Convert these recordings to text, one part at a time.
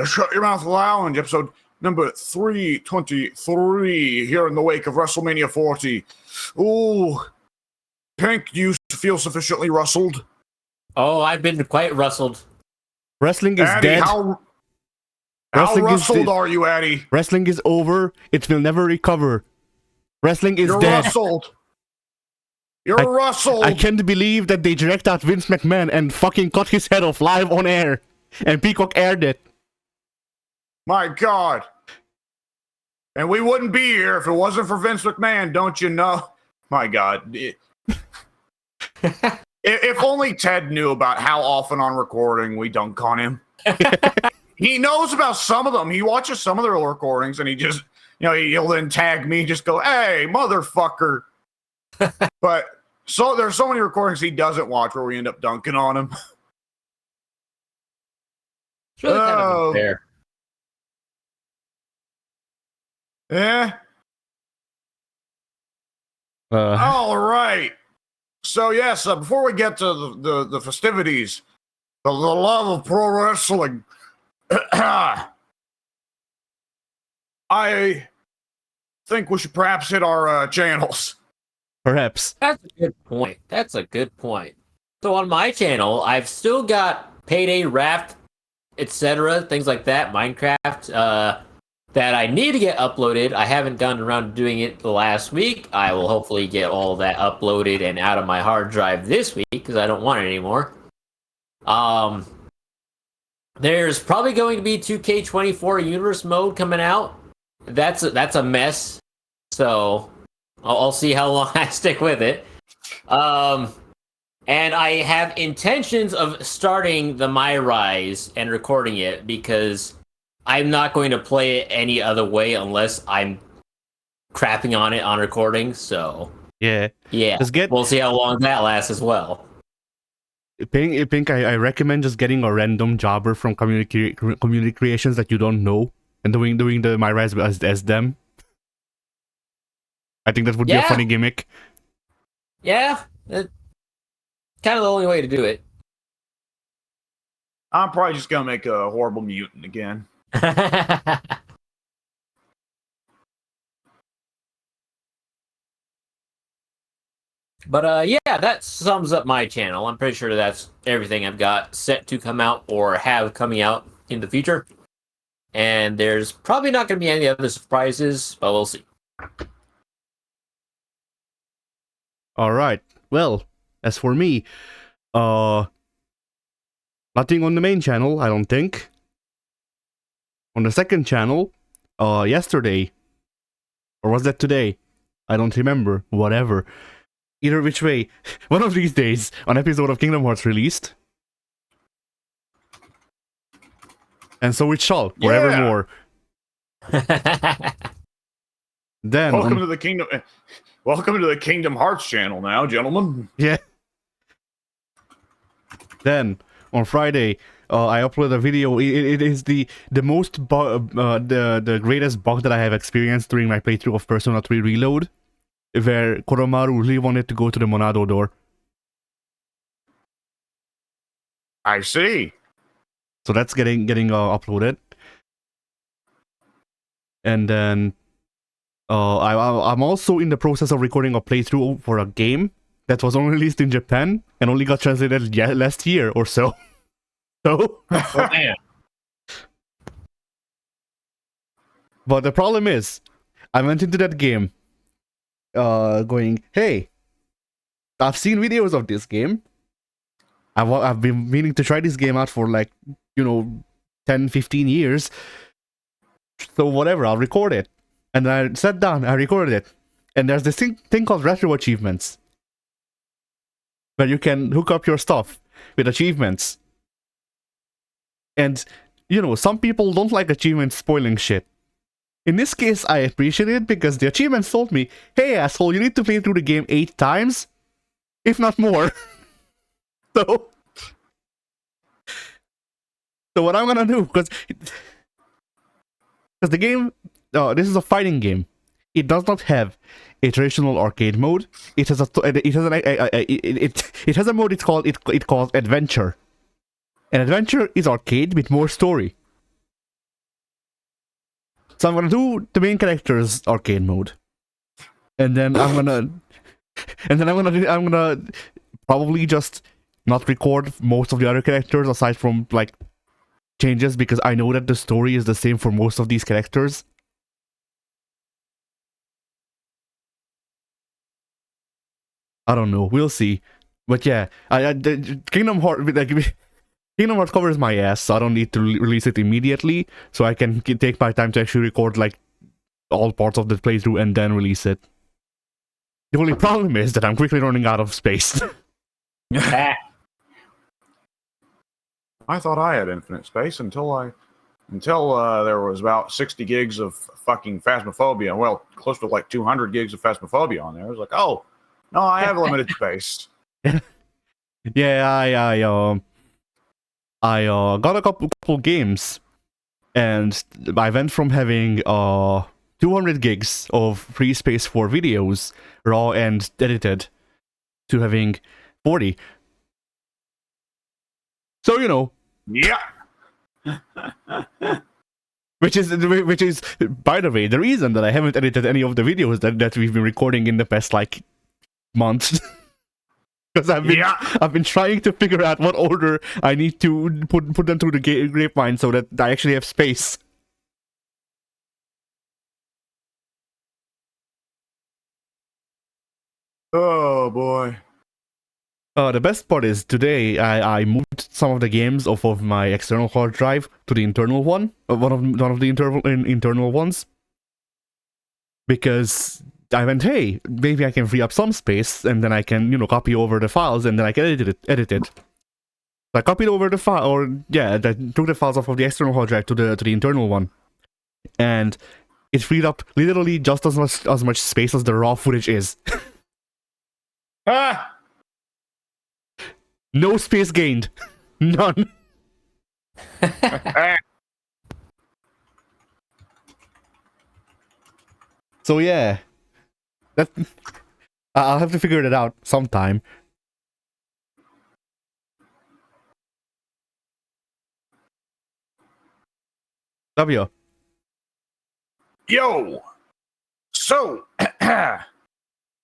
Shut Your Mouth Lounge, episode number 323, here in the wake of Wrestlemania 40. Ooh, Pink, do you feel sufficiently rustled? Oh, I've been quite rustled. Wrestling is Addy, dead. how rustled are you, Addy? Wrestling is over. It will never recover. Wrestling is dead. Rustled. You're rustled. I can't believe that they dragged out Vince McMahon and fucking cut his head off live on air. And Peacock aired it. My God. And we wouldn't be here if it wasn't for Vince McMahon, don't you know? My God. If only Ted knew about how often on recording we dunk on him. He knows about some of them. He watches some of their recordings and he just, he'll then tag me, just go, hey, motherfucker. But there's so many recordings he doesn't watch where we end up dunking on him. It's really kind of unfair. Yeah. All right. So yes, before we get to the festivities, the love of pro wrestling, I think we should perhaps hit our channels. Perhaps. That's a good point. So on my channel, I've still got Payday, Raft, etc., things like that, Minecraft, that I need to get uploaded. I haven't gotten around to doing it the last week. I will hopefully get all that uploaded and out of my hard drive this week because I don't want it anymore. There's probably going to be 2K24 Universe mode coming out. That's a mess. So I'll see how long I stick with it. And I have intentions of starting the My Rise and recording it because I'm not going to play it any other way unless I'm crapping on it on recording. So yeah, we'll see how long that lasts as well. Pink, I recommend just getting a random jobber from community creations that you don't know and doing the My Rise as them. I think that would be a funny gimmick. Yeah, kind of the only way to do it. I'm probably just gonna make a horrible mutant again. But yeah, that sums up my channel. I'm pretty sure that's everything I've got set to come out or have coming out in the future. And there's probably not going to be any other surprises, but we'll see. All right. Well, as for me, nothing on the main channel, I don't think. On the second channel, yesterday, or was that today? I don't remember. Whatever. Either which way, one of these days, an episode of Kingdom Hearts released. And so it shall, forevermore. Then welcome to the Kingdom Hearts channel now, gentlemen. Yeah. Then on Friday, I uploaded a video. It is the most the greatest bug that I have experienced during my playthrough of Persona 3 Reload, where Koromaru really wanted to go to the Monado door. I see. So that's getting uploaded. And then I'm also in the process of recording a playthrough for a game that was only released in Japan and only got translated last year or so. So, oh, man. But the problem is, I went into that game going, hey, I've seen videos of this game. I've been meaning to try this game out for 10, 15 years. So whatever, I'll record it. And I sat down, I recorded it. And there's this thing called retro achievements, where you can hook up your stuff with achievements. And, some people don't like achievements spoiling shit. In this case, I appreciate it because the achievements told me, hey asshole, you need to play through the game 8 times, if not more. So what I'm gonna do, because the game, this is a fighting game. It does not have a traditional arcade mode. It has a mode. It's called Adventure. And Adventure is arcade with more story. So I'm gonna do the main character's arcade mode, and then I'm gonna probably just not record most of the other characters aside from like changes, because I know that the story is the same for most of these characters. I don't know. We'll see. But yeah, Kingdom Hearts, like, Kingdom Hearts covers my ass, so I don't need to release it immediately. So I can take my time to actually record like all parts of the playthrough and then release it. The only problem is that I'm quickly running out of space. I thought I had infinite space until there was about 60 gigs of fucking Phasmophobia. Well, close to like 200 gigs of Phasmophobia on there. I was like, oh, no, I have limited space. Yeah, I got a couple games, and I went from having 200 gigs of free space for videos, raw and edited, to having 40. So, you know. Yeah. Which is, by the way, the reason that I haven't edited any of the videos that we've been recording in the past like months. Because I've been trying to figure out what order I need to put them through the grapevine so that I actually have space. Oh boy. The best part is today I moved some of the games off of my external hard drive to the internal one, one of the internal ones, because I went, hey, maybe I can free up some space, and then I can, you know, copy over the files, and then I can edit it. So I copied over the file, or yeah, I took the files off of the external hard drive to the internal one, and it freed up literally just as much space as the raw footage is. Ah! No space gained. None. So yeah, that I'll have to figure it out sometime. W. Yo. So,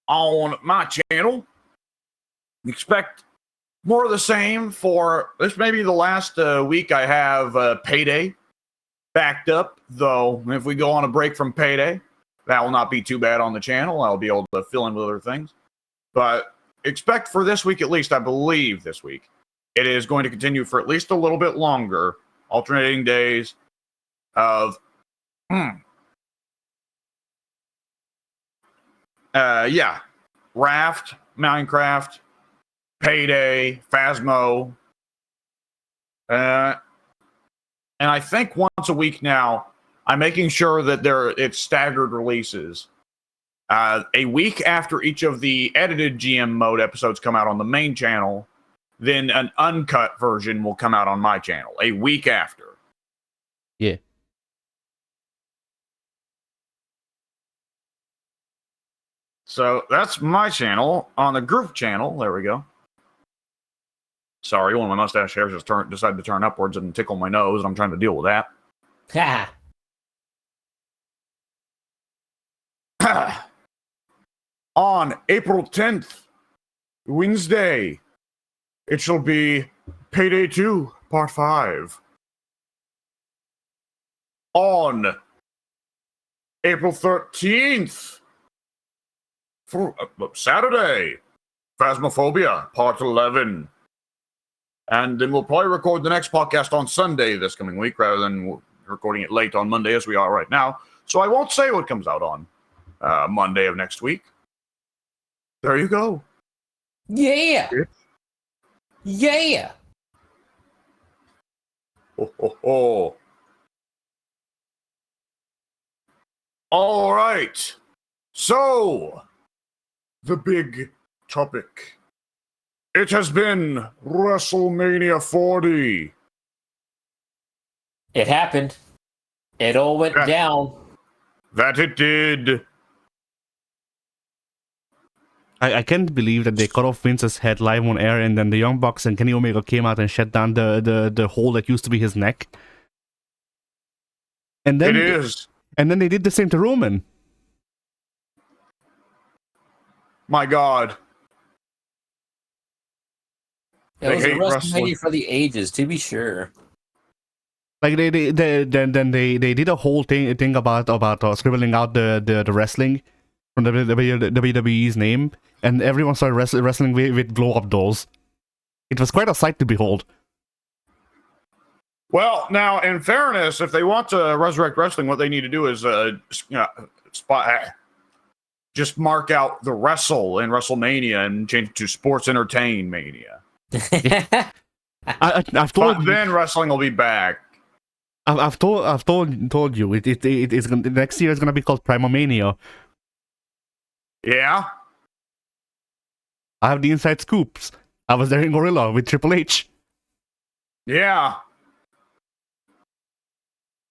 on my channel, expect more of the same for this. Maybe the last week I have Payday backed up, though if we go on a break from Payday, that will not be too bad on the channel. I'll be able to fill in with other things. But expect for this week, at least, I believe this week, it is going to continue for at least a little bit longer, alternating days of Raft, Minecraft, Payday, Phasmo, and I think once a week now, I'm making sure that it's staggered releases. A week after each of the edited GM mode episodes come out on the main channel, then an uncut version will come out on my channel a week after. Yeah. So that's my channel. On the group channel, there we go. Sorry, one of my mustache hairs just decided to turn upwards and tickle my nose, and I'm trying to deal with that. On April 10th, Wednesday, it shall be Payday 2, Part 5. On April 13th, for Saturday, Phasmophobia, Part 11. And then we'll probably record the next podcast on Sunday this coming week rather than recording it late on Monday as we are right now. So I won't say what comes out on Monday of next week. There you go. Yeah. Yeah. Ho, ho, ho. All right. So, the big topic. It has been WrestleMania 40. It happened. It all went down. That it did. I can't believe that they cut off Vince's head live on air, and then the Young Bucks and Kenny Omega came out and shut down the hole that used to be his neck. And then it is. And then they did the same to Roman. My God. It was a hate wrestling. WrestleMania for the ages, to be sure. Like they did a whole thing about scribbling out the wrestling from the WWE's name, and everyone started wrestling with blow up dolls. It was quite a sight to behold. Well, now, in fairness, if they want to resurrect wrestling, what they need to do is just mark out the wrestle in WrestleMania and change it to Sports Entertain Mania. I've told But then wrestling will be back. I've told you it's gonna, next year is gonna be called Primomania. Yeah. I have the inside scoops. I was there in Gorilla with Triple H. Yeah.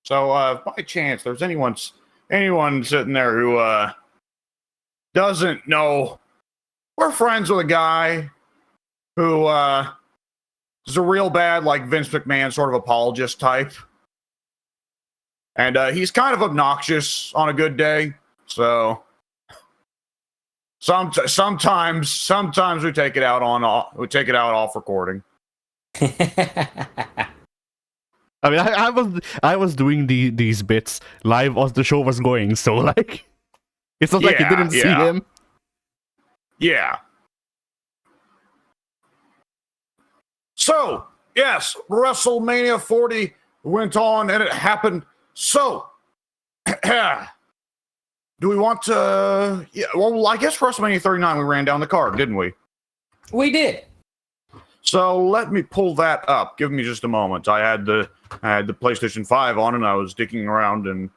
So, by chance, there's anyone sitting there who doesn't know, we're friends with a guy who is a real bad, like Vince McMahon sort of apologist type. And he's kind of obnoxious on a good day. So sometimes we take it out off recording. I mean, I was doing these bits live as the show was going, so like, it's not like you didn't see him. Yeah. So, yes, WrestleMania 40 went on and it happened. So, do we want to... Yeah, well, I guess WrestleMania 39 we ran down the card, didn't we? We did. So let me pull that up. Give me just a moment. I had the PlayStation 5 on and I was digging around in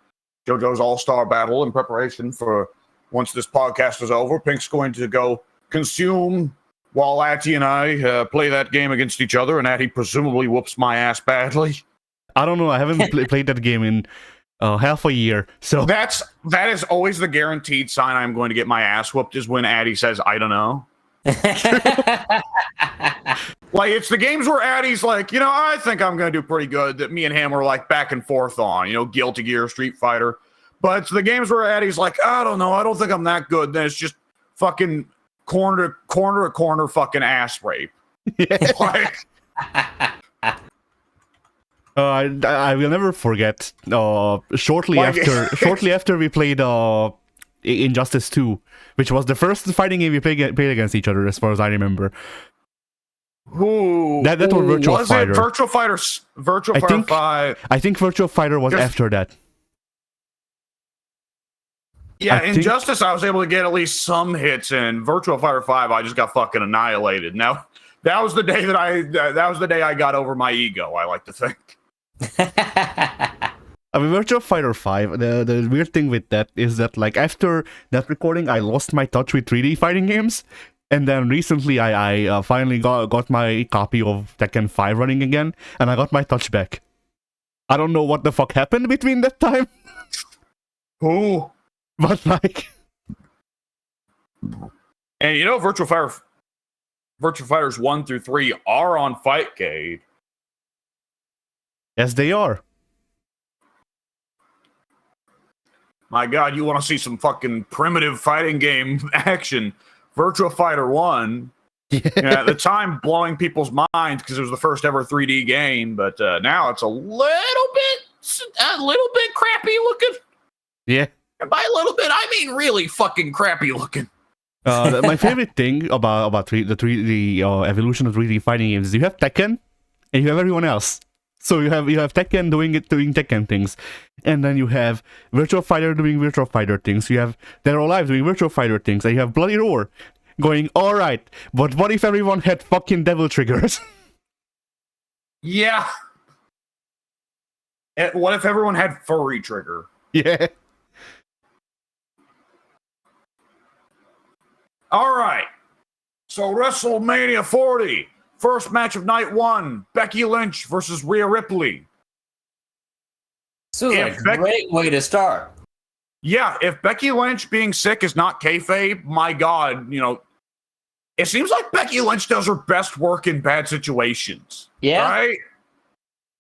JoJo's All-Star Battle in preparation for once this podcast is over. Pink's going to go consume while Atty and I play that game against each other, and Atty presumably whoops my ass badly. I don't know. I haven't played that game in half a year. So that is always the guaranteed sign I'm going to get my ass whooped is when Atty says, I don't know. Like, it's the games where Addy's like, I think I'm going to do pretty good, that me and him are like back and forth on, Guilty Gear, Street Fighter. But it's the games where Addy's like, I don't know, I don't think I'm that good. Then it's just fucking corner to corner fucking ass rape. Yeah. Like, I will never forget. Shortly after we played Injustice 2, which was the first fighting game we played against each other, as far as I remember. Ooh, that was Virtual Fighter. Virtual Fighter 5. I think Virtual Fighter was after that. Yeah, Injustice, I was able to get at least some hits in. Virtual Fighter 5, I just got fucking annihilated. Now, that was the day I got over my ego, I like to think. I mean, Virtual Fighter 5, the weird thing with that is that, like, after that recording, I lost my touch with 3D fighting games. And then recently, I finally got my copy of Tekken 5 running again, and I got my touch back. I don't know what the fuck happened between that time. Ooh. But, like... And Virtual Fighters 1 through 3 are on Fightcade. Yes, they are. My God, you want to see some fucking primitive fighting game action. Virtual Fighter 1, at the time, blowing people's minds because it was the first ever 3D game, but now it's a little bit crappy looking. Yeah. And by a little bit, I mean really fucking crappy looking. My favorite thing about the evolution of 3D fighting games is you have Tekken and you have everyone else. So you have Tekken doing Tekken things, and then you have Virtual Fighter doing Virtual Fighter things. You have Dead or Alive doing Virtual Fighter things, and you have Bloody Roar going, all right, but what if everyone had fucking devil triggers? Yeah. What if everyone had furry trigger? Yeah. All right. So WrestleMania 40. First match of night 1, Becky Lynch versus Rhea Ripley. So it's a great way to start. Yeah, if Becky Lynch being sick is not kayfabe, my God, it seems like Becky Lynch does her best work in bad situations. Yeah. Right?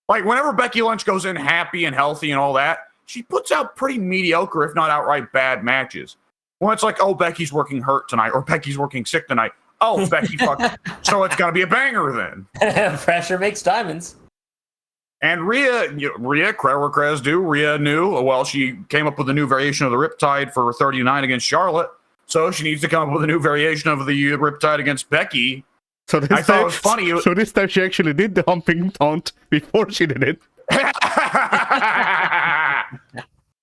Like, whenever Becky Lynch goes in happy and healthy and all that, she puts out pretty mediocre, if not outright bad matches. When it's like, oh, Becky's working hurt tonight, or Becky's working sick tonight. Oh, Becky, fuck. So it's gonna be a banger then. Pressure makes diamonds. And Rhea, where Krez do. Rhea knew, well, she came up with a new variation of the Riptide for 39 against Charlotte. So she needs to come up with a new variation of the Riptide against Becky. So this I thought it was funny. So this time she actually did the humping taunt before she did it.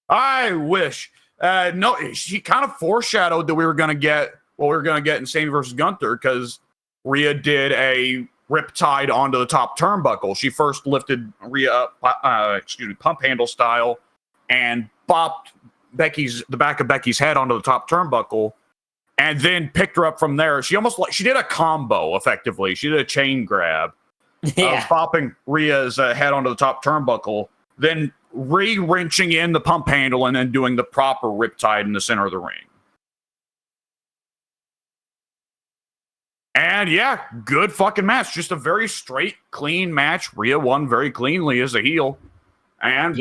I wish. No, she kind of foreshadowed that we were going to get what we were going to get in Sammy versus Gunther, because Rhea did a Riptide onto the top turnbuckle. She first lifted Rhea up, pump handle style, and bopped the back of Becky's head onto the top turnbuckle, and then picked her up from there. She did a combo effectively. She did a chain grab, bopping Rhea's head onto the top turnbuckle, then wrenching in the pump handle, and then doing the proper Riptide in the center of the ring. And yeah, good fucking match. Just a very straight, clean match. Rhea won very cleanly as a heel. And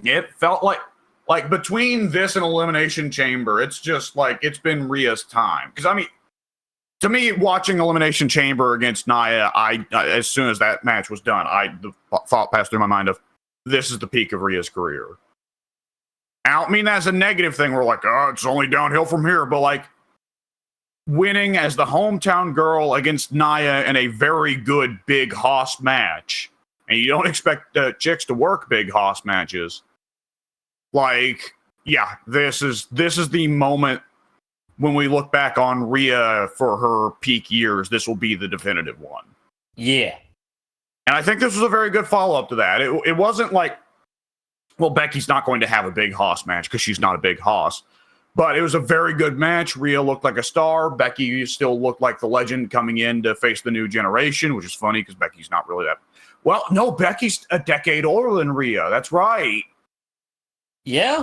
it felt like between this and Elimination Chamber, it's just like it's been Rhea's time. Because I mean, to me, watching Elimination Chamber against Nia, as soon as that match was done, the thought passed through my mind of, this is the peak of Rhea's career. I don't mean that's a negative thing. We're like, oh, it's only downhill from here. But like, winning as the hometown girl against Nia in a very good Big Hoss match, and you don't expect chicks to work Big Hoss matches. Like, yeah, this is the moment when we look back on Rhea for her peak years. This will be the definitive one. Yeah. And I think this was a very good follow-up to that. It wasn't like, well, Becky's not going to have a Big Hoss match because she's not a Big Hoss. But it was a very good match. Rhea looked like a star. Becky still looked like the legend coming in to face the new generation, which is funny because Becky's not really that. Well, no, Becky's a decade older than Rhea. That's right. Yeah.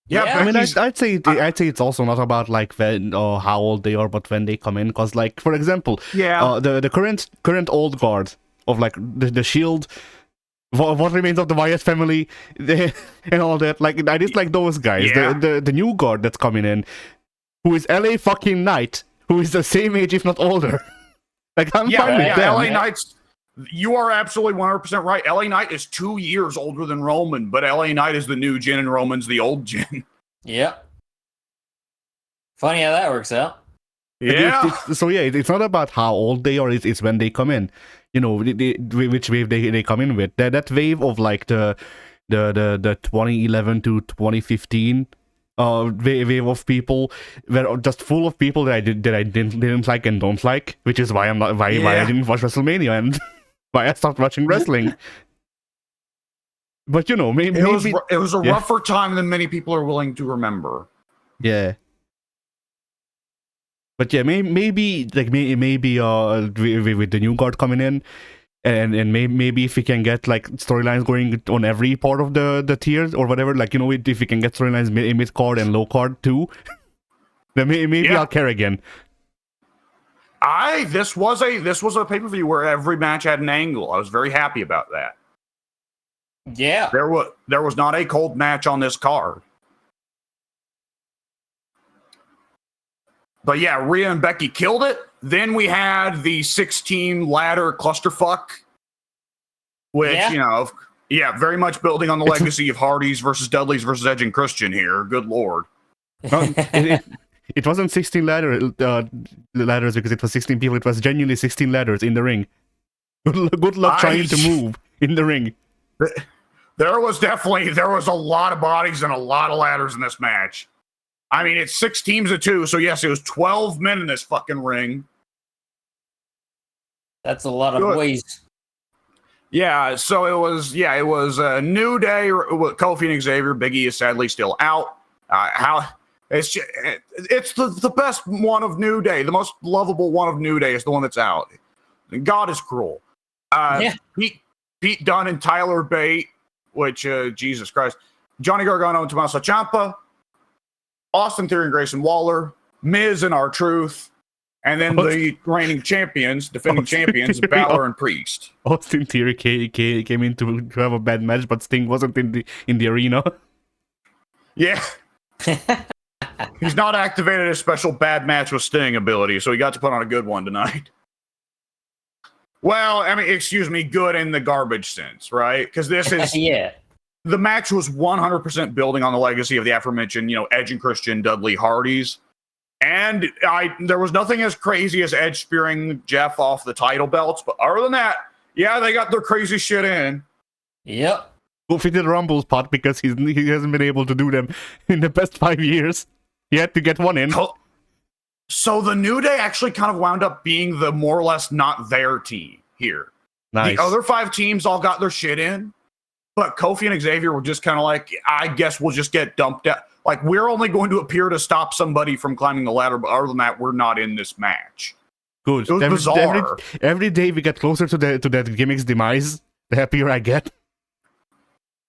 Yeah. I mean, I'd say it's also not about like when or how old they are, but when they come in. Because, like, for example, the current old guard of like the Shield. What remains of the Wyatt family and all that. Like, I just like those guys. Yeah. The new guard that's coming in, who is LA fucking Knight, who is the same age, if not older. Like, I'm fine with them. LA Knight's, you are absolutely 100% right. LA Knight is 2 years older than Roman, but LA Knight is the new Jin and Roman's the old Jin. Yep. Funny how that works out. Yeah. It's not about how old they are, it's when they come in. You know, which wave they come in with. That wave of like the 2011 to 2015 wave of people were just full of people that I didn't like and don't like, which is why why I didn't watch WrestleMania and why I stopped watching wrestling. But you know, maybe it was a rougher time than many people are willing to remember. Yeah. But yeah, maybe with the new guard coming in, and maybe if we can get like storylines going on every part of the tiers or whatever, like, you know, if we can get storylines mid card and low card too, then maybe I'll care again. This was a pay-per-view where every match had an angle. I was very happy about that. Yeah, there was not a cold match on this card. But yeah, Rhea and Becky killed it. Then we had the 16 ladder clusterfuck, which, very much building on the legacy of Hardy's versus Dudley's versus Edge and Christian here. Good Lord. It wasn't 16 ladders because it was 16 people. It was genuinely 16 ladders in the ring. Good luck trying to move in the ring. There was a lot of bodies and a lot of ladders in this match. I mean, it's 6 teams of 2, so yes, it was 12 men in this fucking ring. That's a lot of boys. Yeah, so it was a New Day with Kofi and Xavier. Big E is sadly still out. It's the best one of New Day. The most lovable one of New Day is the one that's out. God is cruel. Pete Dunne and Tyler Bate, which, Jesus Christ. Johnny Gargano and Tommaso Ciampa. Austin Theory and Grayson Waller, Miz and R-Truth, And then the reigning champions, defending champions, Balor and Priest. Austin Theory came in to have a bad match, but Sting wasn't in the arena. Yeah. He's not activated his special bad match with Sting ability, so he got to put on a good one tonight. Well, I mean, excuse me, good in the garbage sense, right? Because this is... Yeah. The match was 100% building on the legacy of the aforementioned, Edge and Christian, Dudley Hardys. And there was nothing as crazy as Edge spearing Jeff off the title belts, but other than that, yeah, they got their crazy shit in. Yep. Kofi did Rumble spot because he hasn't been able to do them in the past 5 years. He had to get one in. So the New Day actually kind of wound up being the more or less not their team here. Nice. The other 5 teams all got their shit in, but Kofi and Xavier were just kind of like, I guess we'll just get dumped out. Like, we're only going to appear to stop somebody from climbing the ladder, but other than that, we're not in this match. Good. It was bizarre. Every day we get closer to that gimmick's demise, the happier I get.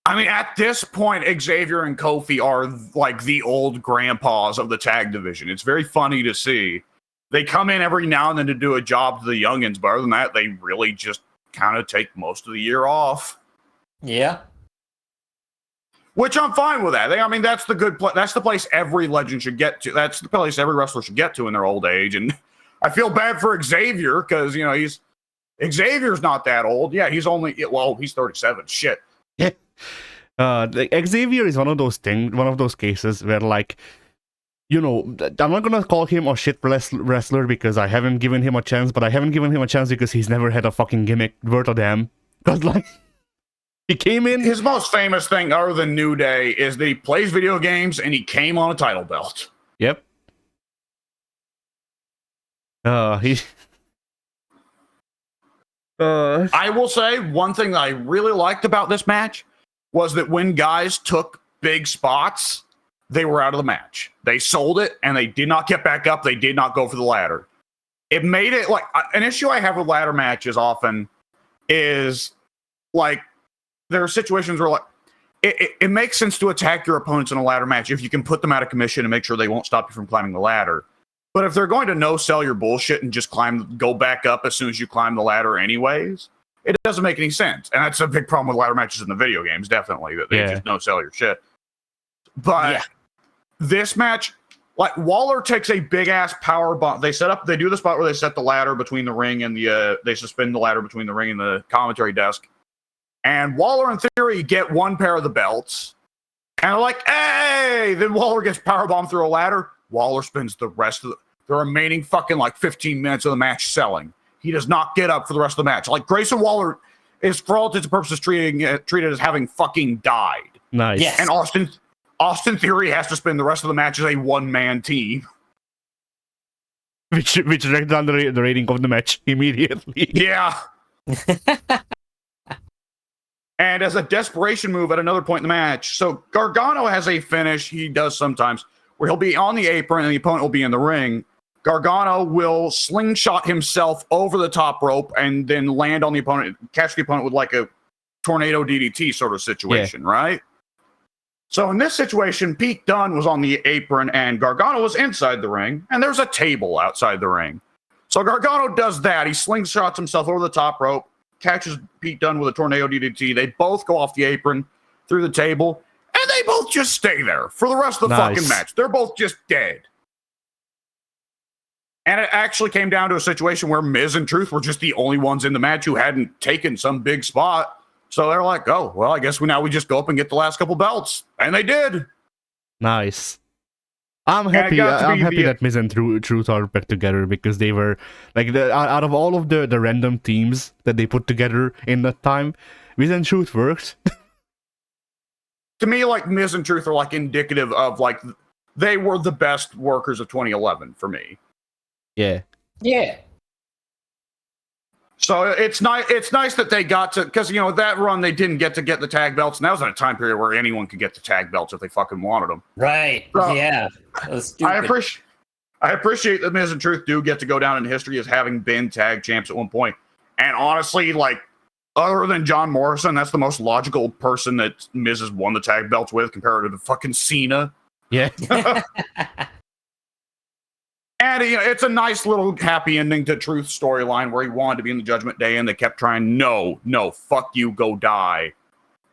I mean, at this point, Xavier and Kofi are like the old grandpas of the tag division. It's very funny to see. They come in every now and then to do a job to the youngins, but other than that, they really just kind of take most of the year off. Yeah. Which I'm fine with that. I mean, that's the good that's the place every legend should get to. That's the place every wrestler should get to in their old age. And I feel bad for Xavier because, Xavier's not that old. Yeah, he's 37. Shit. Yeah. Xavier is one of those cases where, like, I'm not gonna call him a shit wrestler because I haven't given him a chance, but I haven't given him a chance because he's never had a fucking gimmick worth a damn. Because, like, he came in. His most famous thing, other than New Day, is that he plays video games and he came on a title belt. Yep. I will say one thing that I really liked about this match was that when guys took big spots, they were out of the match. They sold it and they did not get back up. They did not go for the ladder. It made it like an issue I have with ladder matches often is like there are situations where like it makes sense to attack your opponents in a ladder match if you can put them out of commission and make sure they won't stop you from climbing the ladder. But if they're going to no-sell your bullshit and just go back up as soon as you climb the ladder anyways, it doesn't make any sense. And that's a big problem with ladder matches in the video games, definitely, that they just no-sell your shit. But this match, like, Waller takes a big-ass power bomb. They do the spot where they set the ladder between the ring and they suspend the ladder between the ring and the commentary desk. And Waller and Theory get one pair of the belts. And they're like, hey! Then Waller gets powerbombed through a ladder. Waller spends the rest of the remaining fucking 15 minutes of the match selling. He does not get up for the rest of the match. Like, Grayson Waller is, for all intents and purposes, treated as having fucking died. Nice. Yes. And Austin Theory has to spend the rest of the match as a one-man team. Which dragged down the rating of the match immediately. Yeah. And as a desperation move at another point in the match, so Gargano has a finish, he does sometimes, where he'll be on the apron and the opponent will be in the ring. Gargano will slingshot himself over the top rope and then land on the opponent, catch the opponent with like a tornado DDT sort of situation, right? So in this situation, Pete Dunne was on the apron and Gargano was inside the ring, and there's a table outside the ring. So Gargano does that. He slingshots himself over the top rope, catches Pete Dunne with a tornado DDT. They both go off the apron through the table, and they both just stay there for the rest of the fucking match. They're both just dead. And it actually came down to a situation where Miz and Truth were just the only ones in the match who hadn't taken some big spot. So they're like, oh, well, I guess we just go up and get the last couple belts. And they did. Nice. I'm happy that Miz and Truth are back together because they were, like, out of all of the random teams that they put together in that time, Miz and Truth worked. To me, like, Miz and Truth are, like, indicative of, like, they were the best workers of 2011 for me. Yeah. Yeah. So it's nice that they got to, because, that run, they didn't get the tag belts, and that was in a time period where anyone could get the tag belts if they fucking wanted them. Right. So, yeah. I appreciate that Miz and Truth do get to go down in history as having been tag champs at one point. And honestly, like, other than John Morrison, that's the most logical person that Miz has won the tag belts with compared to fucking Cena. Yeah. And it's a nice little happy ending to Truth's storyline where he wanted to be in the Judgment Day, and they kept trying, no, fuck you, go die.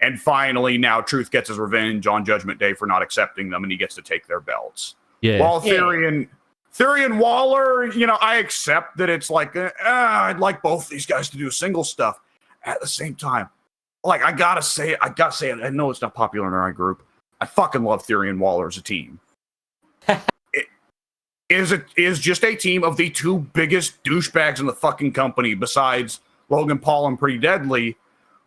And finally, now Truth gets his revenge on Judgment Day for not accepting them, and he gets to take their belts. Yeah. While Theory and Waller, I accept that it's like, I'd like both these guys to do single stuff. At the same time, like, I gotta say it. I know it's not popular in our group. I fucking love Theory and Waller as a team. It is just a team of the two biggest douchebags in the fucking company besides Logan Paul and Pretty Deadly,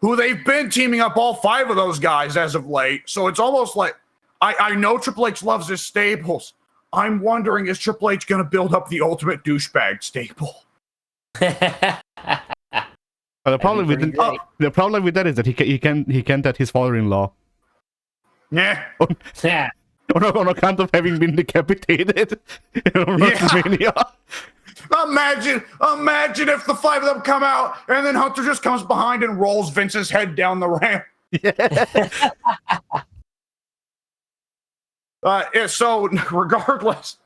who they've been teaming up all 5 of those guys as of late. So it's almost like, I know Triple H loves his stables. I'm wondering, is Triple H going to build up the ultimate douchebag stable? The problem with that is that he can't at his father-in-law. Yeah. Yeah. On account of having been decapitated in WrestleMania. Imagine if the 5 of them come out and then Hunter just comes behind and rolls Vince's head down the ramp. Yeah. So regardless,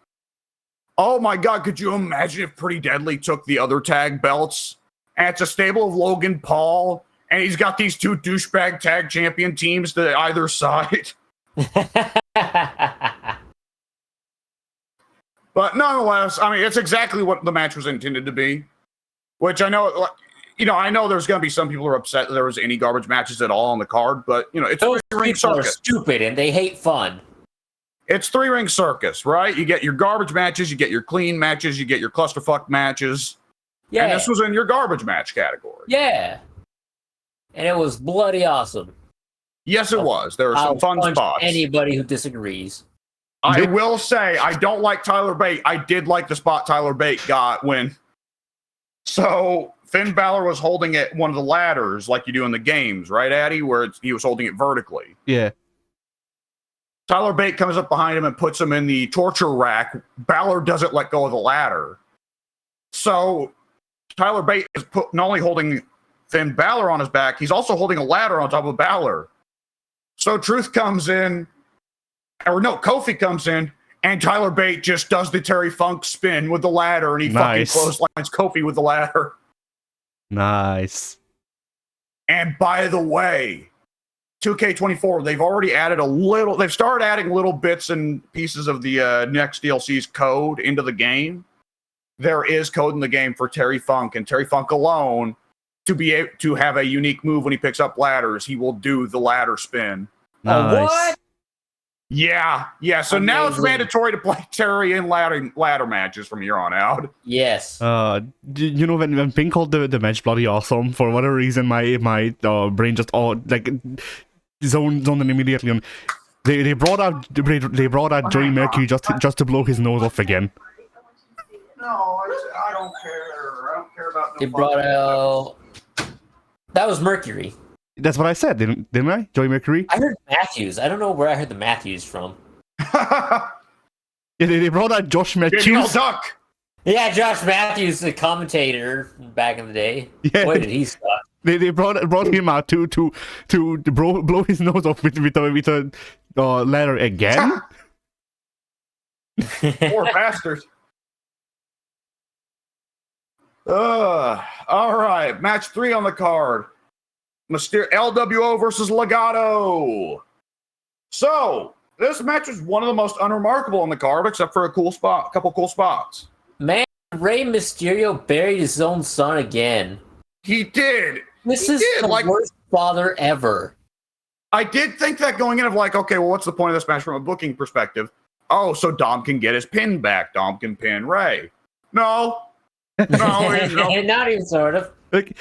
oh my God, could you imagine if Pretty Deadly took the other tag belts? And it's a stable of Logan Paul, and he's got these 2 douchebag tag champion teams to either side. But nonetheless, I mean, it's exactly what the match was intended to be. Which I know, I know there's going to be some people who are upset that there was any garbage matches at all on the card, but it's those three-ring people are circus. stupid and they hate fun. It's 3-ring circus, right? You get your garbage matches, you get your clean matches, you get your clusterfuck matches. Yeah. And this was in your garbage match category. Yeah. And it was bloody awesome. Yes, it was. There were some fun spots. Anybody who disagrees. I will say, I don't like Tyler Bate. I did like the spot Tyler Bate got when... So, Finn Balor was holding it one of the ladders like you do in the games, right, Addy? Where he was holding it vertically. Yeah. Tyler Bate comes up behind him and puts him in the torture rack. Balor doesn't let go of the ladder. So, Tyler Bate is not only holding Finn Balor on his back, he's also holding a ladder on top of Balor. So Truth comes in, Kofi comes in, and Tyler Bate just does the Terry Funk spin with the ladder, and he fucking clotheslines Kofi with the ladder. Nice. And by the way, 2K24, they've started adding little bits and pieces of the next DLC's code into the game. There is code in the game for Terry Funk, and Terry Funk alone, to be able to have a unique move when he picks up ladders, he will do the ladder spin. Nice. What? Yeah. So Amazing. now it's mandatory to play Terry in ladder matches from here on out. Yes. When Pink called the match bloody awesome, for whatever reason, my brain just zoned in immediately on. They brought out Joey Mercury just to blow his nose off again. No, I don't care. I don't care about. They brought out. That was Mercury. That's what I said, didn't I? Joey Mercury? I heard Matthews. I don't know where I heard the Matthews from. They brought out Josh Matthews. Daniel Duck. Yeah, Josh Matthews, the commentator back in the day. Yeah. Boy, did he suck. They brought him out to blow his nose off with a ladder again. Poor bastards. All right, match 3 on the card. LWO versus Legado. So, this match was one of the most unremarkable on the card, except for a couple cool spots. Man, Rey Mysterio buried his own son again. He did. This is the worst father ever. I did think that going in of like, okay, well, what's the point of this match from a booking perspective? Oh, so Dom can get his pin back. Dom can pin Rey. No, not even sort of. Like,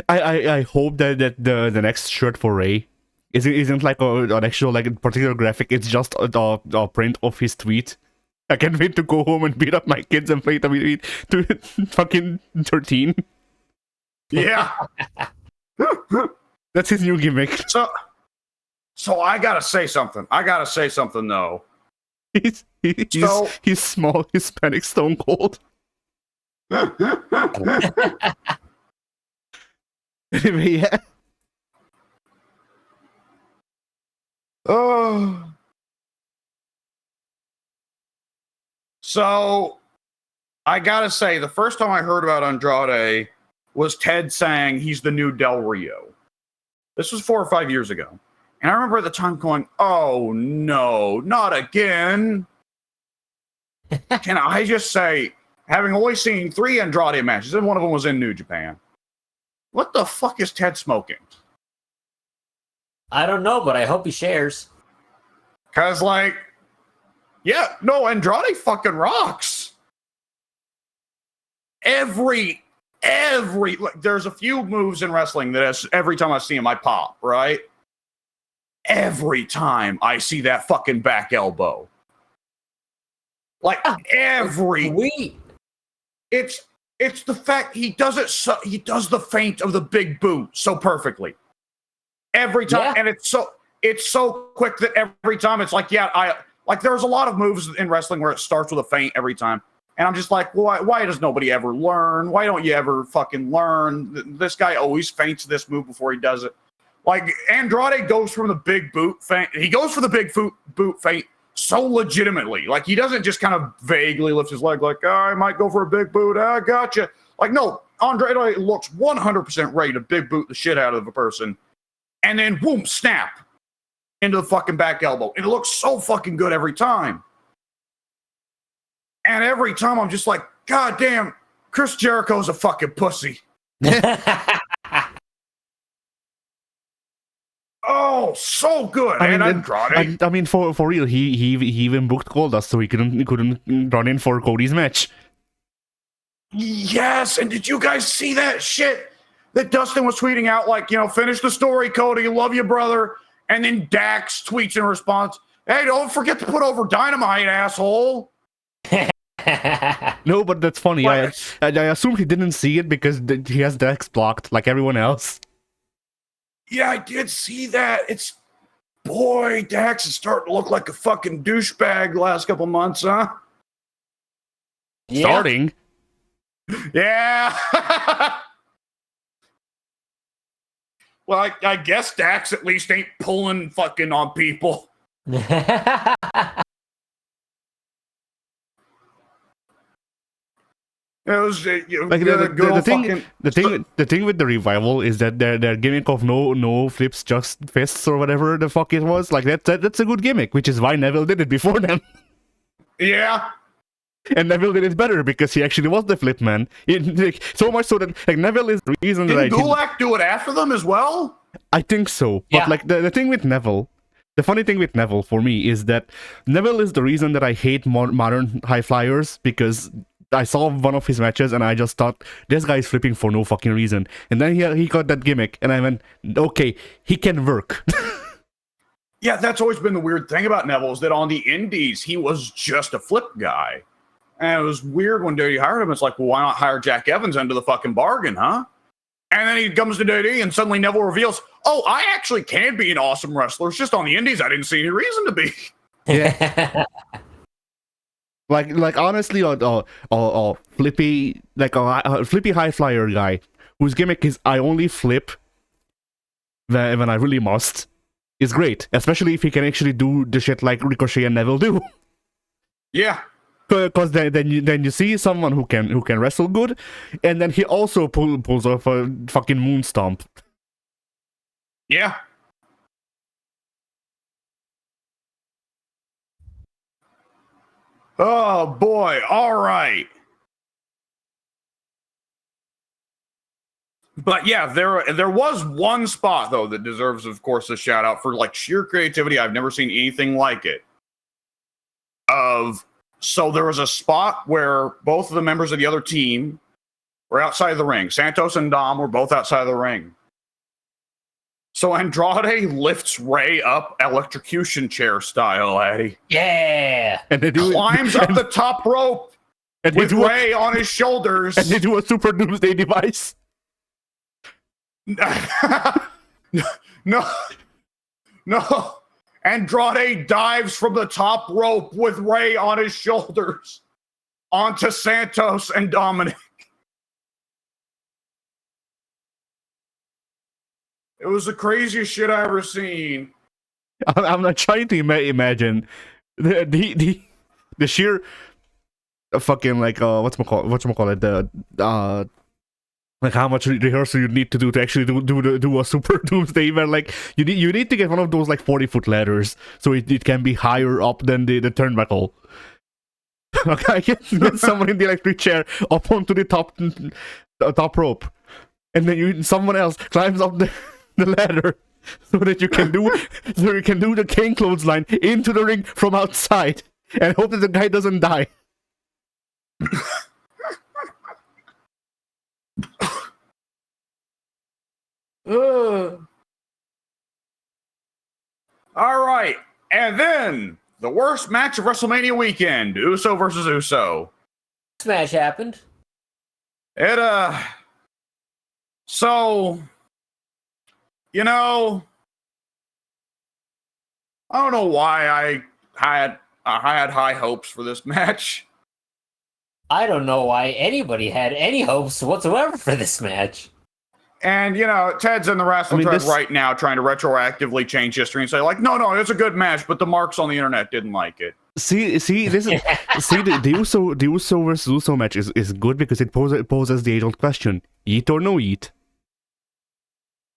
I hope that the next shirt for Rey isn't like an actual like particular graphic. It's just a print of his tweet. I can't wait to go home and beat up my kids and play WWE to fucking 13. Yeah, that's his new gimmick. So I gotta say something. Though. He's small, Hispanic, Stone Cold. Anyway, yeah. Oh. So I gotta say, the first time I heard about Andrade was Ted saying he's the new Del Rio. This was 4 or 5 years ago. And I remember at the time going, oh no, not again. Can I just say, having only seen 3 Andrade matches, and one of them was in New Japan, what the fuck is Ted smoking? I don't know, but I hope he shares. Because, like, yeah, no, Andrade fucking rocks. Every, like, there's a few moves in wrestling that every time I see him, I pop, right? Every time I see that fucking back elbow. Like, Sweet. It's the fact he does it so, he does the feint of the big boot so perfectly. Every time, and it's so quick that every time it's like, there's a lot of moves in wrestling where it starts with a feint every time. And I'm just like, why does nobody ever learn? Why don't you ever fucking learn? This guy always feints this move before he does it. Like, Andrade goes from the big boot feint. He goes for the big boot feint so legitimately. Like, he doesn't just kind of vaguely lift his leg like, oh, I might go for a big boot. I gotcha. Like, no, Andrade looks 100% ready to big boot the shit out of a person. And then, boom, snap into the fucking back elbow. And it looks so fucking good every time. And every time I'm just like, God damn, Chris Jericho's a fucking pussy. Oh, so good. I mean, for real, he even booked Goldust so he couldn't run in for Cody's match. Yes, and did you guys see that shit that Dustin was tweeting out, like, finish the story, Cody, love you, brother. And then Dax tweets in response, hey, don't forget to put over Dynamite, asshole. No, but that's funny. I assumed he didn't see it because he has Dax blocked like everyone else. Yeah, I did see that. Boy, Dax is starting to look like a fucking douchebag the last couple months, huh? Yeah. Starting. Yeah. Well, I guess Dax at least ain't pulling fucking on people. It was like the thing with the revival is that their gimmick of no flips, just fists or whatever the fuck it was. Like that's a good gimmick, which is why Neville did it before them. Yeah. And Neville did it better because he actually was the flip man. So much so that Neville is the reason Didn't Gulak do it after them as well? I think so. Yeah. But the thing with Neville, the funny thing with Neville for me is that Neville is the reason that I hate modern high flyers, because I saw one of his matches and I just thought, this guy is flipping for no fucking reason. And then he got that gimmick and I went, okay, he can work. Yeah, that's always been the weird thing about Neville, is that on the indies, he was just a flip guy. And it was weird when Dirty hired him. It's like, well, why not hire Jack Evans into the fucking bargain, huh? And then he comes to Dirty and suddenly Neville reveals, oh, I actually can be an awesome wrestler. It's just on the indies, I didn't see any reason to be. Yeah. Like honestly, flippy, like a flippy high flyer guy whose gimmick is I only flip when I really must is great, especially if he can actually do the shit like Ricochet and Neville do. Yeah, because then you see someone who can wrestle good, and then he also pulls off a fucking moon stomp. Yeah. Oh boy! All right. But yeah, there was one spot though that deserves, of course, a shout out for like sheer creativity. I've never seen anything like it. So there was a spot where both of the members of the other team were outside of the ring. Santos and Dom were both outside of the ring. So Andrade lifts Ray up electrocution chair style, Eddie. Yeah. And they climbs up the top rope and with Ray on his shoulders. And they do a super doomsday device. No. Andrade dives from the top rope with Ray on his shoulders onto Santos and Dominic. It was the craziest shit I ever seen. I'm not trying to imagine the sheer fucking like whatchamacallit, the like how much rehearsal you need to do to actually do a super doomsday event. Like you need to get one of those like 40-foot ladders so it can be higher up than the turnbuckle. Okay, get someone in the electric chair up onto the top rope, and then someone else climbs up the ladder so that you can do the king clothesline into the ring from outside and hope that the guy doesn't die. All right, and then the worst match of WrestleMania weekend: Uso versus Uso. This match happened. So, you know, I don't know why I had high hopes for this match. I don't know why anybody had any hopes whatsoever for this match. And, you know, Ted's in the wrestling thread right now trying to retroactively change history and say, like, no, it's a good match, but the marks on the internet didn't like it. See, this is the Uso versus Uso match is good because it poses the age-old question: eat or no eat?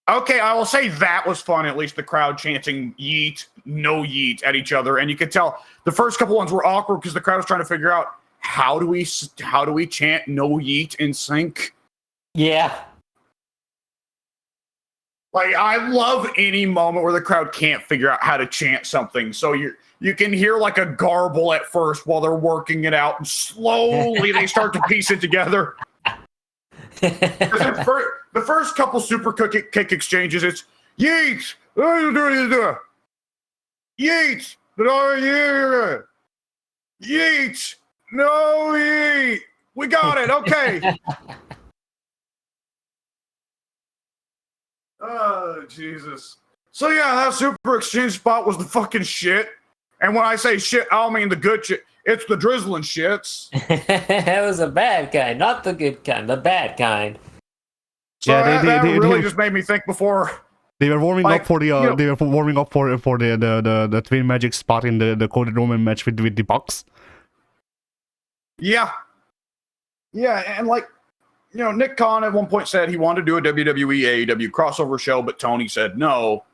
Okay, I will say that was fun. At least the crowd chanting "yeet, no yeet" at each other, and you could tell the first couple ones were awkward because the crowd was trying to figure out how do we chant "no yeet" in sync. Yeah. Like, I love any moment where the crowd can't figure out how to chant something. So you can hear like a garble at first while they're working it out, and slowly they start to piece it together. The first couple super kick exchanges, it's yeet, yeet, yeet, no yeet. We got it. Okay. Oh, Jesus. So, yeah, that super exchange spot was the fucking shit. And when I say shit, I don't mean the good shit. It's the drizzling shits. It was a bad kind, not the good kind, the bad kind. So yeah, that really just made me think before. They were warming up for the they were warming up for the Twin Magic spot in the Coded Roman match with the Bucks. Yeah. Yeah, and like, you know, Nick Khan at one point said he wanted to do a WWE AEW crossover show, but Tony said no.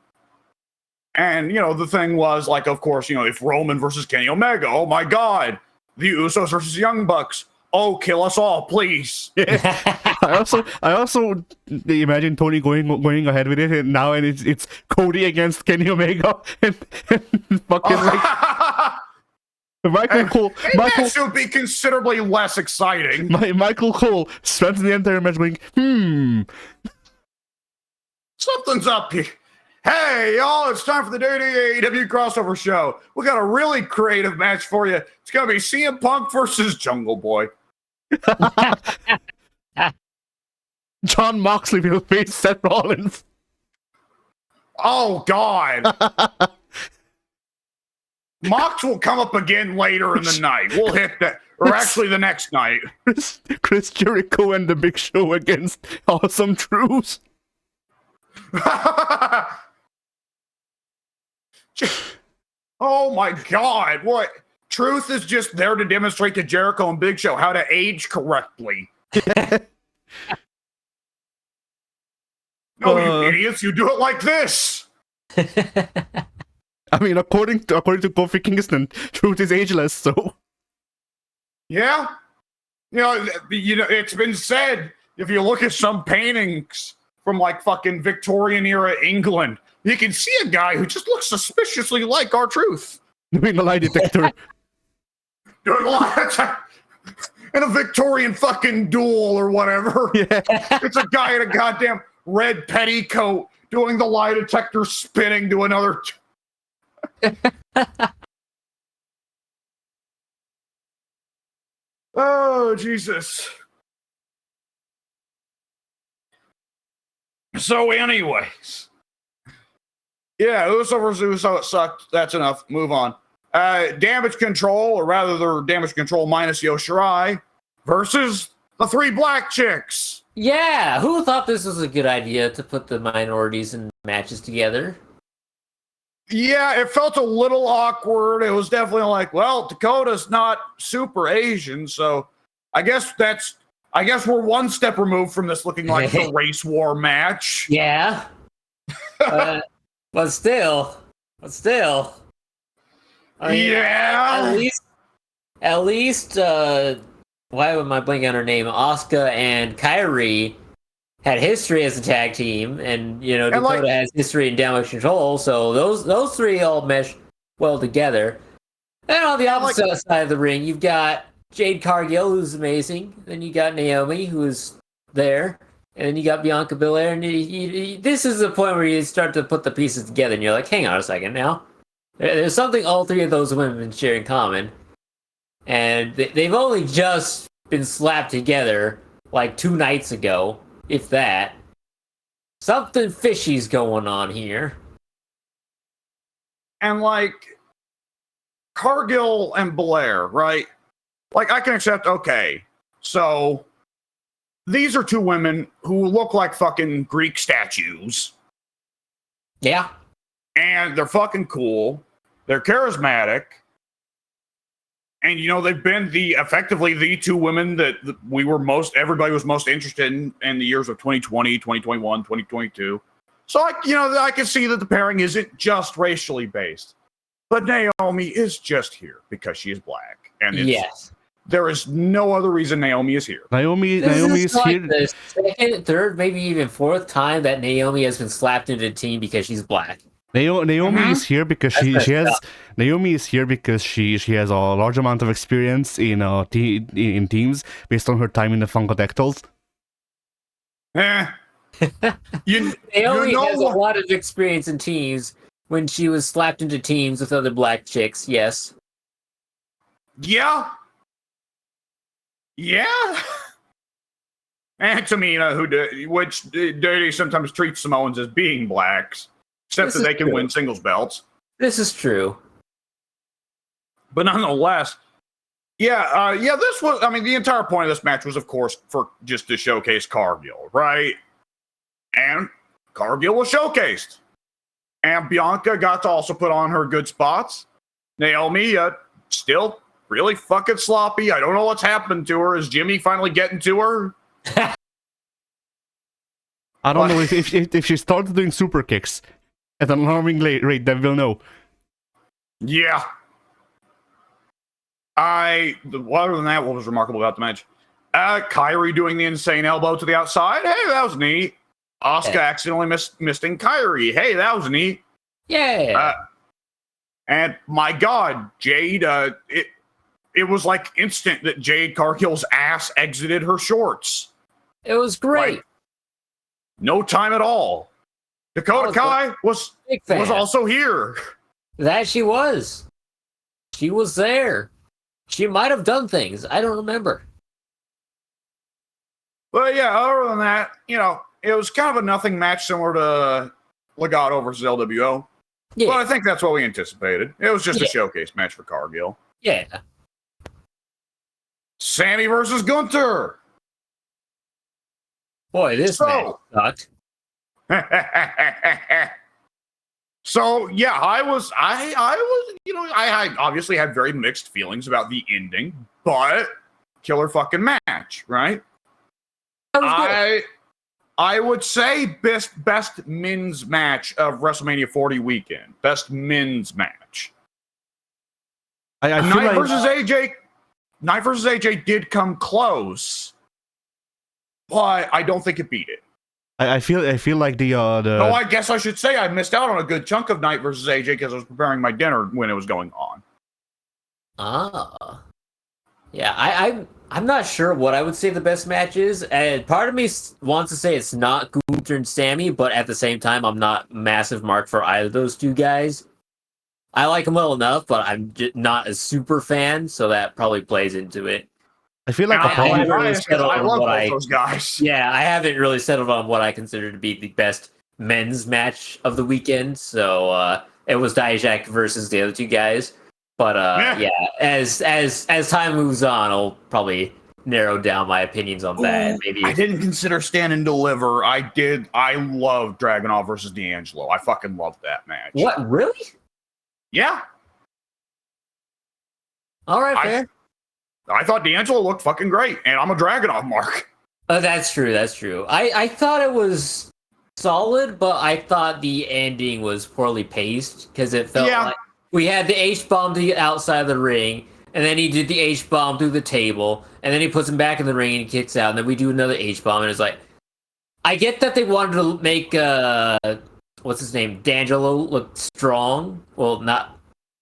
And, you know, the thing was, like, of course, you know, if Roman versus Kenny Omega, oh my God. The Usos versus Young Bucks. Oh, kill us all, please. I also imagine Tony going ahead with it and now, and it's Cody against Kenny Omega and fucking like Michael Cole. That should be considerably less exciting. Michael Cole spends the entire match going, something's up here. Hey, y'all, it's time for the AEW crossover show. We got a really creative match for you. It's going to be CM Punk versus Jungle Boy. John Moxley will face Seth Rollins. Oh, God. Mox will come up again later in the night. We'll hit that. Or actually the next night. Chris Jericho and the Big Show against Awesome Truth. Oh my God. What? Truth is just there to demonstrate to Jericho and Big Show how to age correctly. No, you idiots, you do it like this. I mean, according to Kofi Kingston, Truth is ageless, so. Yeah. You know, it's been said, if you look at some paintings from like fucking Victorian era England, you can see a guy who just looks suspiciously like R-Truth. Doing a lie detector. Doing a lie detector. In a Victorian fucking duel or whatever. Yeah. It's a guy in a goddamn red petticoat doing the lie detector spinning to another. Oh, Jesus. So, anyways. Yeah, Uso versus Uso, it sucked. That's enough. Move on. Damage Control, or rather, they're Damage Control minus Io Shirai versus the three black chicks. Yeah, who thought this was a good idea to put the minorities in matches together? Yeah, it felt a little awkward. It was definitely like, well, Dakota's not super Asian, so I guess we're one step removed from this looking like the race war match. Yeah. But still. I mean, Yeah. At least, why am I blanking on her name? Asuka and Kairi had history as a tag team, and Dakota has history in damage control. So those three all mesh well together. And on the opposite side of the ring, you've got Jade Cargill, who's amazing. Then you got Naomi, who's there, and then you got Bianca Belair. And this is the point where you start to put the pieces together, and you're like, hang on a second now. There's something all three of those women share in common. And they've only just been slapped together like 2 nights ago, if that. Something fishy's going on here. And Cargill and Belair, right? Like, I can accept, okay, so these are 2 women who look like fucking Greek statues. Yeah. And they're fucking cool. They're charismatic. And, they've been effectively the 2 women that everybody was most interested in the years of 2020, 2021, 2022. So, I can see that the pairing isn't just racially based. But Naomi is just here because she is black. And yes. There is no other reason Naomi is here. Naomi is here. The second, third, maybe even 4th time that Naomi has been slapped into a team because she's black. Naomi is here because she has a large amount of experience in teams based on her time in the Funkadactyls. Naomi has a lot of experience in teams when she was slapped into teams with other black chicks. Yes. Yeah. And Tamina, which Dirty sometimes treats Samoans as being blacks. Except that they can win singles belts. This is true. But nonetheless, this was, the entire point of this match was, of course, for just to showcase Cargill, right? And Cargill was showcased. And Bianca got to also put on her good spots. Naomi, still really fucking sloppy. I don't know what's happened to her. Is Jimmy finally getting to her? I don't know if she starts doing super kicks at an alarming rate, then we'll know. Yeah. Other than that, what was remarkable about the match? Kairi doing the insane elbow to the outside. Hey, that was neat. Asuka accidentally missing Kairi. Hey, that was neat. Yeah. And my God, Jade, it was like instant that Jade Cargill's ass exited her shorts. It was great. No time at all. Dakota Kai was also here. That she was. She was there. She might have done things. I don't remember. But yeah, other than that, it was kind of a nothing match similar to Legado versus LWO. Yeah. But I think that's what we anticipated. It was just a showcase match for Cargill. Yeah. Sammy versus Gunther. Boy, this match sucked. So yeah, I obviously had very mixed feelings about the ending, but killer fucking match, right? I would say best men's match of WrestleMania 40 weekend. Best men's match. Knight versus AJ did come close, but I don't think it beat it. I feel like the No, I guess I should say I missed out on a good chunk of Knight versus AJ because I was preparing my dinner when it was going on. Yeah, I'm not sure what I would say the best match is, and part of me wants to say it's not Gunther and Sammy, but at the same time, I'm not massive mark for either of those 2 guys. I like them well enough, but I'm just not a super fan, so that probably plays into it. I feel like I love both those guys. Yeah, I haven't really settled on what I consider to be the best men's match of the weekend. So it was Dijak versus the other 2 guys. But as time moves on, I'll probably narrow down my opinions on that. Maybe I didn't consider Stand and Deliver. I did. I love Dragunov versus D'Angelo. I fucking loved that match. What, really? Yeah. All right, fair. I thought D'Angelo looked fucking great, and I'm a Dragunov mark. That's true. That's true. I thought it was solid, but I thought the ending was poorly paced because it felt like we had the H-bomb to the outside of the ring, and then he did the H-bomb through the table, and then he puts him back in the ring and he kicks out, and then we do another H-bomb, and it's like, I get that they wanted to make what's his name, D'Angelo, look strong. Well,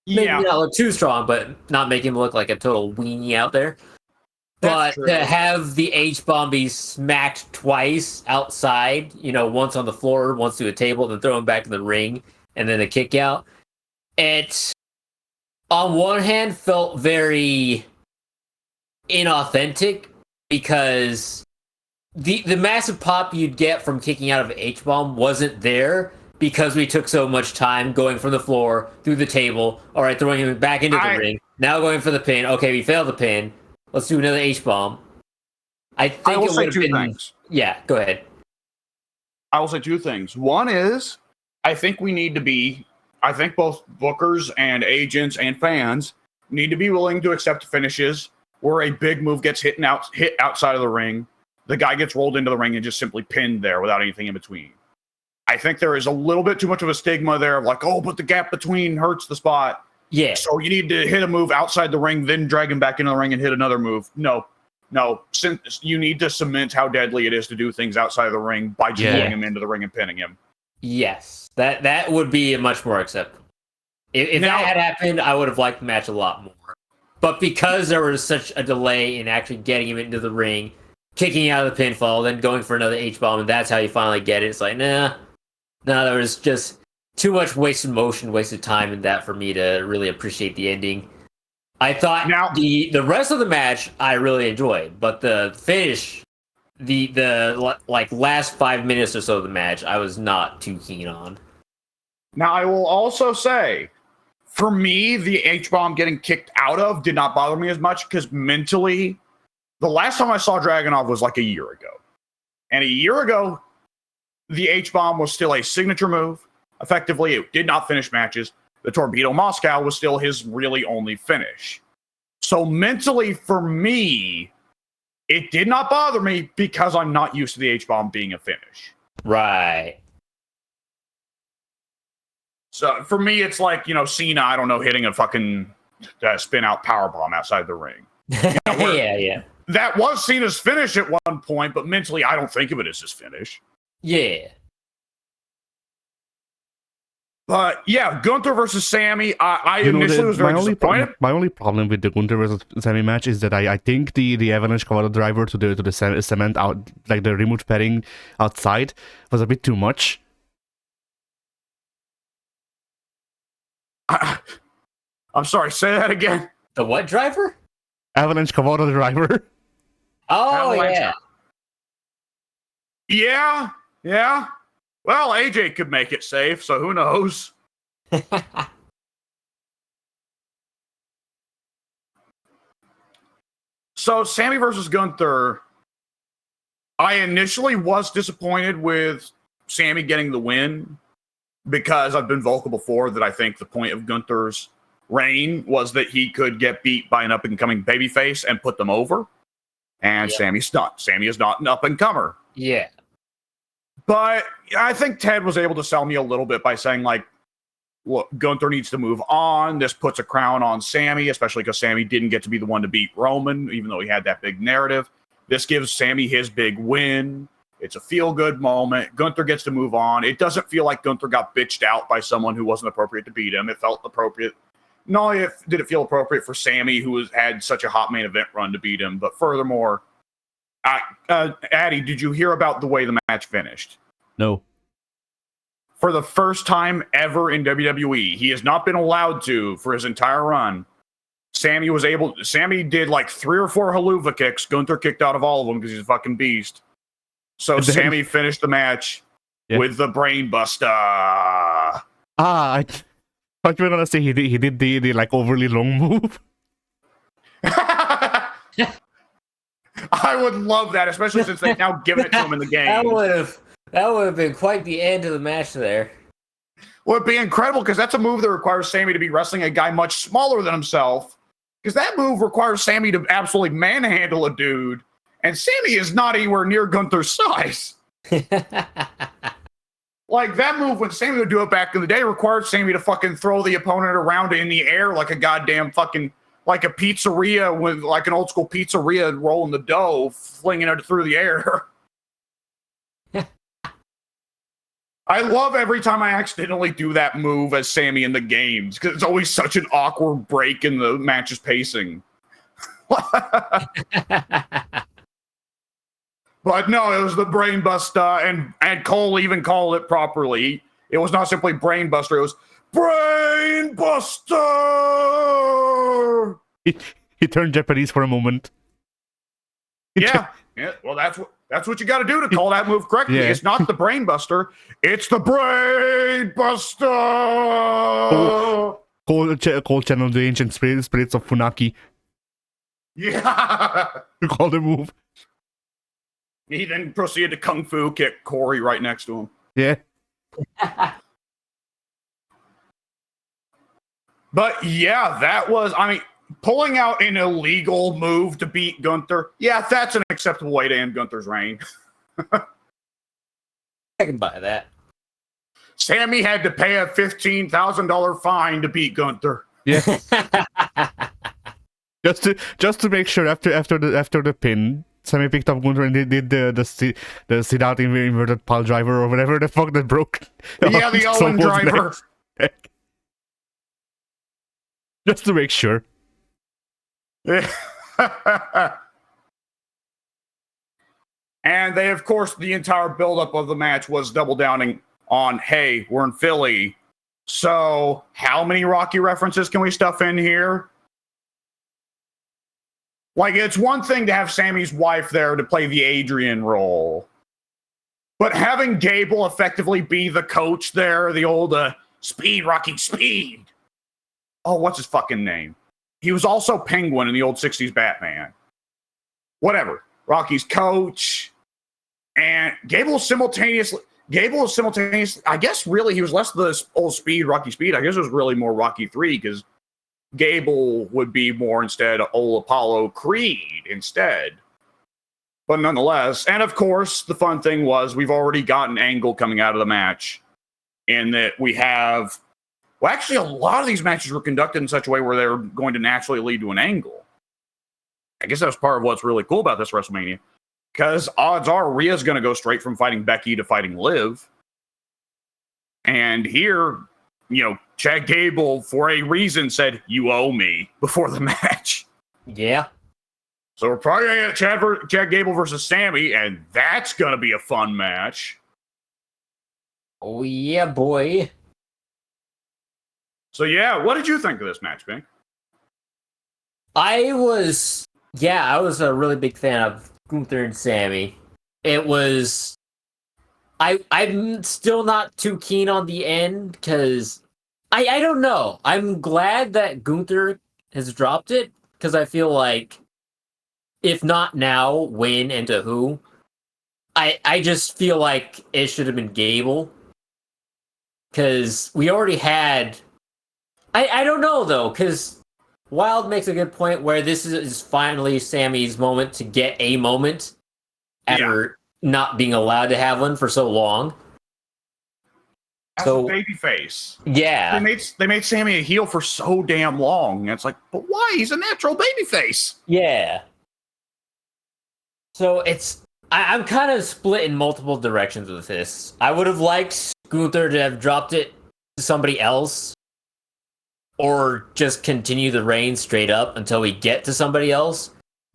maybe not look too strong, but not make him look like a total weenie out there. But to have the H-bomb be smacked twice outside, once on the floor, once to a table, then throw him back in the ring, and then a kick out, it, on one hand, felt very inauthentic because the massive pop you'd get from kicking out of H-bomb wasn't there because we took so much time going from the floor through the table. All right, throwing him back into the ring. Now going for the pin. Okay, we failed the pin. Let's do another H-bomb. I think I will it say would two have been. things. Yeah, go ahead. I will say two things. One is, I think both bookers and agents and fans need to be willing to accept finishes where a big move gets hit outside of the ring. The guy gets rolled into the ring and just simply pinned there without anything in between. I think there is a little bit too much of a stigma there of like, oh, but the gap between hurts the spot. Yeah. So you need to hit a move outside the ring, then drag him back into the ring and hit another move. No. You need to cement how deadly it is to do things outside of the ring by just pulling him into the ring and pinning him. Yes. That would be much more acceptable. If that had happened, I would have liked the match a lot more. But because there was such a delay in actually getting him into the ring, kicking out of the pinfall, then going for another H-bomb, and that's how you finally get it, it's like, nah, there was just too much wasted motion, wasted time in that for me to really appreciate the ending. I thought the rest of the match I really enjoyed, but the finish, the last 5 minutes or so of the match, I was not too keen on. Now I will also say, for me, the H-bomb getting kicked out of did not bother me as much because mentally, the last time I saw Dragunov was like a year ago, and a year ago, the H-bomb was still a signature move. Effectively, it did not finish matches. The Torpedo Moscow was still his really only finish. So mentally, for me, it did not bother me because I'm not used to the H-bomb being a finish. Right. So for me, it's like, Cena, I don't know, hitting a fucking spin-out powerbomb outside the ring. Yeah. That was Cena's finish at one point, but mentally, I don't think of it as his finish. Yeah. But yeah, Gunther versus Sammy. I initially was very disappointed. My only problem with the Gunther versus Sammy match is that I think the avalanche cover driver to the cement out, like the remote padding outside, was a bit too much. I'm sorry, say that again. The what driver? Avalanche cover driver. Oh, Avalanche. Yeah. Well, AJ could make it safe, so who knows? So, Sammy versus Gunther. I initially was disappointed with Sammy getting the win because I've been vocal before that I think the point of Gunther's reign was that he could get beat by an up-and-coming babyface and put them over. And Sammy's not. Sammy is not an up-and-comer. Yeah. But I think Ted was able to sell me a little bit by saying, like, look, Gunther needs to move on. This puts a crown on Sammy, especially because Sammy didn't get to be the one to beat Roman, even though he had that big narrative. This gives Sammy his big win. It's a feel-good moment. Gunther gets to move on. It doesn't feel like Gunther got bitched out by someone who wasn't appropriate to beat him. It felt appropriate. Not only did it feel appropriate for Sammy, who had such a hot main event run, to beat him, but furthermore, Addy, did you hear about the way the match finished? No. For the first time ever in WWE, he has not been allowed to for his entire run. Sammy did like 3 or 4 haluva kicks. Gunther kicked out of all of them because he's a fucking beast. So Sammy finished the match with the brain buster. I thought you were gonna say he did the like overly long move. I would love that, especially since they've now given it to him in the game. That would have been quite the end of the match there. would be incredible because that's a move that requires Sammy to be wrestling a guy much smaller than himself. Because that move requires Sammy to absolutely manhandle a dude. And Sammy is not anywhere near Gunther's size. Like that move, when Sammy would do it back in the day, required Sammy to fucking throw the opponent around in the air like a goddamn fucking, like a pizzeria with like an old school pizzeria rolling the dough, flinging it through the air. I love every time I accidentally do that move as Sammy in the games because it's always such an awkward break in the match's pacing. But no, it was the Brain Buster, and Cole even called it properly. It was not simply Brain Buster; it was Brain Buster. He turned Japanese for a moment. Yeah. Well, that's what you got to do to call that move correctly. Yeah. It's not the Brain Buster; it's the Brain Buster. Cole channeled the ancient spirits of Funaki. Yeah. To call the move. He then proceeded to kung fu kick Corey right next to him. Yeah. But yeah, that was, I mean, pulling out an illegal move to beat Gunther. Yeah, that's an acceptable way to end Gunther's reign. I can buy that. Sammy had to pay a $15,000 fine to beat Gunther. Yeah. just to make sure after the pin, Sammy picked up Gunther and they did the sit out inverted pile driver or whatever the fuck that broke. Yeah, the Owen driver. Just to make sure. And they, of course, the entire buildup of the match was double downing on, hey, we're in Philly. So how many Rocky references can we stuff in here? Like, it's one thing to have Sammy's wife there to play the Adrian role. But having Gable effectively be the coach there, the old Speed, Rocky, Speed. Oh, what's his fucking name? He was also Penguin in the old 60s Batman. Whatever. Rocky's coach. And Gable is simultaneously, I guess really he was less the old Speed, Rocky Speed. I guess it was really more Rocky 3 because Gable would be more instead old Apollo Creed instead. But nonetheless, and of course, the fun thing was we've already got an angle coming out of the match in that we have, well, actually a lot of these matches were conducted in such a way where they're going to naturally lead to an angle. I guess that's part of what's really cool about this WrestleMania. Because odds are Rhea's going to go straight from fighting Becky to fighting Liv. And here, you know, Chad Gable, for a reason, said, you owe me before the match. Yeah. So we're probably going to get Chad Gable versus Sammy, and that's going to be a fun match. Oh, yeah, boy. So, yeah, what did you think of this match, Pink? I was a really big fan of Gunther and Sammy. It was... I'm still not too keen on the end, because... I don't know. I'm glad that Gunther has dropped it, because I feel like, if not now, when and to who? I just feel like it should have been Gable. Because we already had... I don't know, though, because Wild makes a good point where this is finally Sammy's moment to get a moment after not being allowed to have one for so long. As a babyface. Yeah. They made Sammy a heel for so damn long. And it's like, but why? He's a natural babyface. Yeah. So I'm kind of split in multiple directions with this. I would have liked Gunther to have dropped it to somebody else, or just continue the reign straight up until we get to somebody else.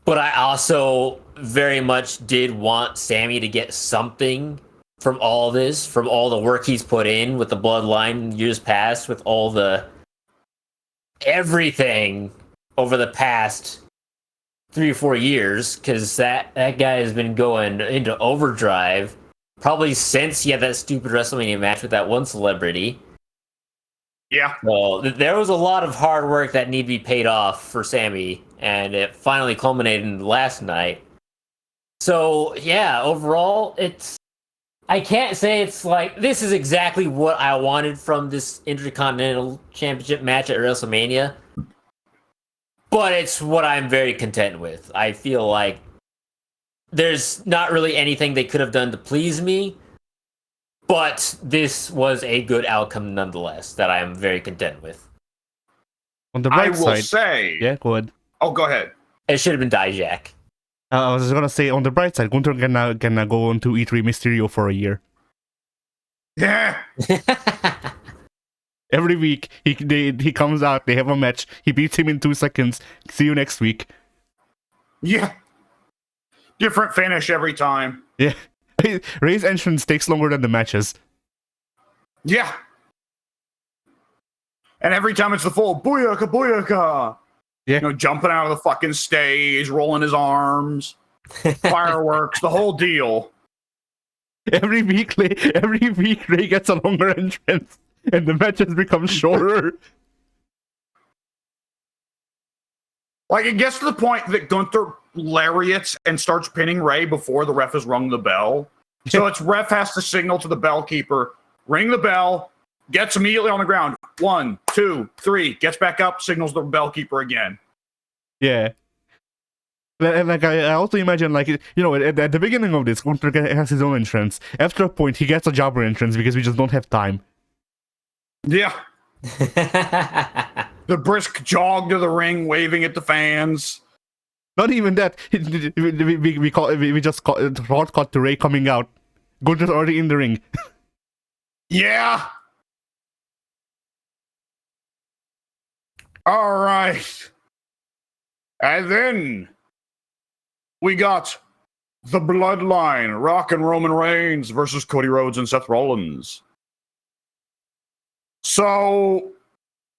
But I also very much did want Sammy to get something from all this, from all the work he's put in with the bloodline years past, with all the everything over the past 3 or 4 years, because that guy has been going into overdrive probably since he had that stupid WrestleMania match with that one celebrity. Yeah. So there was a lot of hard work that needed to be paid off for Sammy, and it finally culminated in last night. So yeah, overall, I can't say it's like this is exactly what I wanted from this Intercontinental Championship match at WrestleMania, but it's what I'm very content with. I feel like there's not really anything they could have done to please me, but this was a good outcome nonetheless that I am very content with. On the bright I will side, say. yeah, go ahead. Oh, go ahead. It should have been Dijak. I was gonna say, on the bright side, Gunther can go on to E3 Mysterio for a year. Yeah. Every week, he comes out, they have a match, he beats him in 2 seconds. See you next week. Yeah. Different finish every time. Yeah. Ray's entrance takes longer than the matches. Yeah. And every time it's the full booyaka, booyaka. Yeah. You know, jumping out of the fucking stage, rolling his arms, fireworks, the whole deal. Every week, Ray gets a longer entrance, and the matches become shorter. Like, it gets to the point that Gunther lariats and starts pinning Ray before the ref has rung the bell. So it's ref has to signal to the bell keeper, ring the bell, gets immediately on the ground. 1, 2, 3, gets back up, signals the bell keeper again. Yeah. And like I also imagine, like, you know, at the beginning of this, Gunther has his own entrance. After a point, he gets a jobber entrance because we just don't have time. Yeah. The brisk jog to the ring, waving at the fans. Not even that. We just cut to Ray coming out. Gunther's already in the ring. Yeah. All right. And then we got the Bloodline, Rock and Roman Reigns versus Cody Rhodes and Seth Rollins. So,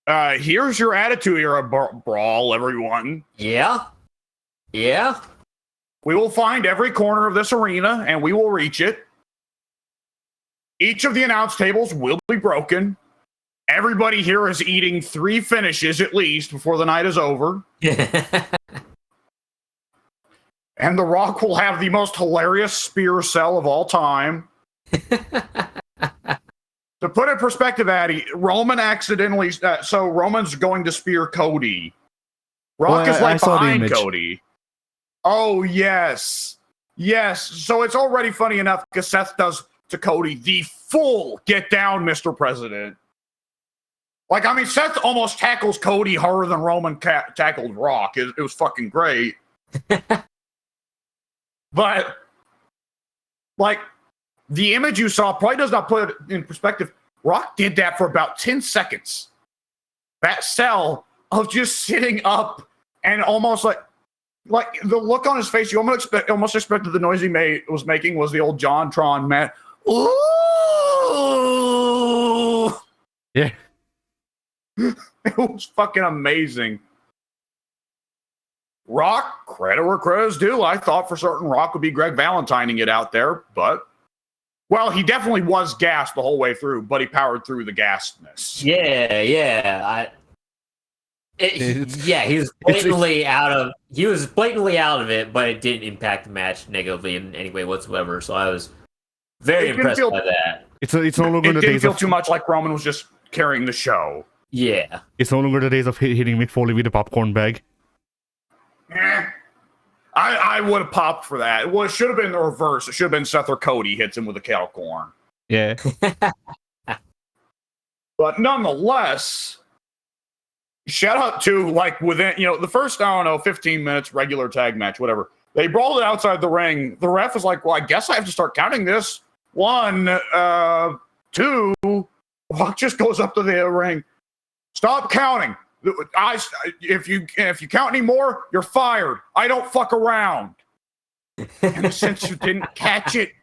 here's your Attitude Era brawl, everyone. Yeah. Yeah. We will find every corner of this arena, and we will reach it. Each of the announce tables will be broken. Everybody here is eating 3 finishes at least before the night is over. And The Rock will have the most hilarious spear cell of all time. To put in perspective, Addy, Roman accidentally... so Roman's going to spear Cody. Rock is right behind Cody. Oh, yes. Yes. So it's already funny enough because Seth does to Cody the full get down, Mr. President. Like, I mean, Seth almost tackles Cody harder than Roman tackled Rock. It was fucking great. But, like, the image you saw probably does not put it in perspective. Rock did that for about 10 seconds. That cell of just sitting up and almost like the look on his face, you almost expected the noise he was making was the old JonTron man. Ooh! Yeah. It was fucking amazing. Rock, credit where credit's due. I thought for certain Rock would be Greg Valentining it out there, but, well, he definitely was gassed the whole way through, but he powered through the gassedness. Yeah. He was blatantly out of it, but it didn't impact the match negatively in any way whatsoever. So I was very impressed by that. It's no longer it the didn't days feel of too much like Roman was just carrying the show. Yeah. It's no longer the days of hitting Mick Foley with a popcorn bag. I would have popped for that. Well, it should have been the reverse. It should have been Seth or Cody hits him with a kettle corn. Yeah. But nonetheless, shout out to, like, within, the first, 15 minutes, regular tag match, whatever. They brawled it outside the ring. The ref was like, well, I guess I have to start counting this. 1, 2. Rock just goes up to the ring. Stop counting. If you count anymore, you're fired. I don't fuck around. And since you didn't catch it,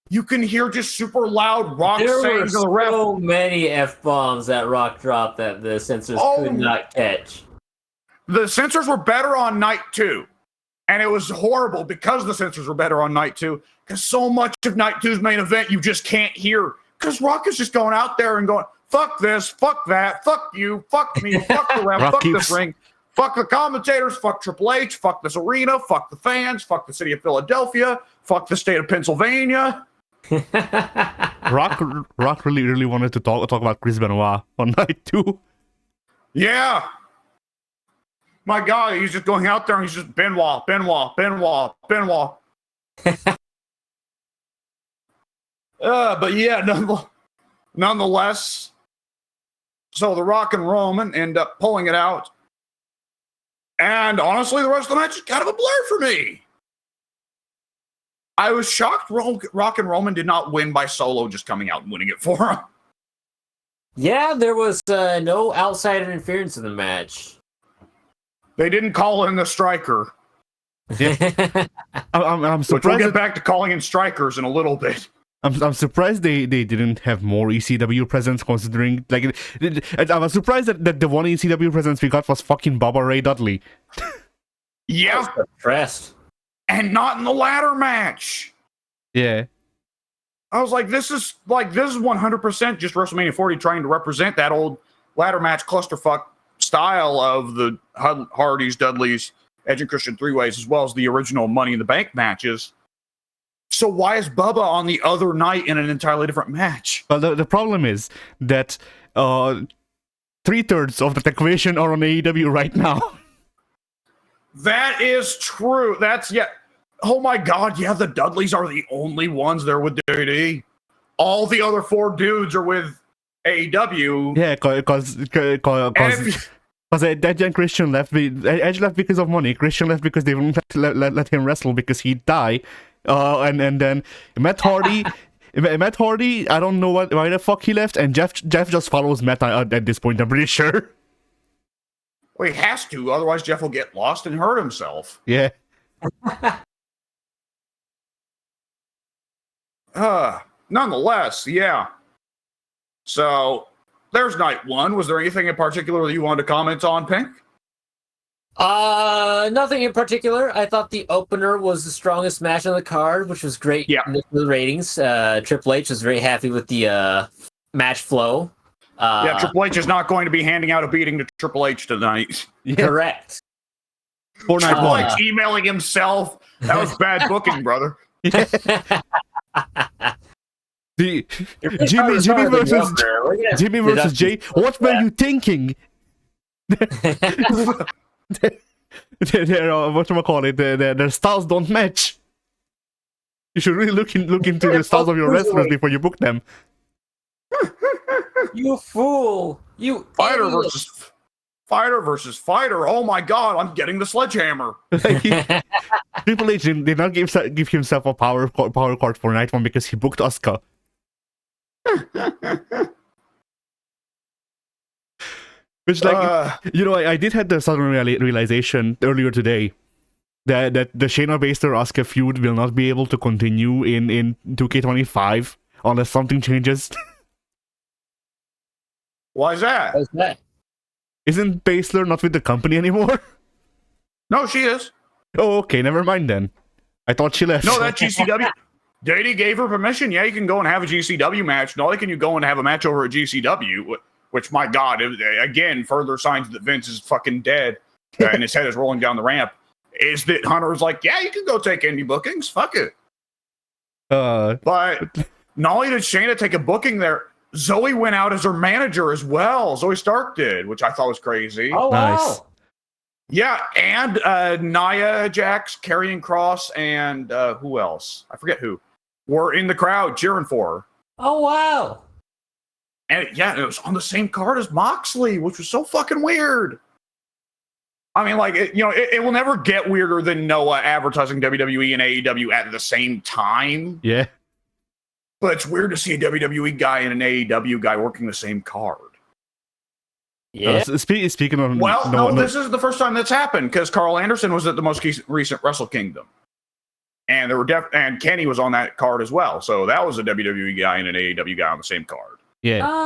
you can hear just super loud Rock saying to the ref. There were so many F-bombs that Rock dropped that the censors could not catch. The censors were better on night 2. And it was horrible because the censors were better on night 2. Because so much of night 2's main event you just can't hear. Because Rock is just going out there and going, fuck this, fuck that, fuck you, fuck me, fuck the ref, fuck this ring, fuck the commentators, fuck Triple H, fuck this arena, fuck the fans, fuck the city of Philadelphia, fuck the state of Pennsylvania. Rock really wanted to talk about Chris Benoit on night 2. Yeah. My God, he's just going out there and he's just Benoit. But yeah, nonetheless, so the Rock and Roman end up pulling it out. And honestly, the rest of the match is kind of a blur for me. I was shocked Rock and Roman did not win by Solo just coming out and winning it for him. Yeah, there was no outside interference in the match. They didn't call in the striker. I'm surprised. Which we'll get back to calling in strikers in a little bit. I'm surprised they didn't have more ECW presence, considering I was surprised that the one ECW presence we got was fucking Bubba Ray Dudley. Yeah, impressed. And not in the ladder match. Yeah, I was like, this is 100% just WrestleMania 40 trying to represent that old ladder match clusterfuck style of the Hardys, Dudleys, Edge and Christian three-ways, as well as the original Money in the Bank matches. So why is Bubba on the other night in an entirely different match? well, the problem is that 3/3 of the equation are on AEW right now. That is true. Oh my God, yeah, the Dudleys are the only ones there with WWE. All the other 4 dudes are with AEW. Yeah, because Edge and Christian left. Edge left because of money. Christian left because they wouldn't let him wrestle because he'd die. And then Matt Hardy. Matt Hardy, I don't know why the fuck he left, and Jeff just follows Matt at this point, I'm pretty sure. Well, he has to, otherwise Jeff will get lost and hurt himself. Yeah. Nonetheless, yeah. So, there's night 1. Was there anything in particular that you wanted to comment on, Pink? Nothing in particular. I thought the opener was the strongest match on the card, which was great. Yeah. In the ratings. Triple H was very happy with the match flow. Yeah, Triple H is not going to be handing out a beating to Triple H tonight. Yeah. Correct. Triple H emailing himself. That was bad booking, brother. The Jimmy versus Jay. What were you thinking? Their styles don't match. You should really look into the styles of your wrestlers before you book them. You fool! You Fighter idiot. versus fighter. Oh my God! I'm getting the sledgehammer. Triple H did not give himself a power card for night 1 because he booked Asuka. Which, I did have the sudden realization earlier today that the Shayna Baszler Asuka feud will not be able to continue in 2K25 unless something changes. Why is that? What's that? Isn't Baszler not with the company anymore? No, she is. Oh, okay, never mind then. I thought she left. No, that GCW. Dady gave her permission. Yeah, you can go and have a GCW match. Not only can you go and have a match over at GCW, which, my God, again, further signs that Vince is fucking dead and his head is rolling down the ramp, is that Hunter's like, yeah, you can go take indie bookings. Fuck it. But not only did Shayna take a booking there, Zoe went out as her manager as well. Zoe Stark did, which I thought was crazy. Oh, wow. Nice. Yeah, and Nia Jax, Karrion Kross, and who else? I forget who. Were in the crowd cheering for her. Oh, wow. And it was on the same card as Moxley, which was so fucking weird. I mean, it will never get weirder than Noah advertising WWE and AEW at the same time. Yeah. But it's weird to see a WWE guy and an AEW guy working the same card. Yeah. Speaking of... Well, this is the first time that's happened, because Carl Anderson was at the most recent Wrestle Kingdom. And there were and Kenny was on that card as well. So that was a WWE guy and an AEW guy on the same card. Yeah.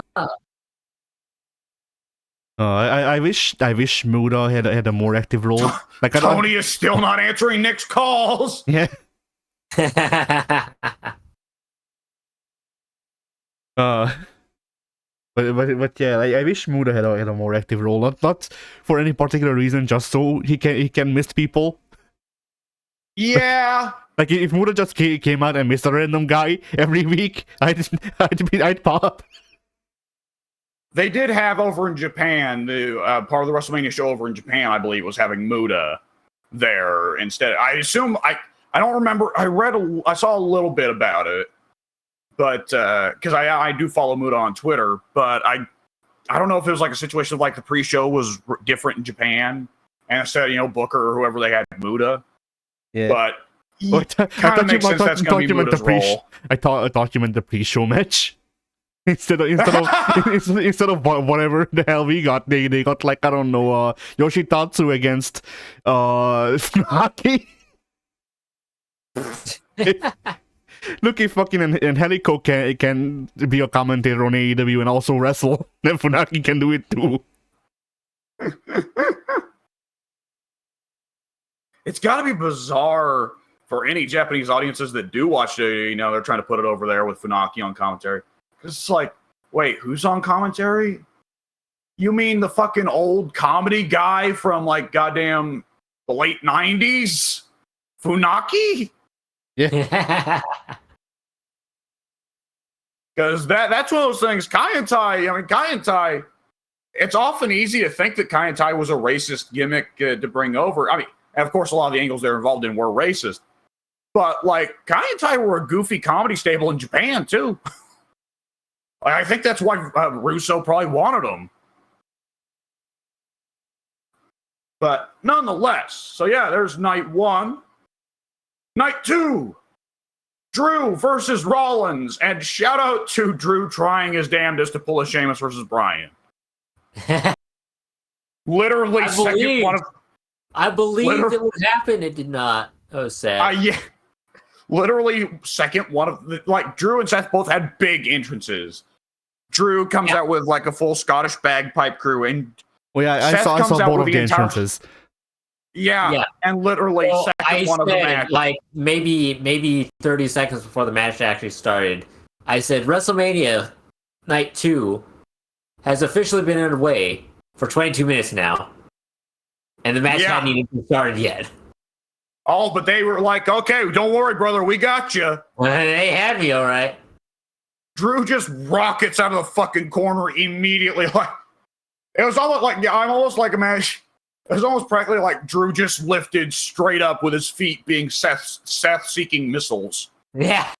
I wish Muda had a more active role. Like Tony is still not answering Nick's calls. Yeah. But yeah, I wish Muda had a more active role. Not for any particular reason, just so he can miss people. Yeah. Like if Muda just came out and missed a random guy every week, I'd pop. They did have over in Japan, the part of the WrestleMania show over in Japan, I believe, was having Muda there instead. I assume I don't remember. I saw a little bit about it, but because I do follow Muda on Twitter, but I don't know if it was like a situation of like the pre-show was different in Japan, and instead Booker or whoever they had Muda. Yeah, but I thought makes sense that's gonna be Muda's role. I thought you meant the pre-show match. Instead of whatever the hell we got, they got like I don't know Yoshitatsu against Funaki. Look, if fucking Angelico can be a commentator on AEW and also wrestle, then Funaki can do it too. It's got to be bizarre for any Japanese audiences that do watch it. They're trying to put it over there with Funaki on commentary. It's like, wait, who's on commentary? You mean the fucking old comedy guy from like goddamn the late 90s? Funaki? Yeah. Because that's one of those things. Kai En Tai, it's often easy to think that Kai En Tai was a racist gimmick to bring over. I mean, and of course, a lot of the angles they're involved in were racist. But like, Kai En Tai were a goofy comedy stable in Japan too. I think that's why Russo probably wanted him. But nonetheless, so yeah, there's night 1. Night 2, Drew versus Rollins. And shout out to Drew trying his damnedest to pull a Sheamus versus Bryan. Literally, I believed it would happen. It did not. Oh, sad. Yeah. Literally, second one of like Drew and Seth both had big entrances. Drew comes out with like a full Scottish bagpipe crew, and I saw both of the entrances. Yeah, and literally second one of the match. Like maybe 30 seconds before the match actually started, I said WrestleMania Night 2 has officially been underway for 22 minutes now, and the match hadn't even started yet. Oh, but they were like, okay, don't worry, brother, we got you. They had me, all right. Drew just rockets out of the fucking corner immediately. Like it was almost like I'm almost like a match. It was almost practically like Drew just lifted straight up with his feet, being Seth seeking missiles. Yeah.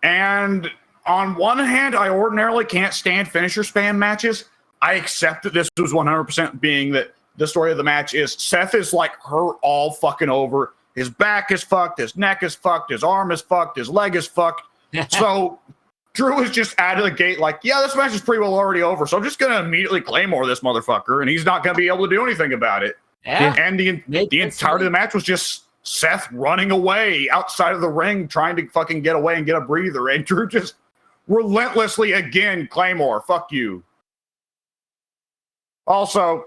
And on one hand, I ordinarily can't stand finisher spam matches. I accept that this was 100% being that the story of the match is Seth is like hurt all fucking over. His back is fucked. His neck is fucked. His arm is fucked. His leg is fucked. So Drew is just out of the gate like, yeah, this match is pretty well already over. So I'm just going to immediately Claymore this motherfucker, and he's not going to be able to do anything about it. Yeah. And the entirety of the match was just Seth running away outside of the ring, trying to fucking get away and get a breather. And Drew just relentlessly, again, Claymore, fuck you. Also,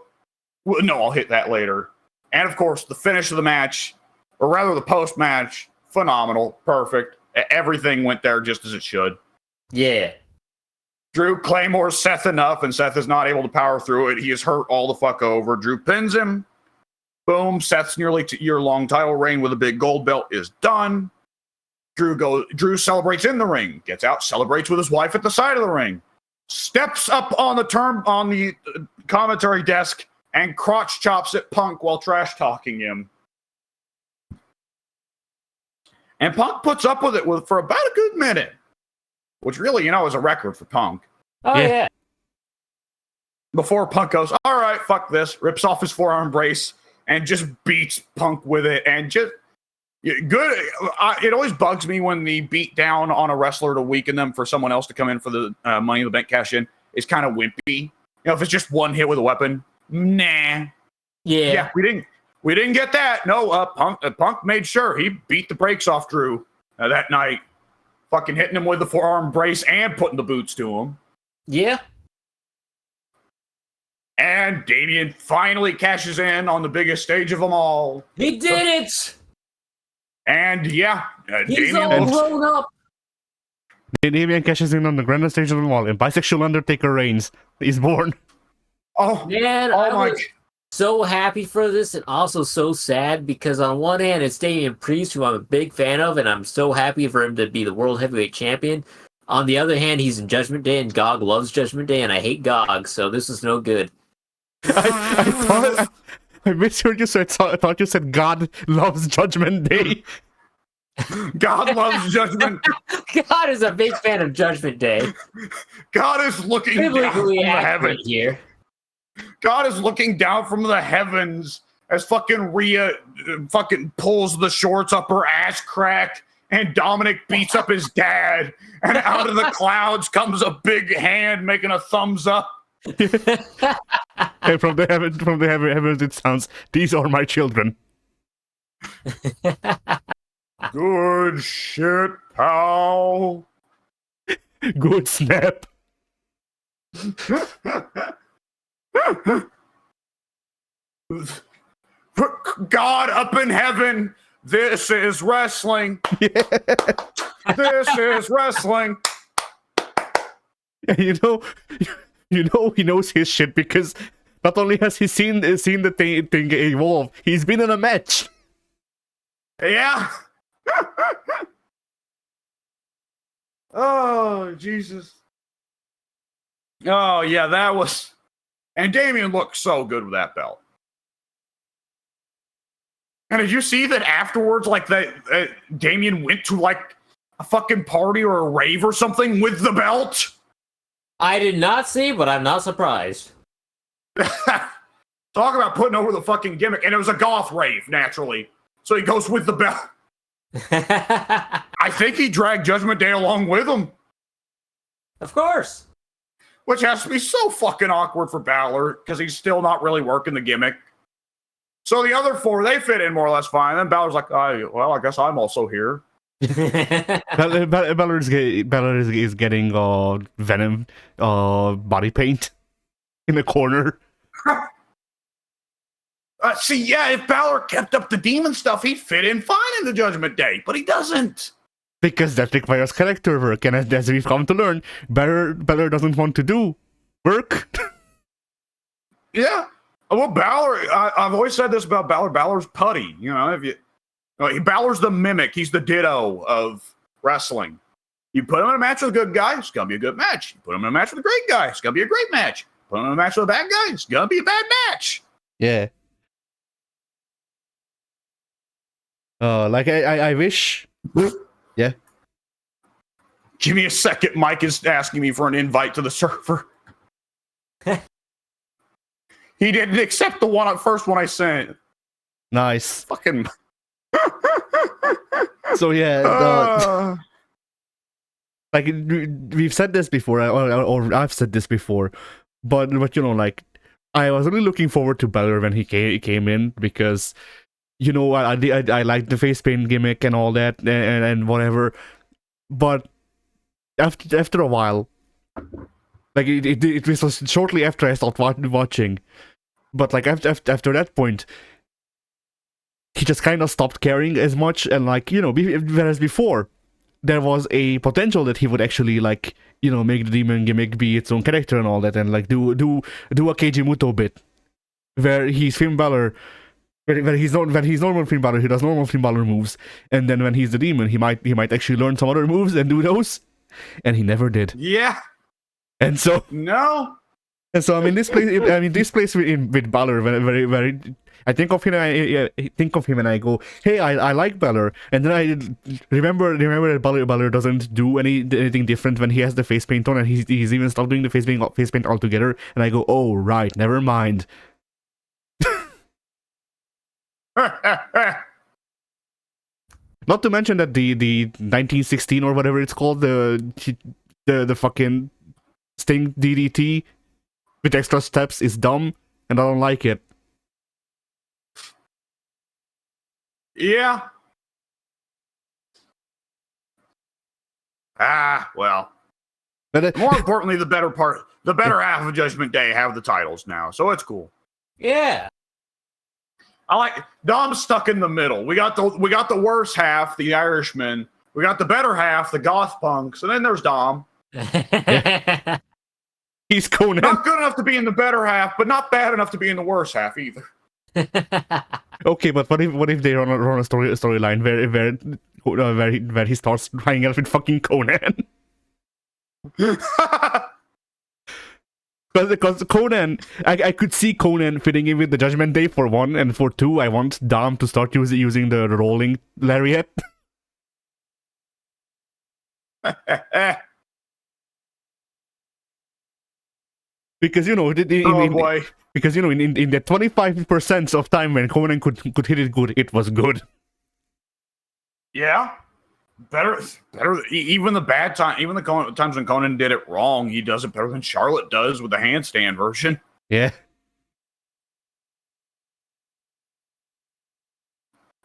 no, I'll hit that later. And of course, the finish of the match, or rather the post-match, phenomenal, perfect. Everything went there just as it should. Yeah. Drew claymores Seth enough, and Seth is not able to power through it. He is hurt all the fuck over. Drew pins him. Boom. Seth's nearly 2-year-long title reign with a big gold belt is done. Drew celebrates in the ring, gets out, celebrates with his wife at the side of the ring, steps up on the commentary desk, and crotch chops at Punk while trash talking him. And Punk puts up with it for about a good minute, which really, is a record for Punk. Oh, yeah. Before Punk goes, all right, fuck this, rips off his forearm brace and just beats Punk with it. And just good. It always bugs me when the beat down on a wrestler to weaken them for someone else to come in for the Money in the Bank cash in is kind of wimpy. If it's just one hit with a weapon, nah. Yeah, we didn't get that. No, Punk made sure he beat the brakes off Drew that night. Fucking hitting him with the forearm brace and putting the boots to him. Yeah. And Damian finally cashes in on the biggest stage of them all. He did it! And yeah, he's all grown up. Damian cashes in on the grandest stage of them all, and bisexual Undertaker reigns. He's born. Oh, man, oh my! so happy for this and also so sad because on one hand it's Damian Priest, who I'm a big fan of, and I'm so happy for him to be the World Heavyweight Champion. On the other hand, he's in Judgment Day, and GOG loves Judgment Day, and I hate GOG, so this is no good. I misheard you, so I thought you said God loves Judgment Day. God loves Judgment. God is a big fan of Judgment Day. God is looking down from Biblically the accurate heavens. here. God is looking down from the heavens as fucking Rhea fucking pulls the shorts up her ass crack and Dominic beats up his dad. And out of the clouds comes a big hand making a thumbs up. And from the heavens, it sounds, "These are my children." Good shit, pal. Good snap. God up in heaven, this is wrestling. Yeah. This is wrestling. And you know he knows his shit because not only has he seen the thing evolve, he's been in a match. Yeah. Oh, Jesus. Oh, yeah, that was... And Damian looked so good with that belt. And did you see that afterwards, like, that Damian went to, like, a fucking party or a rave or something with the belt? I did not see, but I'm not surprised. Talk about putting over the fucking gimmick. And it was a goth rave, naturally. So he goes with the belt. I think he dragged Judgment Day along with him. Of course. Which has to be so fucking awkward for Balor, because he's still not really working the gimmick. So the other four, they fit in more or less fine. Then Balor's like, well, I guess I'm also here. Balor is getting Venom body paint in the corner. See, yeah, if Balor kept up the demon stuff, he'd fit in fine in the Judgment Day, but he doesn't. Because that requires character work, and as we've come to learn, Balor doesn't want to do work. Yeah. Well, Balor, I've always said this about Balor. Balor's putty. You know, Balor's the mimic. He's the ditto of wrestling. You put him in a match with a good guy, it's going to be a good match. You put him in a match with a great guy, it's going to be a great match. Put him in a match with a bad guy, it's going to be a bad match. Yeah. Like I wish. Yeah. Give me a second. Mike is asking me for an invite to the server. He didn't accept the first one I sent. Nice. Fucking. So yeah, like we've said this before, or I've said this before, but you know, like I was really looking forward to Balor when he came in because, you know, I liked the face paint gimmick and all that and whatever, but after a while, like it was shortly after I stopped watching, but like after that point, he just kind of stopped caring as much, and like, you know, whereas before there was a potential that he would actually, like, you know, make the demon gimmick be its own character and all that, and like do a Keiji Muto bit where he's Finn Balor. When he's normal Finn Balor, he does normal Finn Balor moves, and then when he's the demon, he might actually learn some other moves and do those, and he never did. Yeah. And so no. And so this place with Balor, very. I think of him and I go, hey, I like Balor, and then I remember that Balor doesn't do anything different when he has the face paint on, and he's even stopped doing the face paint altogether, and I go, oh right, never mind. Not to mention that the 1916 or whatever it's called, the fucking Sting DDT with extra steps is dumb, and I don't like it. Yeah. Well. But more importantly, the better half of Judgment Day have the titles now, so it's cool. Yeah. I like Dom's stuck in the middle. We got the worse half, the Irishman. We got the better half, the goth punks, and then there's Dom. He's Conan. Not good enough to be in the better half, but not bad enough to be in the worse half either. Okay, but what if they run a storyline where he starts hanging out with fucking Conan? Because Conan, I could see Conan fitting in with the Judgment Day for one, and for two, I want Dom to start using the rolling lariat. Because in the 25% of time when Conan could hit it good, it was good. Yeah. Better. Even the bad time, even the times when Conan did it wrong, he does it better than Charlotte does with the handstand version. Yeah.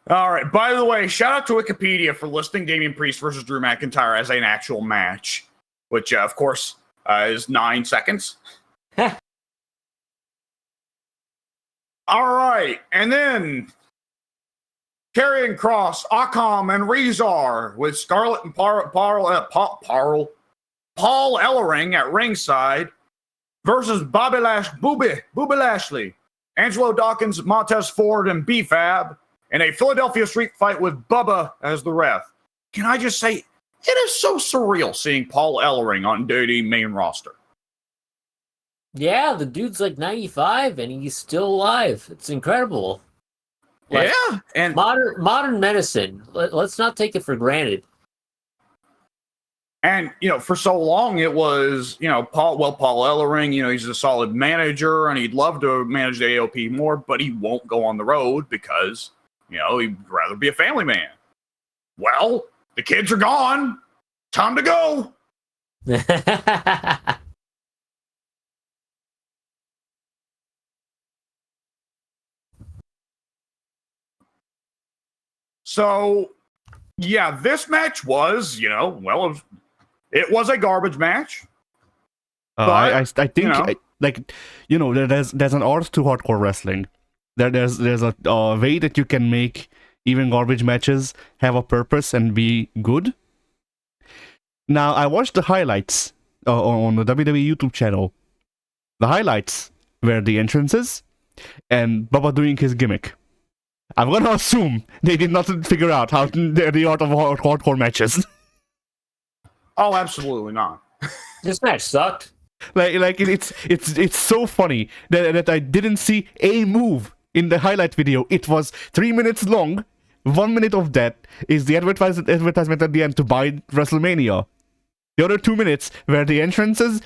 All right. By the way, shout out to Wikipedia for listing Damian Priest versus Drew McIntyre as an actual match, which of course is 9 seconds. All right, and then Karrion Kross, Akam, and Rezar with Scarlett and Paul Ellering at ringside versus Bobby Lashley, Angelo Dawkins, Montez Ford, and B-Fab in a Philadelphia street fight with Bubba as the ref. Can I just say, it is so surreal seeing Paul Ellering on WWE main roster. Yeah, the dude's like 95 and he's still alive. It's incredible. Like, yeah, and modern medicine. Let's not take it for granted. And, for so long it was, Paul Ellering, he's a solid manager and he'd love to manage the AOP more, but he won't go on the road because, he'd rather be a family man. Well, the kids are gone. Time to go. So, yeah, this match was, it was a garbage match. I think there's an art to hardcore wrestling. There's a way that you can make even garbage matches have a purpose and be good. Now, I watched the highlights on the WWE YouTube channel. The highlights were the entrances and Bubba doing his gimmick. I'm gonna assume they did not figure out how the art of hardcore matches. Oh, absolutely not. This match sucked. It's so funny that I didn't see a move in the highlight video. It was 3 minutes long. 1 minute of that is the advertisement at the end to buy WrestleMania. The other 2 minutes were the entrances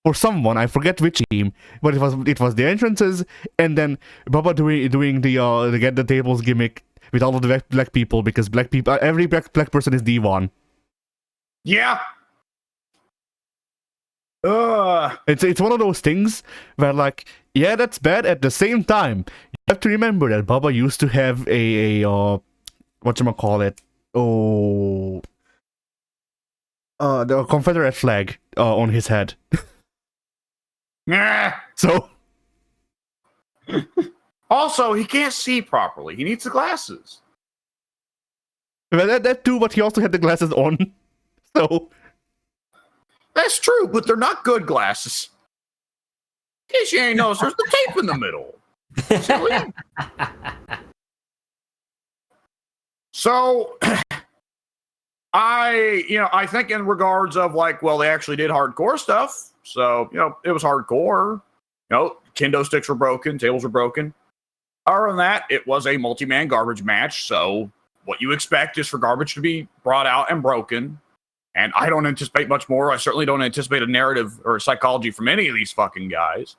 for someone, I forget which team, but it was the entrances, and then Bubba doing the get the tables gimmick with all of the black people, because every black person is D1. Yeah. It's one of those things where yeah, that's bad. At the same time, you have to remember that Bubba used to have a whatchamacallit, the Confederate flag on his head. Yeah. So also, he can't see properly. He needs the glasses. Well, that too, but he also had the glasses on. So that's true, but they're not good glasses. In case you ain't noticed, there's the tape in the middle. So I think in regards of they actually did hardcore stuff. So, it was hardcore. Kendo sticks were broken, tables were broken. Other than that, it was a multi-man garbage match. So what you expect is for garbage to be brought out and broken. And I don't anticipate much more. I certainly don't anticipate a narrative or a psychology from any of these fucking guys.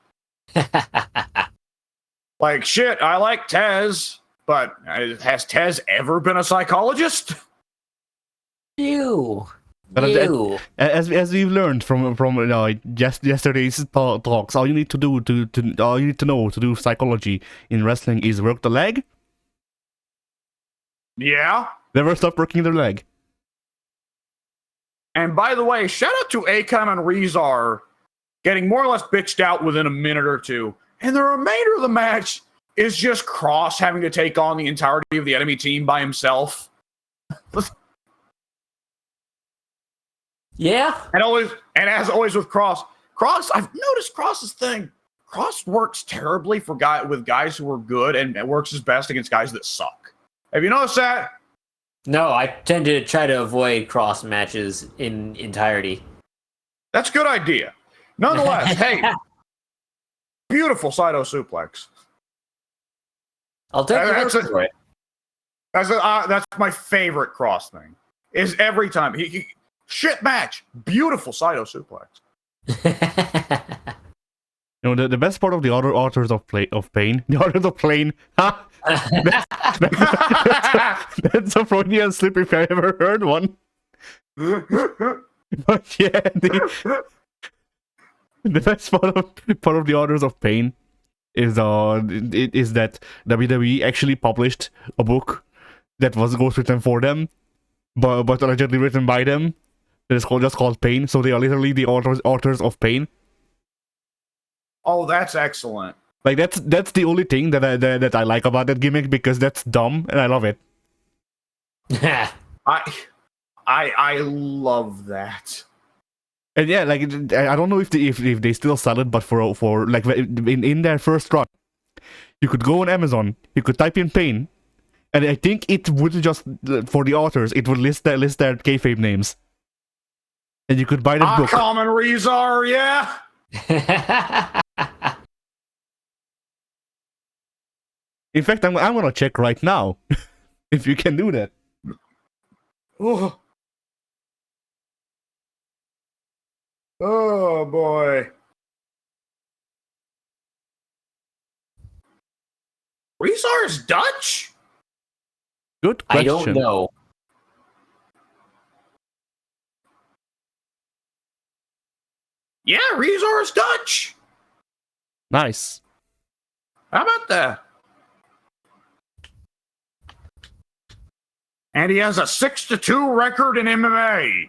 Shit, I like Tez, but has Tez ever been a psychologist? Ew. But as we've learned from yesterday's talks, all you need to do to do psychology in wrestling is work the leg. Yeah. Never stop working the leg. And by the way, shout out to Akam and Rezar getting more or less bitched out within a minute or two. And the remainder of the match is just Kross having to take on the entirety of the enemy team by himself. Yeah. And as always with Kross, Cross, I've noticed Cross's thing. Cross works terribly for guys who are good, and it works his best against guys that suck. Have you noticed that? No, I tend to try to avoid cross matches in entirety. That's a good idea. Nonetheless, hey, beautiful Saito suplex. I'll take your word for it. That's my favorite Cross thing. Is every time he shit match, beautiful Saito suplex. You know, the best part of the other authors of pain, the authors of plane, huh? That's a Freudian slip if I ever heard one. But yeah, the best part of the authors of pain is that WWE actually published a book that was ghostwritten for them, but allegedly written by them. It's just called Pain, so they are literally the authors of Pain. Oh, that's excellent. Like that's the only thing that I like about that gimmick, because that's dumb and I love it. I love that. And yeah, like I don't know if they still sell it, but for like in their first run, you could go on Amazon, you could type in Pain, and I think it would just for the authors it would list their kayfabe names, and you could buy that book. Common Rezar, yeah. In fact, I'm gonna check right now if you can do that. Oh, oh boy. Rezar is Dutch? Good question. I don't know. Yeah, Rezar is Dutch. Nice. How about that? And he has a 6-2 record in MMA.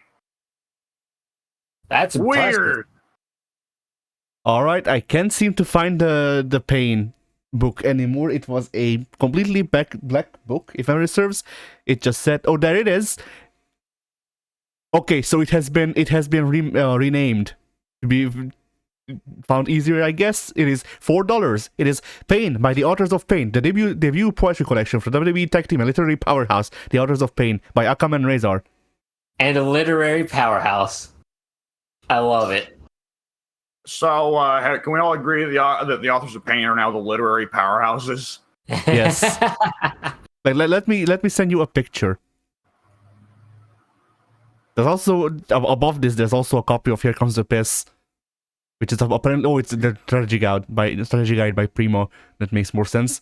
That's impressive. Weird. All right, I can't seem to find the Pain book anymore. It was a completely black book, if memory serves. It just said, "Oh, there it is." Okay, so it has been renamed to be found easier, I guess. It is $4. It is Pain by the authors of Pain, the debut poetry collection for WWE Tag Team and Literary Powerhouse, the authors of Pain by Akam and Razor. And a literary powerhouse. I love it. So, can we all agree that the authors of Pain are now the literary powerhouses? Yes. Like, let me send you a picture. There's also above this. There's also a copy of Here Comes the Piss, which is apparently it's the strategy guide by Primo. That makes more sense.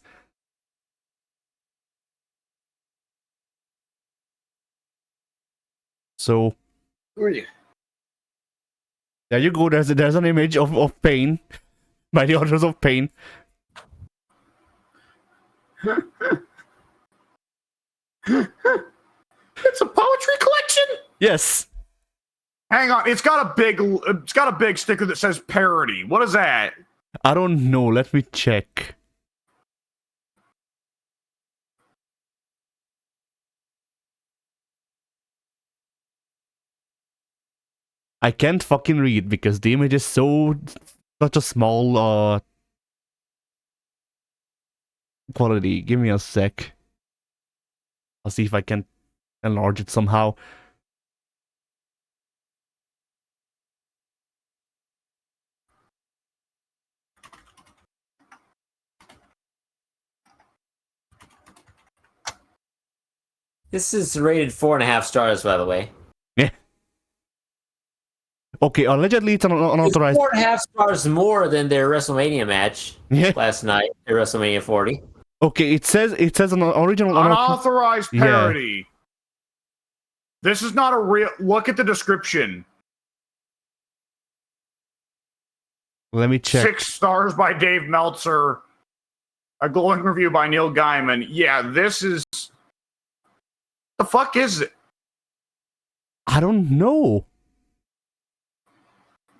So there you go. There's an image of Pain by the authors of Pain. It's a poetry collection? Yes. Hang on, it's got a big sticker that says parody. What is that? I don't know. Let me check. I can't fucking read because the image is such a small quality. Give me a sec. I'll see if I can enlarge it somehow. This is rated 4.5 stars, by the way. Yeah. Okay, allegedly it's unauthorized. It's 4.5 stars more than their WrestleMania match last night at WrestleMania 40. Okay, it says an original unauthorized parody. Yeah. This is not a real. Look at the description. Let me check. 6 stars by Dave Meltzer. A glowing review by Neil Gaiman. Yeah, this is. The fuck is it? I don't know.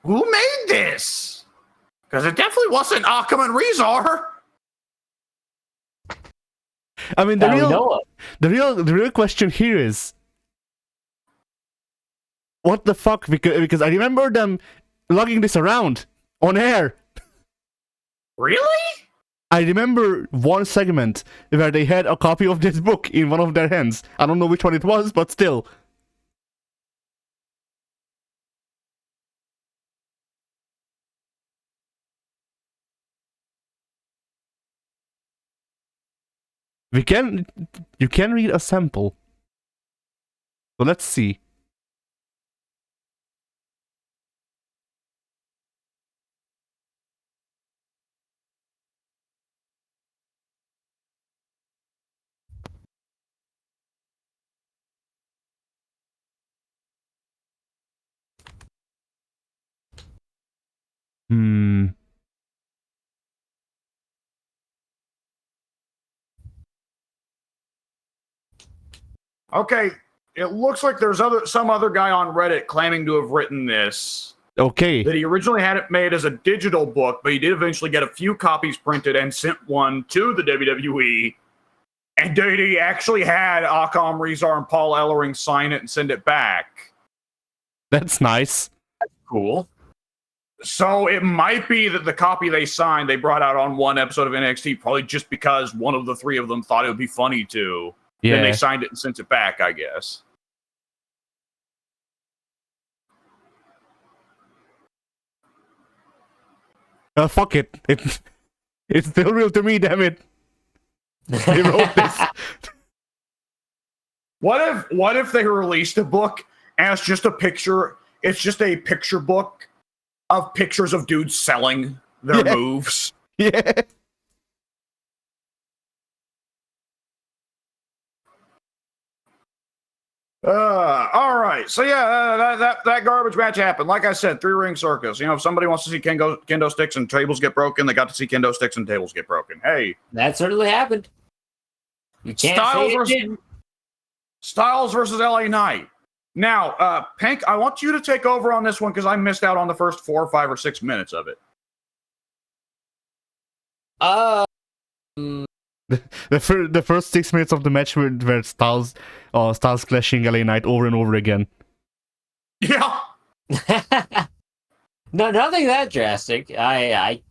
Who made this? Because it definitely wasn't Akam and Rezar. I mean, the real question here is, what the fuck? Because I remember them lugging this around on air. Really? I remember one segment where they had a copy of this book in one of their hands. I don't know which one it was, but still. You can read a sample. So let's see. Hmm. Okay, it looks like there's some other guy on Reddit claiming to have written this. Okay. That he originally had it made as a digital book, but he did eventually get a few copies printed and sent one to the WWE. And he actually had Akam Rezar and Paul Ellering sign it and send it back. That's nice. Cool. So it might be that the copy they signed, they brought out on one episode of NXT, probably just because one of the three of them thought it would be funny to. Yeah. Then they signed it and sent it back, I guess. Fuck it. It's still real to me, damn it. They wrote this. What if they released a book and it's just a picture? It's just a picture book of pictures of dudes selling their moves. Yeah. All right. So yeah, that garbage match happened. Like I said, 3-ring circus. You know, if somebody wants to see kendo sticks and tables get broken, they got to see kendo sticks and tables get broken. Hey, that certainly happened. You can't say it didn't. Styles versus LA Knight. Now, Pink, I want you to take over on this one because I missed out on the first 4 or 5 or 6 minutes of it. The first 6 minutes of the match were Styles clashing LA Knight over and over again. Yeah. No, nothing that drastic. I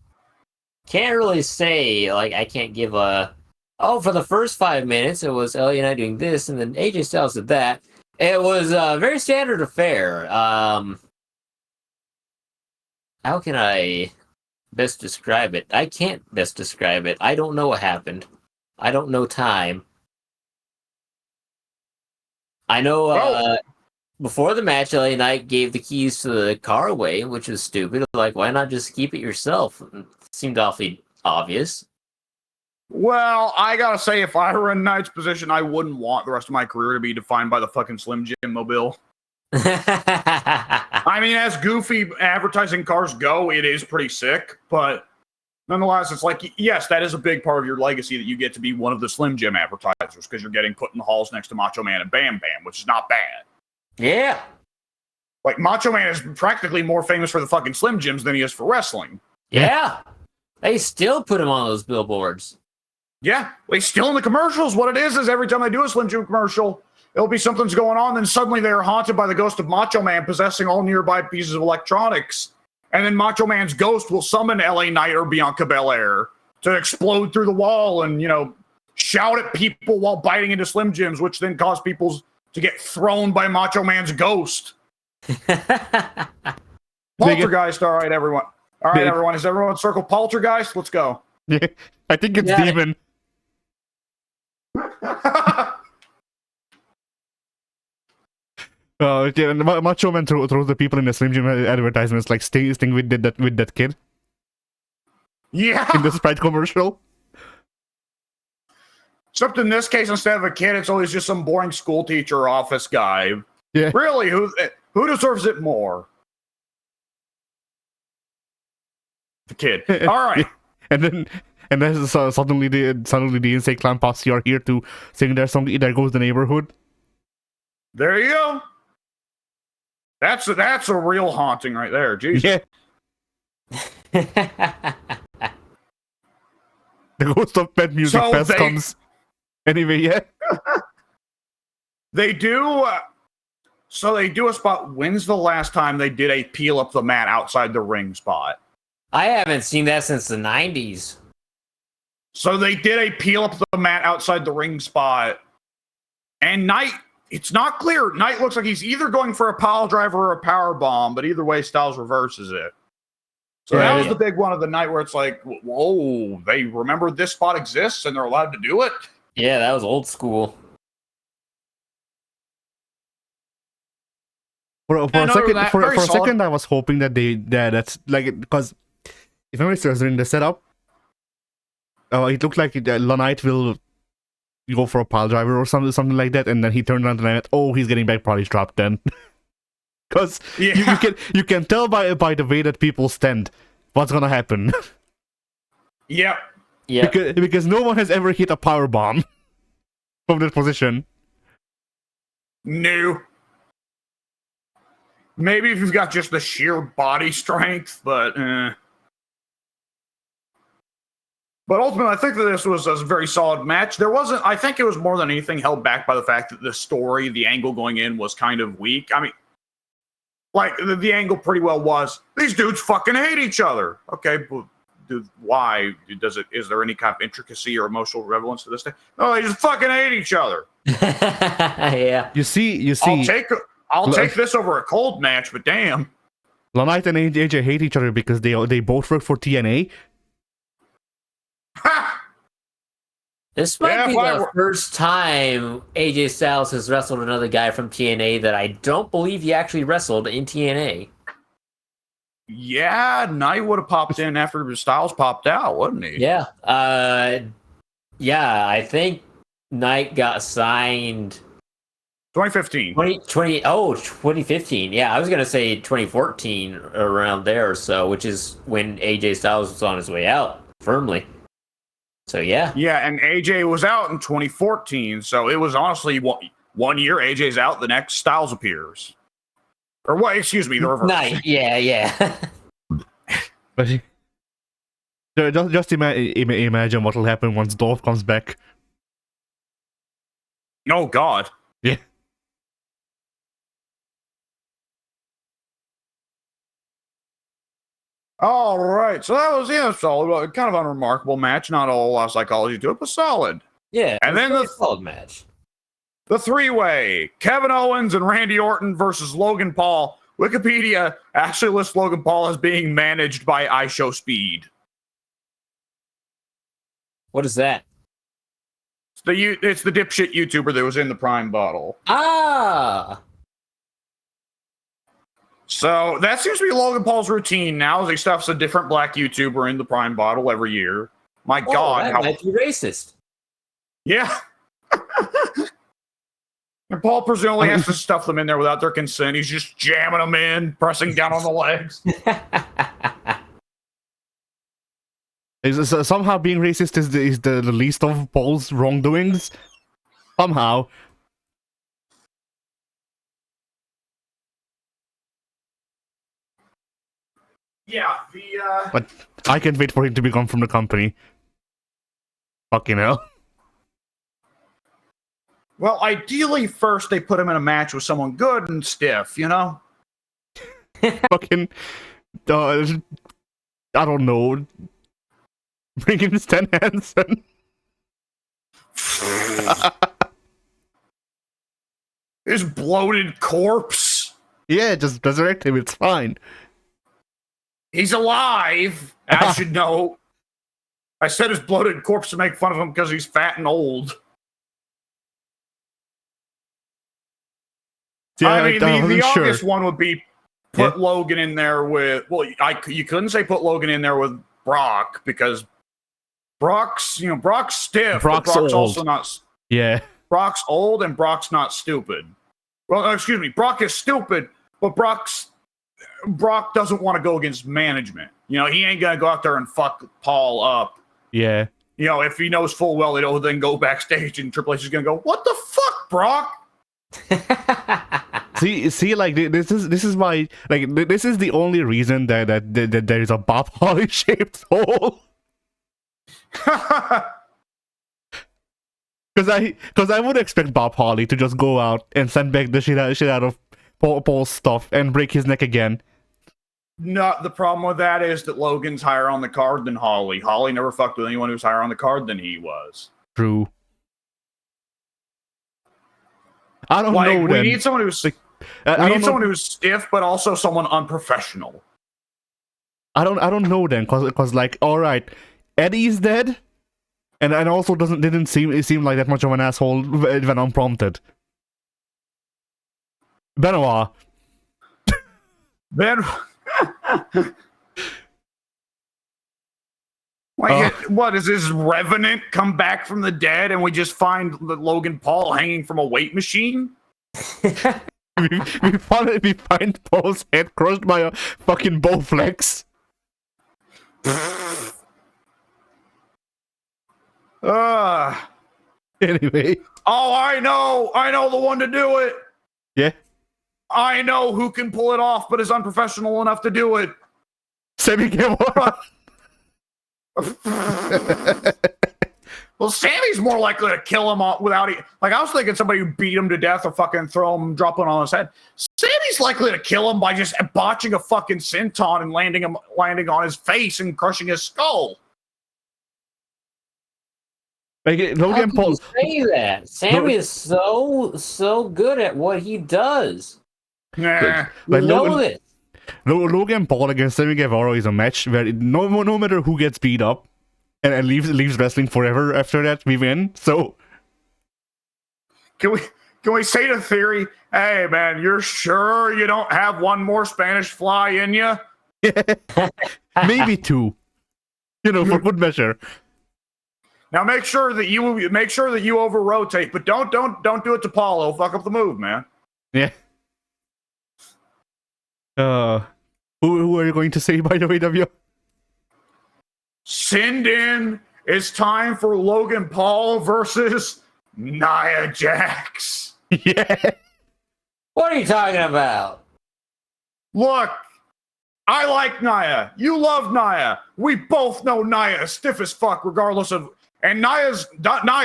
can't really say, like, I can't give a... Oh, for the first 5 minutes, it was LA Knight doing this, and then AJ Styles did that. It was a very standard affair. How can I best describe it? I can't best describe it. I don't know what happened. I don't know time. I know before the match, LA Knight gave the keys to the car away, which was stupid. Like, why not just keep it yourself? It seemed awfully obvious. Well, I gotta say, if I were in Knight's position, I wouldn't want the rest of my career to be defined by the fucking Slim Jim mobile. I mean, as goofy advertising cars go, it is pretty sick, but nonetheless, it's like, yes, that is a big part of your legacy that you get to be one of the Slim Jim advertisers because you're getting put in the halls next to Macho Man and Bam Bam, which is not bad. Yeah. Like, Macho Man is practically more famous for the fucking Slim Jims than he is for wrestling. Yeah. They still put him on those billboards. Yeah, well, he's still in the commercials. What it is every time they do a Slim Jim commercial, it'll be something's going on, then suddenly they are haunted by the ghost of Macho Man possessing all nearby pieces of electronics. And then Macho Man's ghost will summon LA Knight or Bianca Belair to explode through the wall and, you know, shout at people while biting into Slim Jims, which then cause people to get thrown by Macho Man's ghost. Poltergeist, all right, everyone. All right, everyone. Has everyone circled Poltergeist? Let's go. Yeah, I think it's Demon. Macho Man throws the people in the Slim Jim advertisements like Sting did that with that kid. Yeah. In the Sprite commercial. Except in this case, instead of a kid, it's always just some boring school teacher or office guy. Yeah. Really, who deserves it more? The kid. All right. And then suddenly the Insane Clown Posse are here to sing their song "There Goes the Neighborhood." There you go. That's a real haunting right there. Jesus. Yeah. The ghost of Pet Music Fest comes. Anyway, yeah. They do. So they do a spot. When's the last time they did a peel up the mat outside the ring spot? I haven't seen that since the 90s. So they did a peel up the mat outside the ring spot. And Knight, it's not clear. Knight looks like he's either going for a pile driver or a power bomb, but either way, Styles reverses it. So that was the big one of the night where it's like, whoa, they remember this spot exists and they're allowed to do it? Yeah, that was old school. For a second, I was hoping that that's like, because if memory serves, during the setup, it looked like Knight will go for a pile driver or something like that, and then he turned around and I went, oh, he's getting back body dropped then. Because you can tell by the way that people stand what's gonna happen. Yep. Yeah. Because no one has ever hit a power bomb from that position. No. Maybe if you've got just the sheer body strength, but ultimately, I think that this was a very solid match. I think it was more than anything held back by the fact that the story, the angle going in was kind of weak. I mean, like, the angle pretty well was, these dudes fucking hate each other. Okay, but why? Is there any kind of intricacy or emotional relevance to this thing? No, they just fucking hate each other. Yeah. You see. I'll take this over a cold match, but damn. Knight and AJ hate each other because they both work for TNA. This might be the first time AJ Styles has wrestled another guy from TNA that I don't believe he actually wrestled in TNA. Yeah, Knight would have popped in after Styles popped out, wouldn't he? Yeah. Yeah, I think Knight got signed 2015. 2015. Yeah, I was going to say 2014, around there or so, which is when AJ Styles was on his way out firmly. So, yeah. Yeah, and AJ was out in 2014, so it was honestly 1 year AJ's out, the next Styles appears. Or what? Excuse me, the reverse. Knight, yeah. But just imagine what will happen once Dolph comes back. Oh, God. Yeah. All right, so that was solid, kind of unremarkable match. Not a whole lot of psychology to it, but solid. Yeah, and then the solid match. The three-way: Kevin Owens and Randy Orton versus Logan Paul. Wikipedia actually lists Logan Paul as being managed by iShowSpeed. What is that? It's the dipshit YouTuber that was in the Prime bottle. Ah. So that seems to be Logan Paul's routine now, as he stuffs a different black YouTuber in the Prime bottle every year. My God, that might be racist. Yeah. And Paul presumably has to stuff them in there without their consent. He's just jamming them in, pressing down on the legs. Somehow being racist is the least of Paul's wrongdoings. Somehow. Yeah, But I can't wait for him to be gone from the company. Fucking hell. Well, ideally, first they put him in a match with someone good and stiff, you know? Fucking... I don't know. Bring in Stan Hansen. His bloated corpse. Yeah, just resurrect him, it's fine. He's alive, I should know. I said his bloated corpse to make fun of him because he's fat and old. Yeah, I mean, the obvious sure. one would be put Logan in there with... Well, you couldn't say put Logan in there with Brock, because Brock's stiff, Brock's but Brock's old. also not... Yeah. Brock's old and Brock's not stupid. Well, excuse me, Brock is stupid, but Brock doesn't want to go against management. You know, he ain't gonna go out there and fuck Paul up. Yeah. You know, if he knows full well they'll then go backstage and Triple H is gonna go, "What the fuck, Brock?" see, like this is why, like, this is the only reason that there is a Bob Holly shaped hole. Because I would expect Bob Holly to just go out and send back the shit out of Paul's stuff and break his neck again. No, the problem with that is that Logan's higher on the card than Holly. Holly never fucked with anyone who's higher on the card than he was. True. I don't like, know. We then. need someone who's someone who's stiff, but also someone unprofessional. I don't know then, cause like, all right, Eddie's dead, and also didn't seem like that much of an asshole when unprompted. Benoit. Ben. What is this Revenant come back from the dead and we just find Logan Paul hanging from a weight machine? we find Paul's head crushed by a fucking Bowflex. Anyway. Oh, I know the one to do it. Yeah. I know who can pull it off, but is unprofessional enough to do it. Sammy Guevara. Well, Sammy's more likely to kill him without like I was thinking somebody who beat him to death or fucking throw him, drop one on his head. Sammy's likely to kill him by just botching a fucking senton and landing on his face and crushing his skull. Like Logan Paul. Say that Sammy is so good at what he does. Nah, like this. Logan Paul against Sammy Guevara is a match where no matter who gets beat up and leaves wrestling forever after that, we win. So can we say to Theory, hey man, you're sure you don't have one more Spanish fly in you? Maybe two. For good measure. Now make sure that you over rotate, but don't do it to Paul. He'll fuck up the move, man. Yeah. Who are you going to say, by the way, W? Send in. It's time for Logan Paul versus Nia Jax. Yeah. What are you talking about? Look, I like Nia. You love Nia. We both know Nia is stiff as fuck, regardless of. And Nia's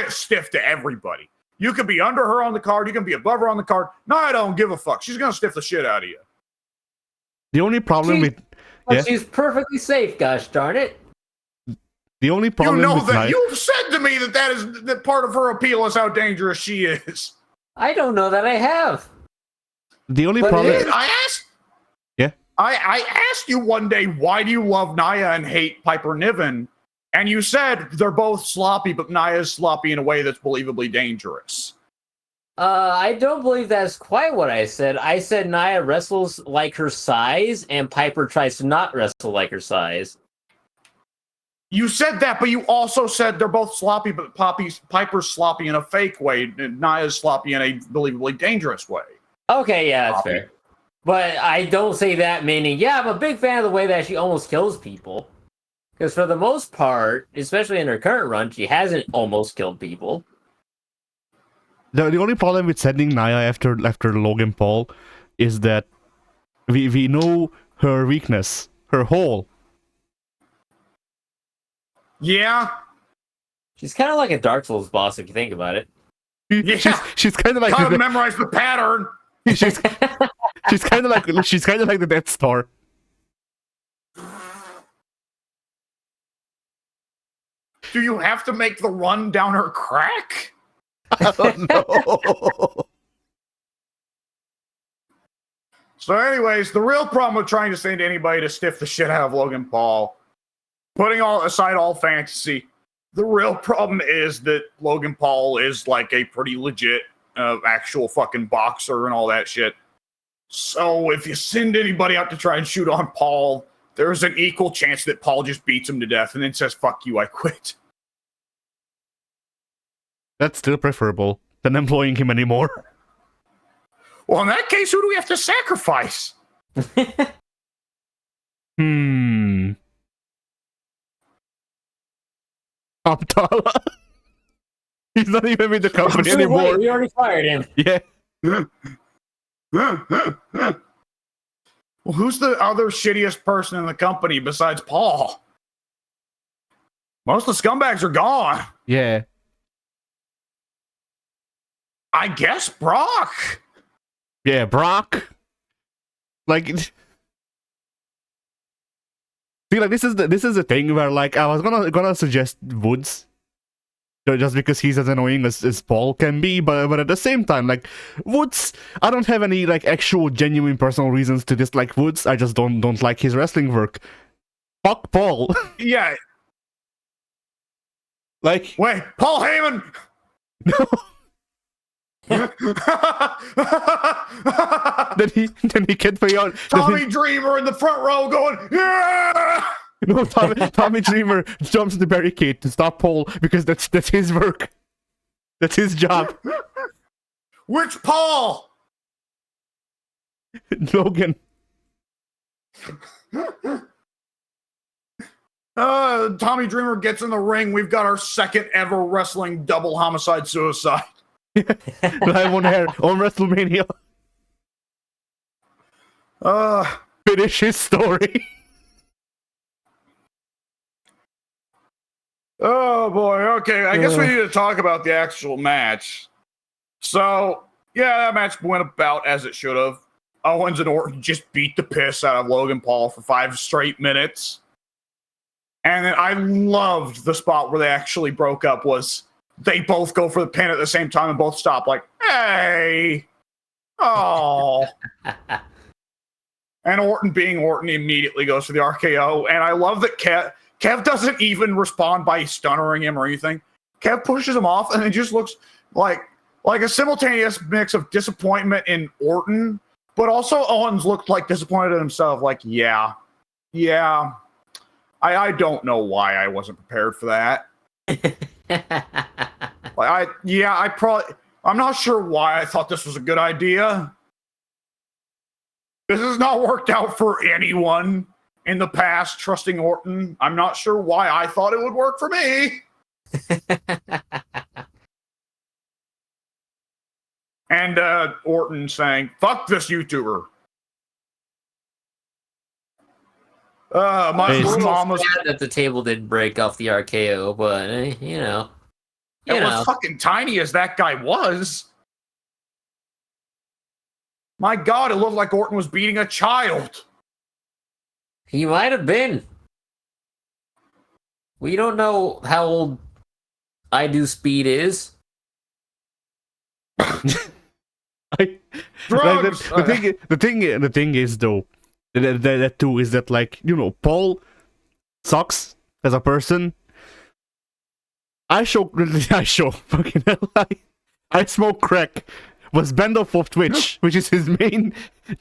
stiff to everybody. You can be under her on the card. You can be above her on the card. Nia don't give a fuck. She's gonna stiff the shit out of you. The only problem she's perfectly safe. Gosh darn it! The only problem with Nia, you've said to me that part of her appeal is how dangerous she is. I don't know that I have. The only problem I asked you one day, why do you love Nia and hate Piper Niven? And you said they're both sloppy, but Nia's sloppy in a way that's believably dangerous. I don't believe that's quite what I said. I said Nia wrestles like her size, and Piper tries to not wrestle like her size. You said that, but you also said they're both sloppy, but Piper's sloppy in a fake way, and Nia's sloppy in a believably dangerous way. Okay, yeah, that's fair. But I don't say that meaning, yeah, I'm a big fan of the way that she almost kills people. Because for the most part, especially in her current run, she hasn't almost killed people. The only problem with sending Nia after Logan Paul is that we know her weakness, her hole. Yeah. She's kind of like a Dark Souls boss if you think about it. Yeah. She's kind of like memorize the pattern. She's kind of like the Death Star. Do you have to make the run down her crack? I don't know. So anyways, the real problem with trying to send anybody to stiff the shit out of Logan Paul, putting aside all fantasy, the real problem is that Logan Paul is like a pretty legit actual fucking boxer and all that shit. So if you send anybody out to try and shoot on Paul, there's an equal chance that Paul just beats him to death and then says, fuck you, I quit. That's still preferable than employing him anymore. Well, in that case, who do we have to sacrifice? Abdallah. He's not even with the company anymore. Wait, we already fired him. Yeah. Well, who's the other shittiest person in the company besides Paul? Most of the scumbags are gone. Yeah. I guess Brock. Yeah, Brock. Like, feel like this is the thing where like I was gonna suggest Woods, just because he's as annoying as Paul can be, but at the same time, like Woods, I don't have any like actual genuine personal reasons to dislike Woods. I just don't like his wrestling work. Fuck Paul. Yeah. Like, Wait, Paul Heyman. no. then he can't pay out. Tommy Dreamer in the front row going, yeah. No, Tommy Dreamer jumps the barricade to stop Paul because that's his work. That's his job. Which Paul? Logan. Tommy Dreamer gets in the ring. We've got our second ever wrestling double homicide suicide. Live on air on WrestleMania. Finish his story. Oh boy. Okay, I guess we need to talk about the actual match. So, yeah, that match went about as it should have. Owens and Orton just beat the piss out of Logan Paul for 5 straight minutes. And then I loved the spot where they actually broke up was they both go for the pin at the same time and both stop like, hey, oh. And Orton being Orton immediately goes for the RKO. And I love that Kev doesn't even respond by stunnering him or anything. Kev pushes him off and it just looks like a simultaneous mix of disappointment in Orton, but also Owens looked like disappointed in himself. Like, yeah. I don't know why I wasn't prepared for that. I'm not sure why I thought this was a good idea. This has not worked out for anyone in the past, trusting Orton. I'm not sure why I thought it would work for me. And Orton saying, fuck this YouTuber. My mom was sad that the table didn't break off the RKO, but you know. It was fucking tiny as that guy was. My God, it looked like Orton was beating a child. He might have been. We don't know how old I Do Speed is. Drugs. The thing is though, that too is that, like, you know, Paul sucks as a person. I fucking hell, I smoke crack was banned off of Twitch, which is his main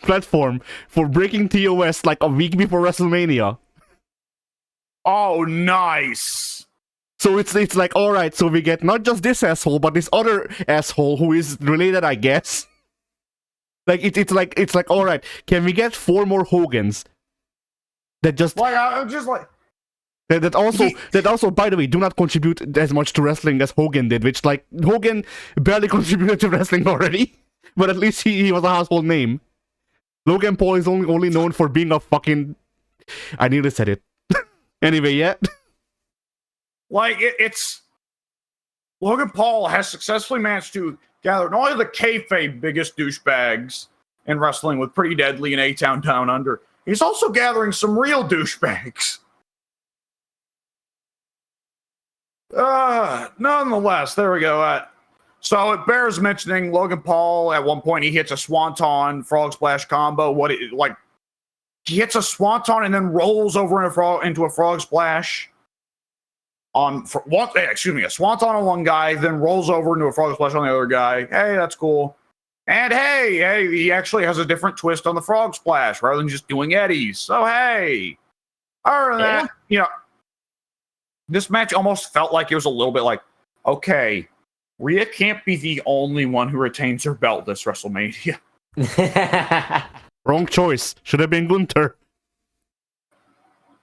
platform, for breaking TOS like a week before WrestleMania. Oh, nice. So it's like, all right, so we get not just this asshole, but this other asshole who is related, I guess. Like it's like all right, can we get 4 more Hogans? That just like I'm just like that also, by the way, do not contribute as much to wrestling as Hogan did, which, like, Hogan barely contributed to wrestling already, but at least he was a household name. Logan Paul is only known for being a fucking... I nearly said it. Anyway, yeah. Like, it's... Logan Paul has successfully managed to gather not only the kayfabe biggest douchebags in wrestling with Pretty Deadly and A-Town Down Under, he's also gathering some real douchebags. Nonetheless, there we go. So it bears mentioning Logan Paul at one point he hits a swanton frog splash combo. He hits a swanton and then rolls over into a frog splash a swanton on one guy, then rolls over into a frog splash on the other guy. Hey, that's cool. And hey, he actually has a different twist on the frog splash rather than just doing eddies. So hey, other than that, you know. This match almost felt like it was a little bit like, okay, Rhea can't be the only one who retains her belt this WrestleMania. Wrong choice. Should have been Gunther.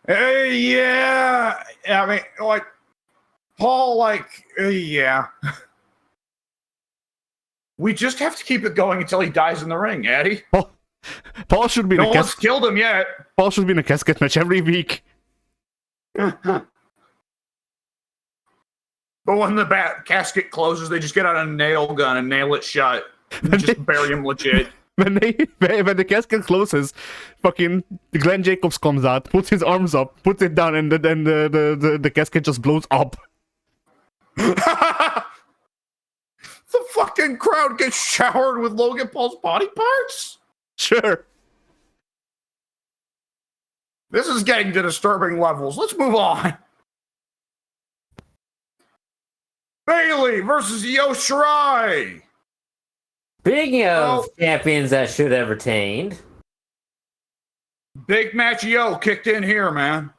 Yeah. I mean, like, Paul, yeah. We just have to keep it going until he dies in the ring, Eddie. Paul should be no one's killed him yet. Paul should be in a casket match every week. But when the casket closes, they just get out a nail gun and nail it shut. And just bury him legit. when the casket closes, fucking Glenn Jacobs comes out, puts his arms up, puts it down, and then the casket just blows up. The fucking crowd gets showered with Logan Paul's body parts? Sure. This is getting to disturbing levels. Let's move on. Bailey versus Io Shirai. Speaking of champions that should have retained, big match Io kicked in here, man.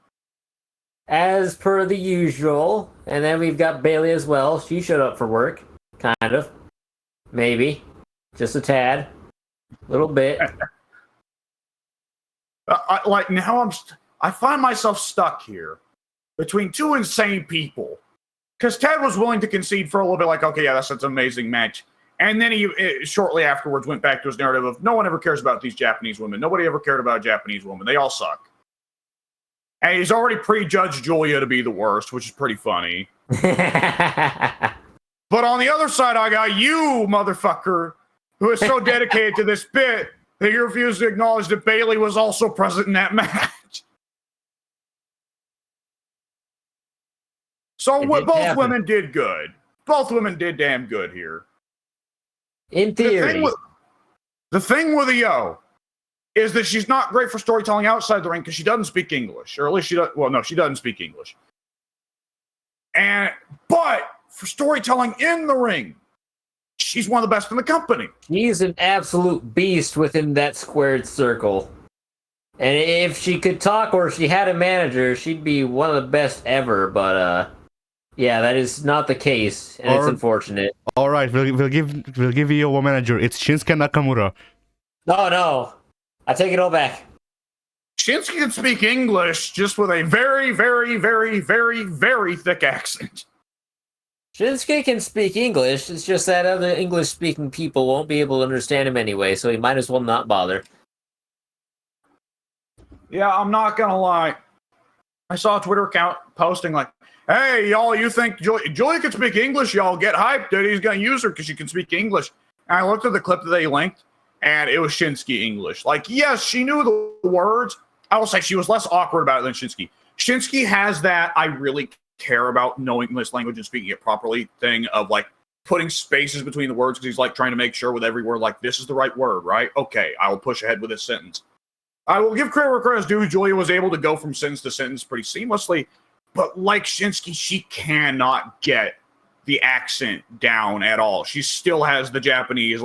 as per the usual, and then we've got Bailey as well. She showed up for work, kind of, maybe, just a tad, little bit. I find myself stuck here between two insane people. Because Ted was willing to concede for a little bit, like, okay, yeah, that's an amazing match. And then he shortly afterwards went back to his narrative of no one ever cares about these Japanese women. Nobody ever cared about Japanese women. They all suck. And he's already prejudged Julia to be the worst, which is pretty funny. But on the other side, I got you, motherfucker, who is so dedicated to this bit that you refuse to acknowledge that Bailey was also present in that match. So both women did good. Both women did damn good here. In theory. The thing with Io is that she's not great for storytelling outside the ring because she doesn't speak English. Or at least she doesn't speak English. But for storytelling in the ring, she's one of the best in the company. She's an absolute beast within that squared circle. And if she could talk or if she had a manager, she'd be one of the best ever. But yeah, that is not the case, and it's unfortunate. All right, we'll give you a manager. It's Shinsuke Nakamura. No, I take it all back. Shinsuke can speak English just with a very, very, very, very, very thick accent. Shinsuke can speak English. It's just that other English-speaking people won't be able to understand him anyway, so he might as well not bother. Yeah, I'm not gonna lie. I saw a Twitter account posting like, hey, y'all, you think Julia can speak English? Y'all get hyped, dude. He's going to use her because she can speak English. And I looked at the clip that they linked, and it was Shinsuke English. Like, yes, she knew the words. I will say she was less awkward about it than Shinsuke. Shinsuke has that I really care about knowing this language and speaking it properly thing of, like, putting spaces between the words because he's, like, trying to make sure with every word, like, this is the right word, right? Okay, I will push ahead with this sentence. I will give credit where credit's due. Julia was able to go from sentence to sentence pretty seamlessly. But like Shinsuke, she cannot get the accent down at all. She still has the Japanese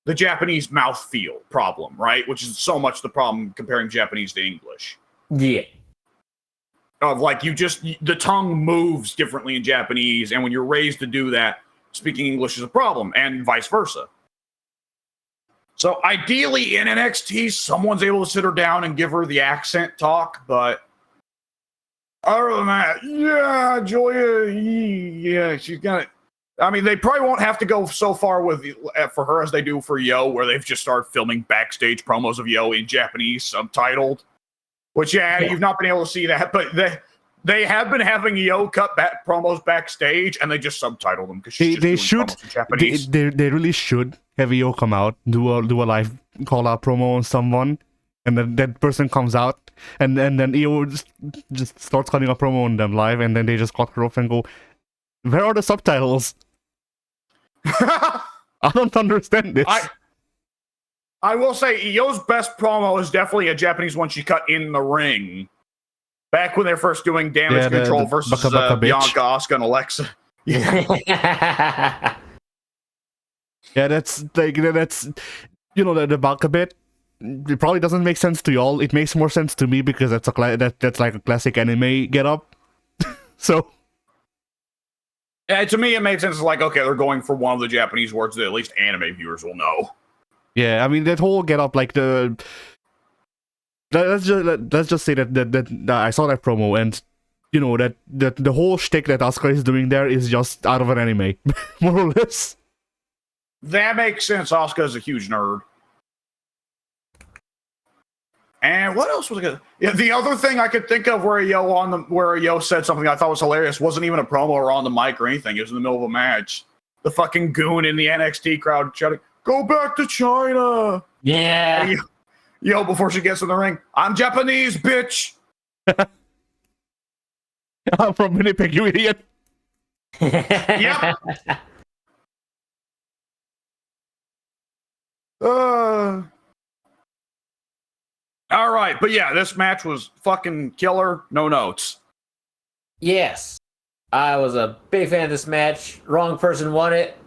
mouthfeel problem, right? Which is so much the problem comparing Japanese to English. Yeah. Of like the tongue moves differently in Japanese, and when you're raised to do that, speaking English is a problem, and vice versa. So ideally in NXT, someone's able to sit her down and give her the accent talk, but other than that, yeah, Julia, yeah, she's gonna. I mean, they probably won't have to go so far for her as they do for Io, where they've just started filming backstage promos of Io in Japanese, subtitled. Which, yeah, you've not been able to see that, but they have been having Io cut back promos backstage, and they just subtitle them because they should. They really should have Io come out, do a live call out promo on someone. And then that person comes out, and then Io just starts cutting a promo on them live, and then they just cut her off and go, where are the subtitles? I don't understand this. I will say, Io's best promo is definitely a Japanese one she cut in the ring. Back when they're first doing Damage Control versus Baka Bianca, Asuka, and Alexa. Yeah. Yeah, that's the Baka bit. It probably doesn't make sense to y'all. It makes more sense to me because that's like a classic anime get up. So yeah, to me it made sense. It's like, okay, they're going for one of the Japanese words that at least anime viewers will know. Yeah, I mean that whole get up, like let's just say that I saw that promo, and you know that the whole shtick that Asuka is doing there is just out of an anime, more or less. That makes sense. Asuka is a huge nerd. And what else was good? Yeah, the other thing I could think of where Io said something I thought was hilarious wasn't even a promo or on the mic or anything. It was in the middle of a match. The fucking goon in the NXT crowd shouting, "Go back to China!" Yeah. Yo, before she gets in the ring, I'm Japanese, bitch. I'm from Winnipeg, you idiot. Yep. All right, but yeah, this match was fucking killer. No notes. Yes. I was a big fan of this match. Wrong person won it.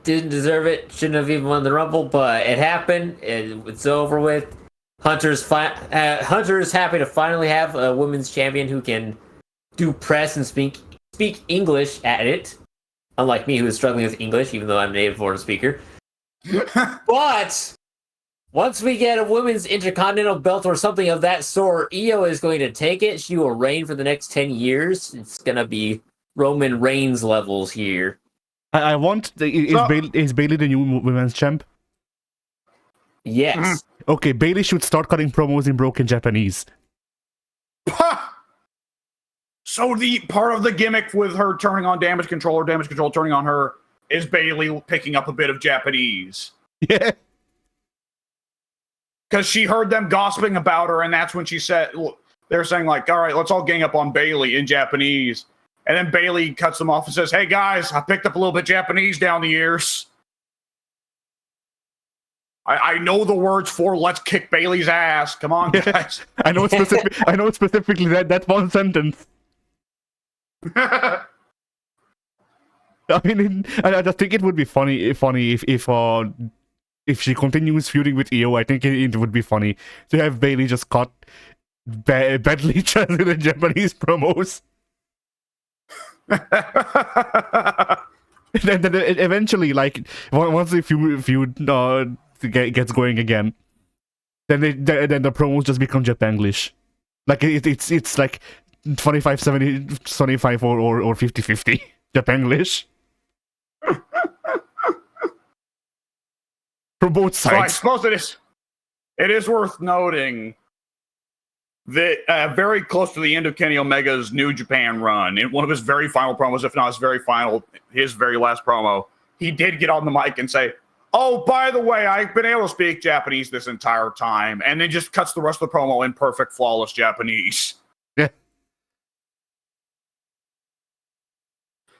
Didn't deserve it. Shouldn't have even won the Rumble, but it happened. It's over with. Hunter's happy to finally have a women's champion who can do press and speak English at it. Unlike me, who is struggling with English, even though I'm a native Florida speaker. But once we get a women's intercontinental belt or something of that sort, Io is going to take it. She will reign for the next 10 years. It's going to be Roman Reigns levels here. I want... Is Bailey the new women's champ? Yes. Okay, Bailey should start cutting promos in broken Japanese. So the part of the gimmick with her turning on Damage Control or Damage Control turning on her is Bailey picking up a bit of Japanese. Yeah. Because she heard them gossiping about her, and that's when she said, they're saying, like, all right, let's all gang up on Bailey in Japanese. And then Bailey cuts them off and says, hey, guys, I picked up a little bit Japanese down the years. I know the words for let's kick Bailey's ass. Come on, guys. I know specifically that one sentence. I mean, I just think it would be funny if she continues feuding with Io. I think it would be funny to have Bailey just cut badly translated Japanese promos. then eventually, like once the feud gets going again, then the promos just become Japanglish. Like it's like 25-75 or 50-50 Japanglish. From both sides. So I suppose it is worth noting that very close to the end of Kenny Omega's New Japan run, in one of his very final promos, if not his very last promo, he did get on the mic and say, oh, by the way, I've been able to speak Japanese this entire time, and then just cuts the rest of the promo in perfect, flawless Japanese. Yeah.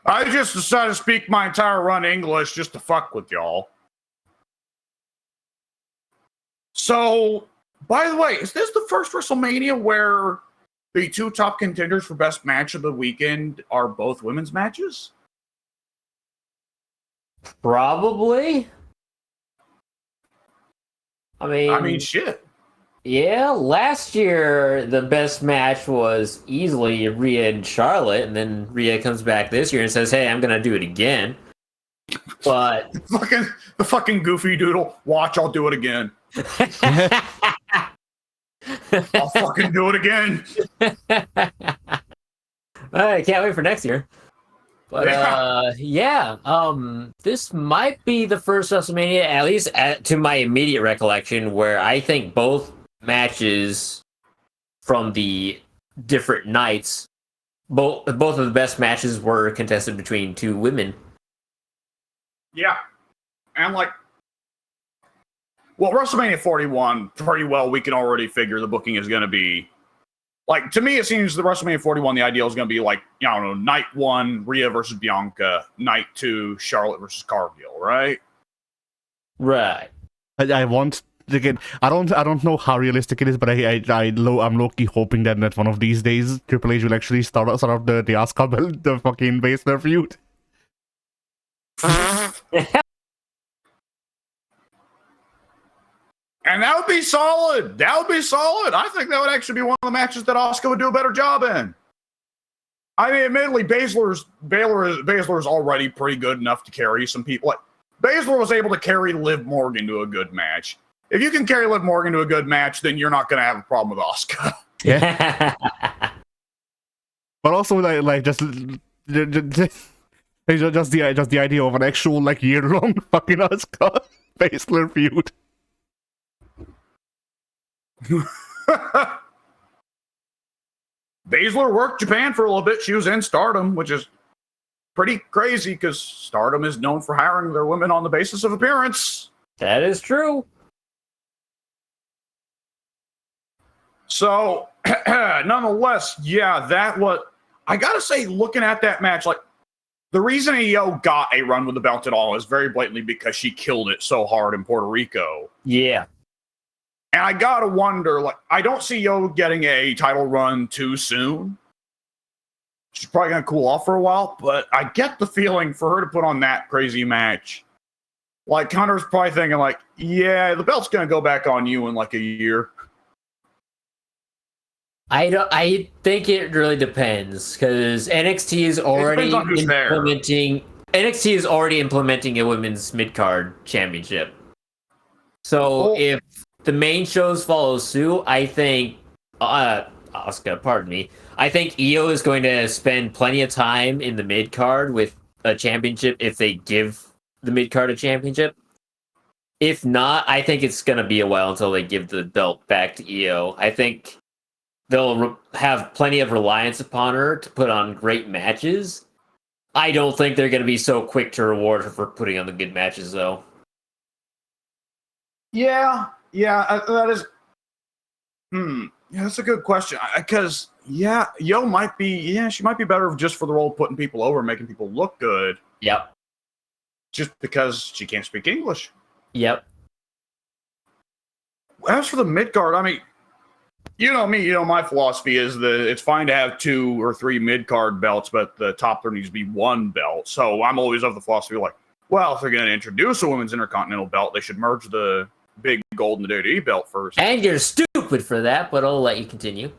I just decided to speak my entire run English just to fuck with y'all. So, by the way, is this the first WrestleMania where the two top contenders for best match of the weekend are both women's matches? Probably. I mean, shit. Yeah, last year the best match was easily Rhea and Charlotte, and then Rhea comes back this year and says, hey, I'm gonna do it again. But the fucking goofy doodle, watch, I'll do it again. I'll fucking do it again. I can't wait for next year. But this might be the first WrestleMania, at least to my immediate recollection, where I think both matches from the different nights, both of the best matches were contested between two women. Yeah. And WrestleMania 41, pretty well, we can already figure the booking is going to be. Like, to me, it seems the WrestleMania 41, the ideal is going to be like, I don't know, night 1, Rhea versus Bianca, night 2, Charlotte versus Cargill, right? Right. I want to get. I don't know how realistic it is, but I'm low-key hoping that one of these days Triple H will actually start the Asuka belt, the fucking Baszler feud. And that would be solid. I think that would actually be one of the matches that Asuka would do a better job in. I mean, admittedly, Baszler's already pretty good enough to carry some people. Like, Baszler was able to carry Liv Morgan to a good match. If you can carry Liv Morgan to a good match, then you're not going to have a problem with Asuka. Yeah. But also, just the idea of an actual year-long fucking Asuka Baszler feud. Baszler worked Japan for a little bit. She was in Stardom, which is pretty crazy because Stardom is known for hiring their women on the basis of appearance. That is true. So, nonetheless, yeah, I gotta say, looking at that match, like the reason Io got a run with the belt at all is very blatantly because she killed it so hard in Puerto Rico. Yeah. And I gotta wonder, like, I don't see Io getting a title run too soon. She's probably gonna cool off for a while, but I get the feeling for her to put on that crazy match. Like, Hunter's probably thinking, like, yeah, the belt's gonna go back on you in like a year. I think it really depends because NXT is already implementing a women's mid-card championship. So if the main shows follow suit, I think Oscar, pardon me. I think Io is going to spend plenty of time in the mid-card with a championship if they give the mid-card a championship. If not, I think it's going to be a while until they give the belt back to Io. I think they'll have plenty of reliance upon her to put on great matches. I don't think they're going to be so quick to reward her for putting on the good matches, though. Yeah, that is. Yeah, that's a good question. Because Io might be. She might be better just for the role of putting people over, making people look good. Yep. Just because she can't speak English. Yep. As for the mid-card, I mean, you know me, my philosophy is that it's fine to have 2 or 3 mid-card belts, but the top there needs to be 1 belt. So I'm always of the philosophy like, well, if they're going to introduce a women's intercontinental belt, they should merge the big gold and the WWE belt first. And you're stupid for that, but I'll let you continue.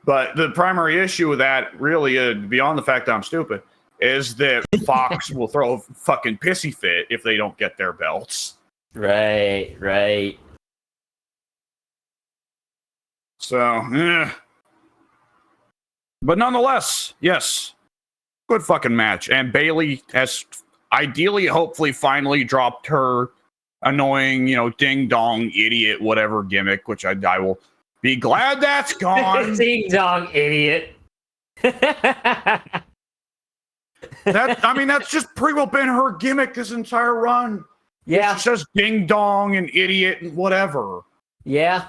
But the primary issue with that, really, beyond the fact that I'm stupid, is that Fox will throw a fucking pissy fit if they don't get their belts. Right. So, But nonetheless, yes, good fucking match. And Bayley has ideally, hopefully, finally dropped her annoying, ding dong idiot whatever gimmick, which I will be glad that's gone. Ding dong idiot. That's just pretty well been her gimmick this entire run. Yeah. She says ding dong and idiot and whatever. Yeah.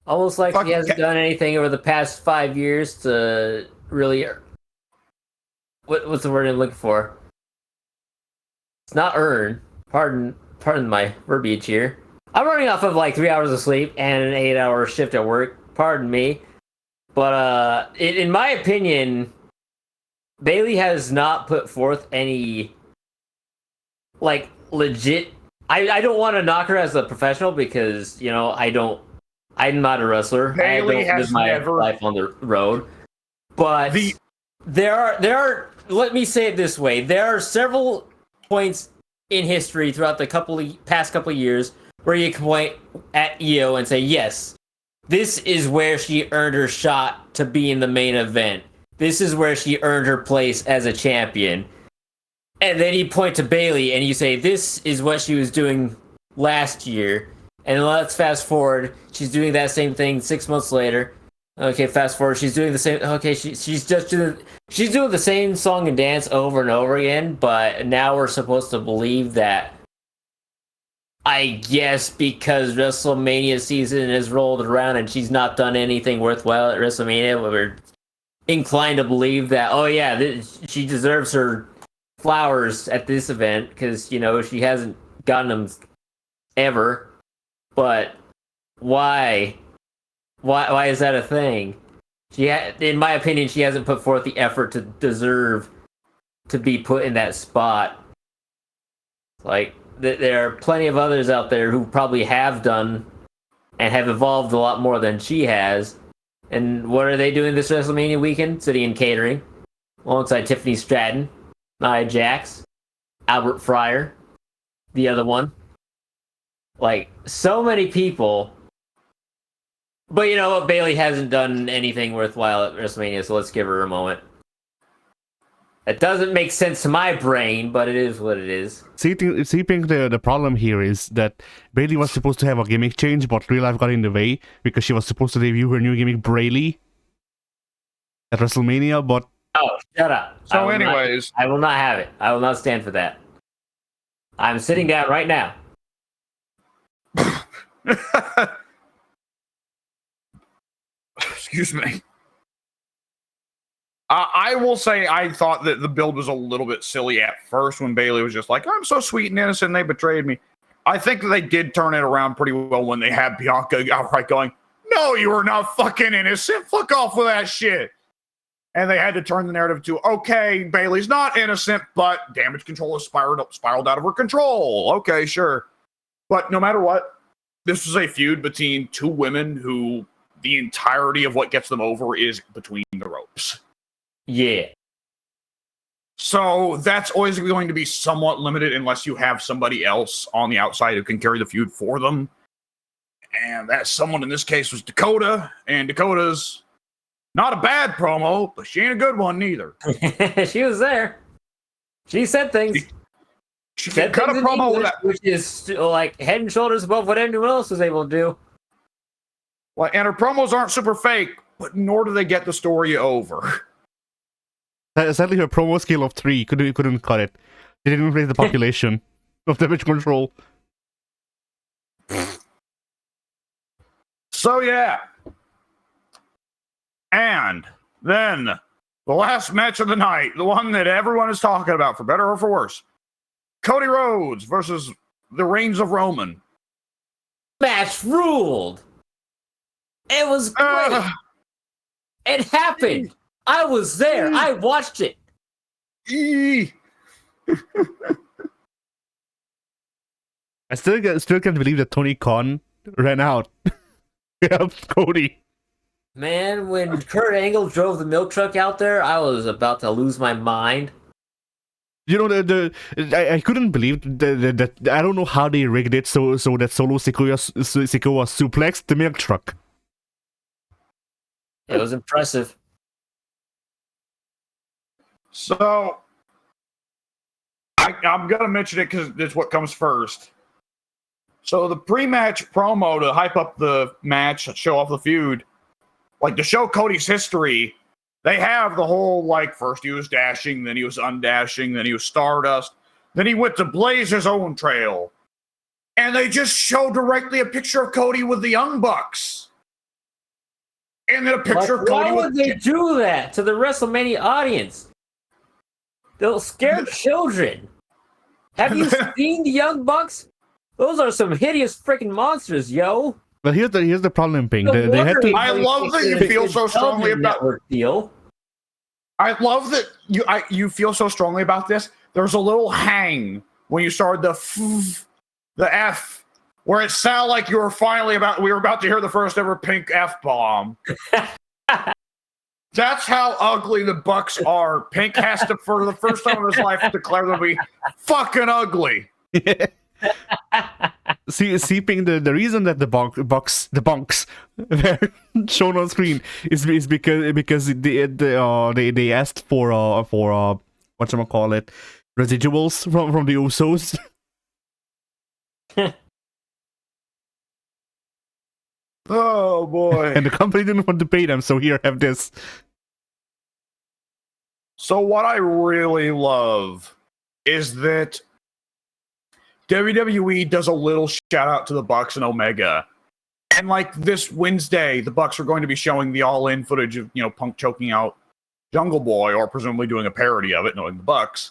Almost like she hasn't done anything over the past 5 years to really. What's the word I'm looking for? It's not earn. Pardon my verbiage here. I'm running off of like 3 hours of sleep and an 8-hour shift at work. Pardon me. But in my opinion, Bayley has not put forth any like legit. I don't want to knock her as a professional because I'm not a wrestler. Bayley I don't live my life on the road. But there are. Let me say it this way: there are several points in history throughout the past couple of years where you can point at Io and say, yes, this is where she earned her shot to be in the main event. This is where she earned her place as a champion. And then you point to Bayley and you say, this is what she was doing last year. And let's fast forward. She's doing that same thing 6 months later. Okay, fast forward. She's doing the same. Okay, she's doing the same song and dance over and over again. But now we're supposed to believe that. I guess because WrestleMania season has rolled around and she's not done anything worthwhile at WrestleMania, we're inclined to believe that. Oh yeah, she deserves her flowers at this event because she hasn't gotten them ever. But why? Why is that a thing? In my opinion, she hasn't put forth the effort to deserve to be put in that spot. Like, there are plenty of others out there who probably have done and have evolved a lot more than she has. And what are they doing this WrestleMania weekend? Sitting in catering alongside Tiffany Stratton, Nia Jax, Albert Fryer, the other one. Like, so many people. But you know what? Bayley hasn't done anything worthwhile at WrestleMania, so let's give her a moment. It doesn't make sense to my brain, but it is what it is. See, the problem here is that Bayley was supposed to have a gimmick change, but real life got in the way because she was supposed to debut her new gimmick, Brayley, at WrestleMania, but... Oh, shut up. So anyways... I will not have it. I will not stand for that. I'm sitting down right now. excuse me. I will say I thought that the build was a little bit silly at first when Bayley was just like, I'm so sweet and innocent, and they betrayed me. I think that they did turn it around pretty well when they had Bianca outright going, no, you are not fucking innocent. Fuck off with that shit. And they had to turn the narrative to, okay, Bayley's not innocent, but damage control has spiraled out of her control. Okay, sure. But no matter what, this was a feud between two women who the entirety of what gets them over is between the ropes. Yeah. So that's always going to be somewhat limited unless you have somebody else on the outside who can carry the feud for them. And that someone in this case was Dakota. And Dakota's not a bad promo, but she ain't a good one neither. She was there. She said things. She cut a promo English, with that, which is like head and shoulders above what anyone else was able to do. well, and her promos aren't super fake, but nor do they get the story over. Sadly, her promo scale of 3 couldn't cut it. They didn't raise the population of damage control. So yeah. And then the last match of the night, the one that everyone is talking about, for better or for worse. Cody Rhodes versus the Reigns of Roman. Match ruled. It was great. It happened. I was there. I watched it. I still can't believe that Tony Khan ran out. Helped Cody. Man, when Kurt Angle drove the milk truck out there, I was about to lose my mind. You know, I couldn't believe that I don't know how they rigged it so that Solo Sikoa suplexed the milk truck. It was impressive. So I'm going to mention it because it's what comes first. So the pre-match promo to hype up the match, show off the feud, like to show Cody's history, they have the whole, like, first he was dashing, then he was undashing, then he was Stardust, then he went to blaze his own trail. And they just show directly a picture of Cody with the Young Bucks. And then a picture of Cody why would they do that to the WrestleMania audience? They'll scare children. Have you seen the Young Bucks? Those are some hideous freaking monsters, yo. But here's the problem, Ping. They had to. I love that you feel so strongly about deal. I love that you feel so strongly about this. There's a little hang when you started the F, where it sounded like we were about to hear the first ever pink F-bomb. That's how ugly the Bucks are. Pink has to, for the first time in his life, declare them to be fucking ugly. See, Ping, the reason that the bunks were shown on screen is because they asked for whatchamacallit, residuals from the Usos. Oh boy. And the company didn't want to pay them, so here, have this. So what I really love is that WWE does a little shout out to the Bucks and Omega. And like this Wednesday, the Bucks are going to be showing the all-in footage of, Punk choking out Jungle Boy, or presumably doing a parody of it, knowing the Bucks.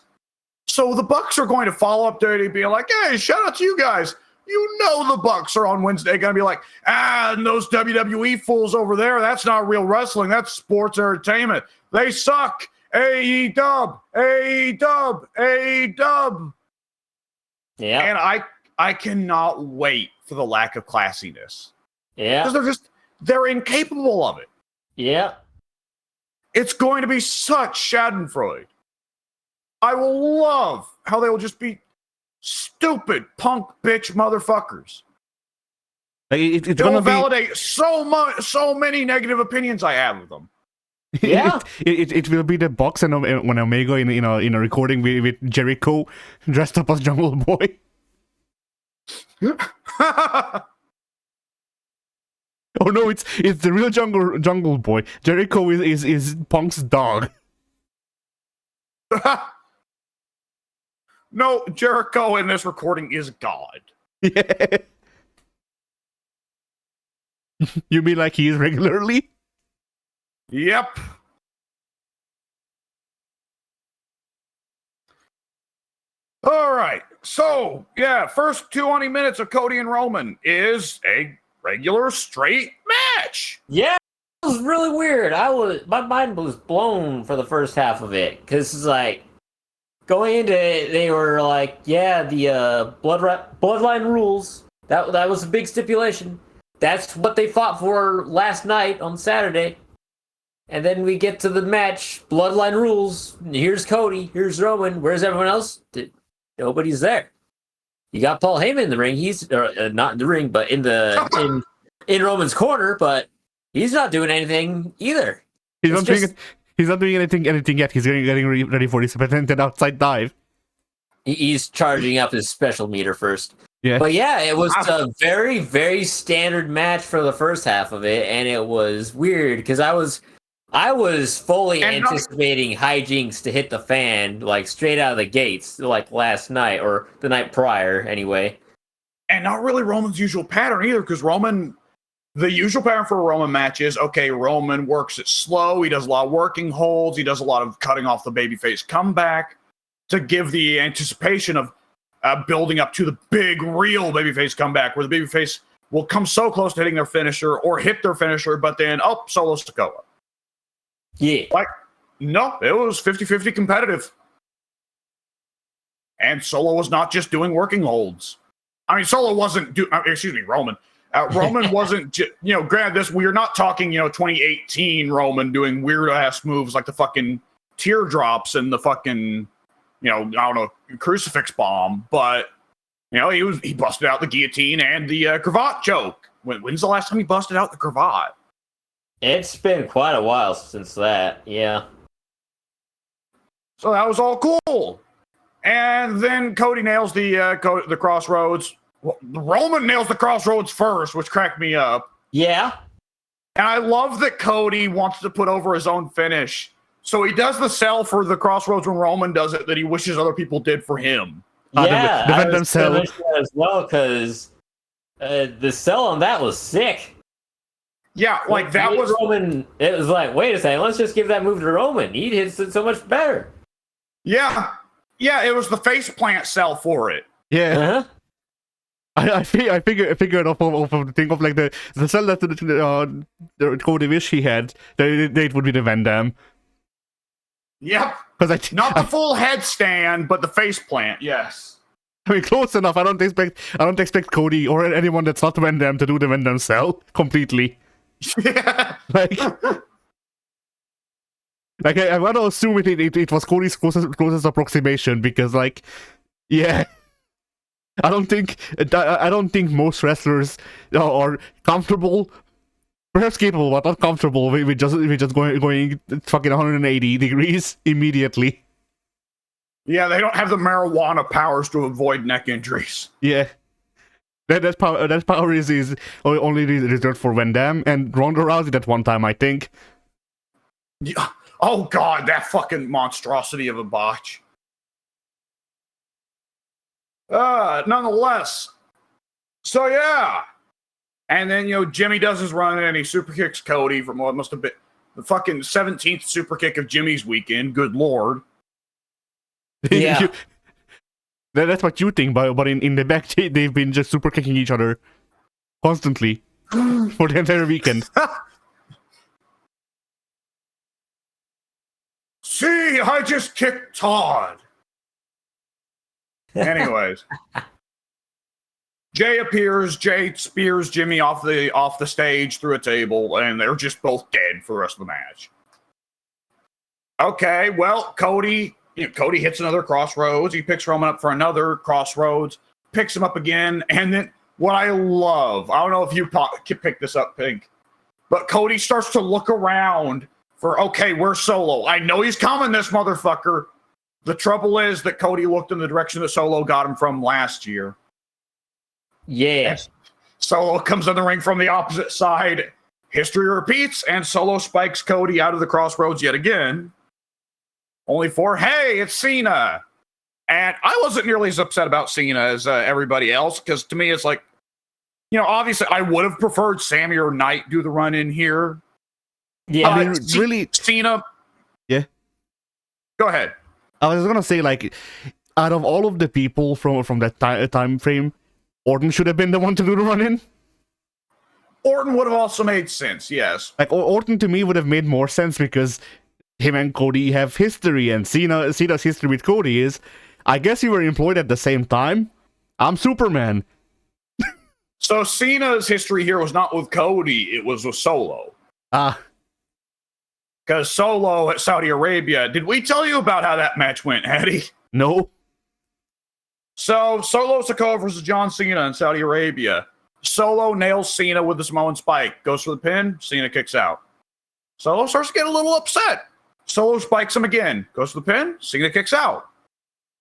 So the Bucks are going to follow up WWE being like, hey, shout out to you guys. You know the Bucks are on Wednesday going to be like, and those WWE fools over there, that's not real wrestling. That's sports entertainment. They suck. AEW, AEW, AEW. Yeah. And I cannot wait for the lack of classiness. Yeah. Because they're incapable of it. Yeah. It's going to be such Schadenfreude. I will love how they will just be stupid punk bitch motherfuckers. It's It'll validate so many negative opinions I have of them. Yeah. It will be the Bucks and when Omega in a recording with Jericho dressed up as Jungle Boy. Oh no, it's the real Jungle Boy. Jericho is Punk's dog. No, Jericho in this recording is God. Yeah. You mean like he is regularly? Yep. All right. So, yeah, first 20 minutes of Cody and Roman is a regular straight match. Yeah, it was really weird. My mind was blown for the first half of it because it's like going into it, they were like, yeah, the bloodline rules. That was a big stipulation. That's what they fought for last night on Saturday. And then we get to the match, bloodline rules. Here's Cody, here's Roman. Where's everyone else? Nobody's there. You got Paul Heyman in the ring. He's not in the ring, but in Roman's corner. But he's not doing anything either. He's not doing anything yet. He's getting ready for this patented outside dive. He's charging up his special meter first. Yeah. But yeah, it was a very, very standard match for the first half of it, and it was weird because I was fully anticipating hijinks to hit the fan, like straight out of the gates, like last night or the night prior, anyway. And not really Roman's usual pattern either, because the usual pattern for a Roman match is, okay, Roman works it slow, he does a lot of working holds, he does a lot of cutting off the babyface comeback to give the anticipation of building up to the big, real babyface comeback, where the babyface will come so close to hitting their finisher or hit their finisher, but then, Solo Sikoa. Yeah. No, it was 50-50 competitive. And Solo was not just doing working holds. I mean, Solo wasn't Roman. Roman wasn't, granted this, we're not talking, 2018 Roman doing weird ass moves like the fucking teardrops and the fucking, I don't know, crucifix bomb, but, he busted out the guillotine and the cravat choke. When's the last time he busted out the cravat? It's been quite a while since that, yeah. So that was all cool. And then Cody nails the crossroads. Roman nails the crossroads first, which cracked me up. Yeah. And I love that Cody wants to put over his own finish. So he does the sell for the crossroads when Roman does it that he wishes other people did for him. Yeah, I was themselves as well, because the sell on that was sick. Yeah, like that was Roman. It was like, wait a second, let's just give that move to Roman. He hits it so much better. Yeah, it was the face plant sell for it. Yeah. I figured off of think of like the cell that the Cody wish he had. It would be the Van Damme. Yep. Because not the full headstand, but the face plant. Yes. I mean, close enough. I don't expect Cody or anyone that's not Van Damme to do the Van Damme cell completely. Yeah. Like I want to assume it was Cody's closest approximation, because yeah. I don't think most wrestlers are comfortable, perhaps capable, but not comfortable with just going fucking 180 degrees immediately. Yeah, they don't have the marijuana powers to avoid neck injuries. Yeah, that power is only reserved for Van Damme and Ronda Rousey that one time, I think. Yeah. Oh god, that fucking monstrosity of a botch. Nonetheless. So yeah. And then, Jimmy does his run and he super kicks Cody from what must have been the fucking 17th super kick of Jimmy's weekend. Good lord. Yeah. That's what you think, but in the back, they've been just super kicking each other constantly for the entire weekend. See, I just kicked Todd. Anyways. Jay appears, Jay spears Jimmy off the stage through a table, and they're just both dead for the rest of the match. Okay, well, Cody hits another crossroads. He picks Roman up for another crossroads, picks him up again, and then what I love, I don't know if you pick this up, Pink, but Cody starts to look around for, okay, where's Solo? I know he's coming, this motherfucker. The trouble is that Cody looked in the direction that Solo got him from last year. Yeah. And Solo comes in the ring from the opposite side. History repeats, and Solo spikes Cody out of the crossroads yet again. Only for, hey, it's Cena. And I wasn't nearly as upset about Cena as everybody else, because to me it's like, obviously I would have preferred Sammy or Knight do the run in here. Yeah, I mean, really, Cena. Yeah. Go ahead. I was gonna say, like, out of all of the people from that time frame, Orton should have been the one to do the run-in. Orton would have also made sense, yes. Like, Orton to me would have made more sense because him and Cody have history, and Cena's history with Cody is, I guess you were employed at the same time. I'm Superman. So Cena's history here was not with Cody, it was with Solo. Because Solo at Saudi Arabia, did we tell you about how that match went, Eddie? No. So Solo Sikoa versus John Cena in Saudi Arabia. Solo nails Cena with the Samoan spike. Goes for the pin. Cena kicks out. Solo starts to get a little upset. Solo spikes him again. Goes for the pin. Cena kicks out.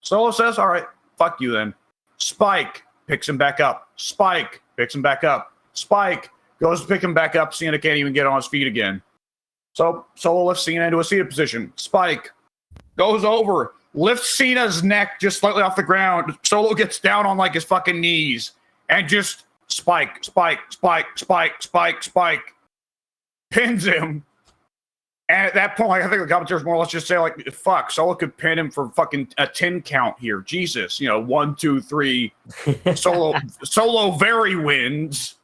Solo says, all right, fuck you then. Spike. Picks him back up. Spike. Picks him back up. Spike. Goes to pick him back up. Cena can't even get on his feet again. So Solo lifts Cena into a seated position. Spike. Goes over. Lifts Cena's neck just slightly off the ground. Solo gets down on like his fucking knees. And just spike. Pins him. And at that point, like, I think the commentators more or less just say, like, fuck, Solo could pin him for fucking a 10 count here. Jesus. 1, 2, 3. Solo very wins.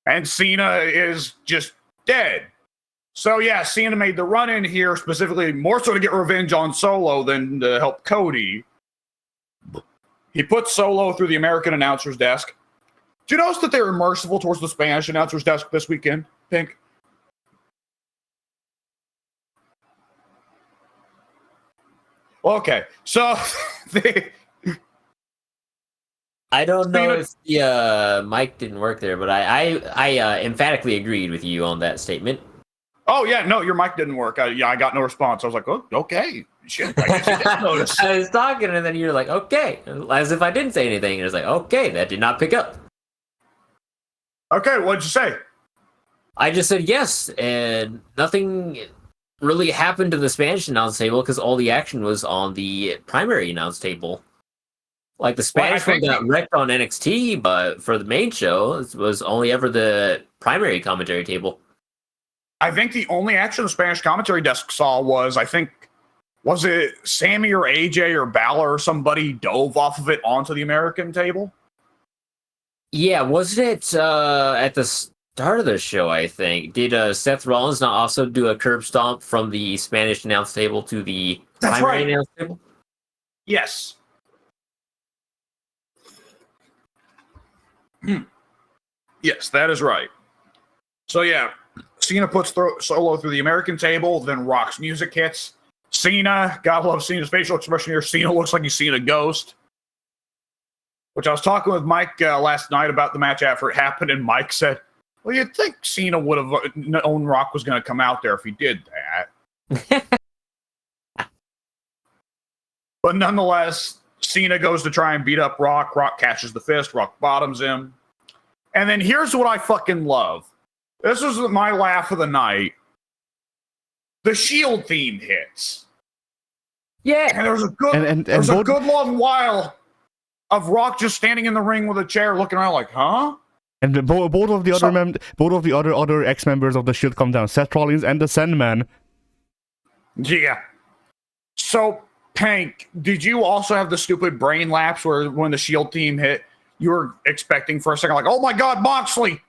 And Cena is just dead. So, yeah, Cena made the run in here specifically more so to get revenge on Solo than to help Cody. He put Solo through the American announcer's desk. Do you notice that they were merciful towards the Spanish announcer's desk this weekend, Pink? Okay, so I don't know if the mic didn't work there, but I emphatically agreed with you on that statement. Oh, yeah, no, your mic didn't work. I got no response. I was like, oh, okay. Shit, I guess you didn't notice. I was talking, and then you're like, okay. As if I didn't say anything. And it was like, okay, that did not pick up. Okay, what'd you say? I just said yes, and nothing really happened to the Spanish announce table because all the action was on the primary announce table. Like, the Spanish one got wrecked on NXT, but for the main show, it was only ever the primary commentary table. I think the only action the Spanish commentary desk saw was it Sammy or AJ or Balor or somebody dove off of it onto the American table? Yeah, wasn't it at the start of the show, I think? Did Seth Rollins not also do a curb stomp from the Spanish announce table to the primary announce table? Yes. Yes, that is right. So, yeah. Cena puts Solo through the American table, then Rock's music hits. Cena, gotta love Cena's facial expression here. Cena looks like he's seen a ghost. Which I was talking with Mike last night about the match after it happened, and Mike said, well, you'd think Cena would have known Rock was going to come out there if he did that. But nonetheless, Cena goes to try and beat up Rock. Rock catches the fist. Rock bottoms him. And then here's what I fucking love. This was my laugh of the night. The Shield theme hits. Yeah. And there's a good good long while of Rock just standing in the ring with a chair looking around like, huh? And both of the other ex-members of the Shield come down. Seth Rollins and the Sandman. Yeah. So, Pank, did you also have the stupid brain lapse where when the Shield team hit, you were expecting for a second like, oh my god, Moxley!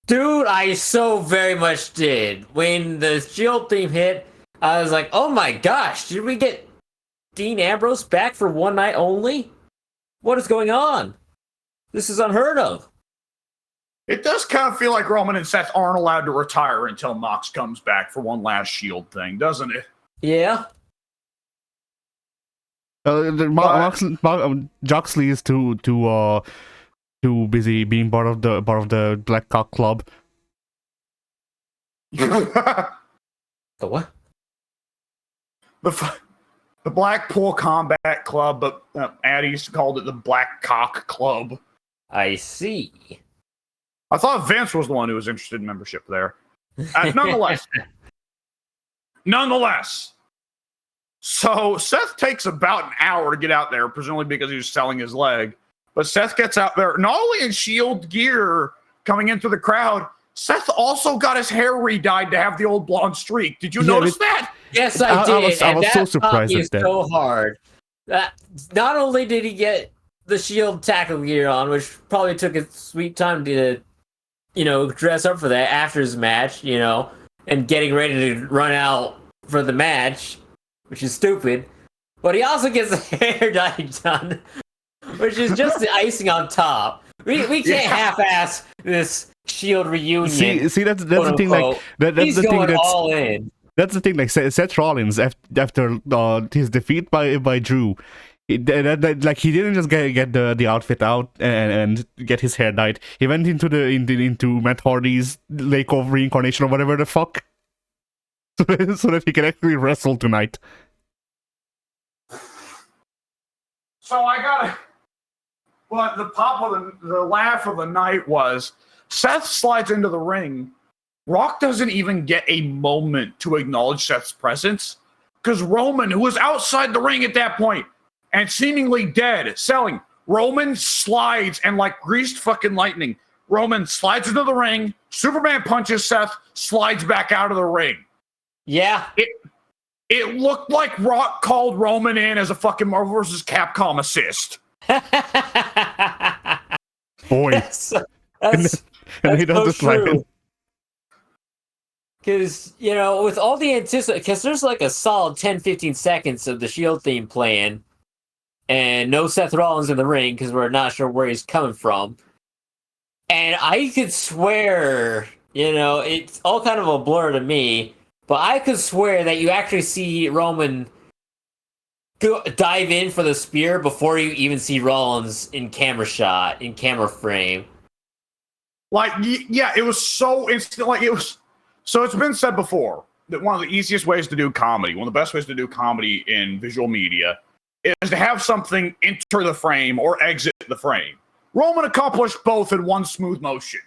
Dude, I so very much did. When the Shield team hit, I was like, oh my gosh, did we get Dean Ambrose back for one night only? What is going on? This is unheard of. It does kind of feel like Roman and Seth aren't allowed to retire until Mox comes back for one last Shield thing, doesn't it? Yeah. Joxley is too busy being part of the Black Cock Club. The what? The Blackpool Combat Club, but Addie's called it the Black Cock Club. I see. I thought Vince was the one who was interested in membership there. Nonetheless. So Seth takes about an hour to get out there, presumably because he was selling his leg. But Seth gets out there, not only in Shield gear coming into the crowd, Seth also got his hair re-dyed to have the old blonde streak. Did you notice that? Yes, I did. I was so surprised at at that. So hard. That not only did he get the Shield tackle gear on, which probably took a sweet time to, dress up for that after his match, and getting ready to run out for the match, which is stupid. But he also gets the hair dye done, which is just the icing on top. We can't half-ass this Shield reunion. See, that's the thing. Like that's He's the thing. going That's all in. That's the thing. Like Seth Rollins, after his defeat by Drew, he didn't just get the outfit out and get his hair dyed. He went into Matt Hardy's Lake of Reincarnation or whatever the fuck, so that he can actually wrestle tonight. So but the pop of the laugh of the night was Seth slides into the ring. Rock doesn't even get a moment to acknowledge Seth's presence because Roman, who was outside the ring at that point and seemingly dead, selling, Roman slides and like greased fucking lightning. Roman slides into the ring. Superman punches Seth, slides back out of the ring. Yeah. It looked like Rock called Roman in as a fucking Marvel vs. Capcom assist. Boy. That's and he does this true. Because, with all the anticipation, because there's like a solid 10-15 seconds of the Shield theme playing, and no Seth Rollins in the ring because we're not sure where he's coming from. And I could swear, it's all kind of a blur to me, but I could swear that you actually see Roman dive in for the spear before you even see Rollins in camera frame. Like, yeah, it was so instant. Like, it was. So it's been said before that one of the easiest ways to do comedy, one of the best ways to do comedy in visual media, is to have something enter the frame or exit the frame. Roman accomplished both in one smooth motion.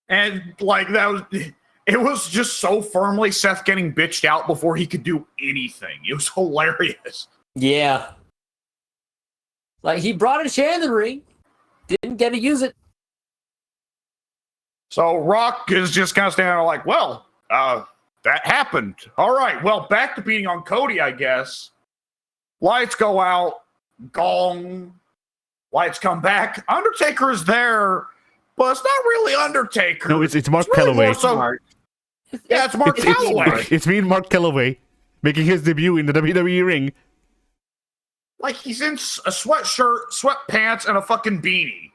And like it was just so firmly Seth getting bitched out before he could do anything. It was hilarious. Yeah. Like, he brought a chair in the ring, didn't get to use it. So Rock is just kind of standing there like, well, that happened. All right, well, back to beating on Cody, I guess. Lights go out, gong. Lights come back. Undertaker is there, but it's not really Undertaker. No, it's Mark really Calloway. Yeah, it's Mark Calloway. It's me and Mark Calloway making his debut in the WWE ring. Like, he's in a sweatshirt, sweatpants, and a fucking beanie.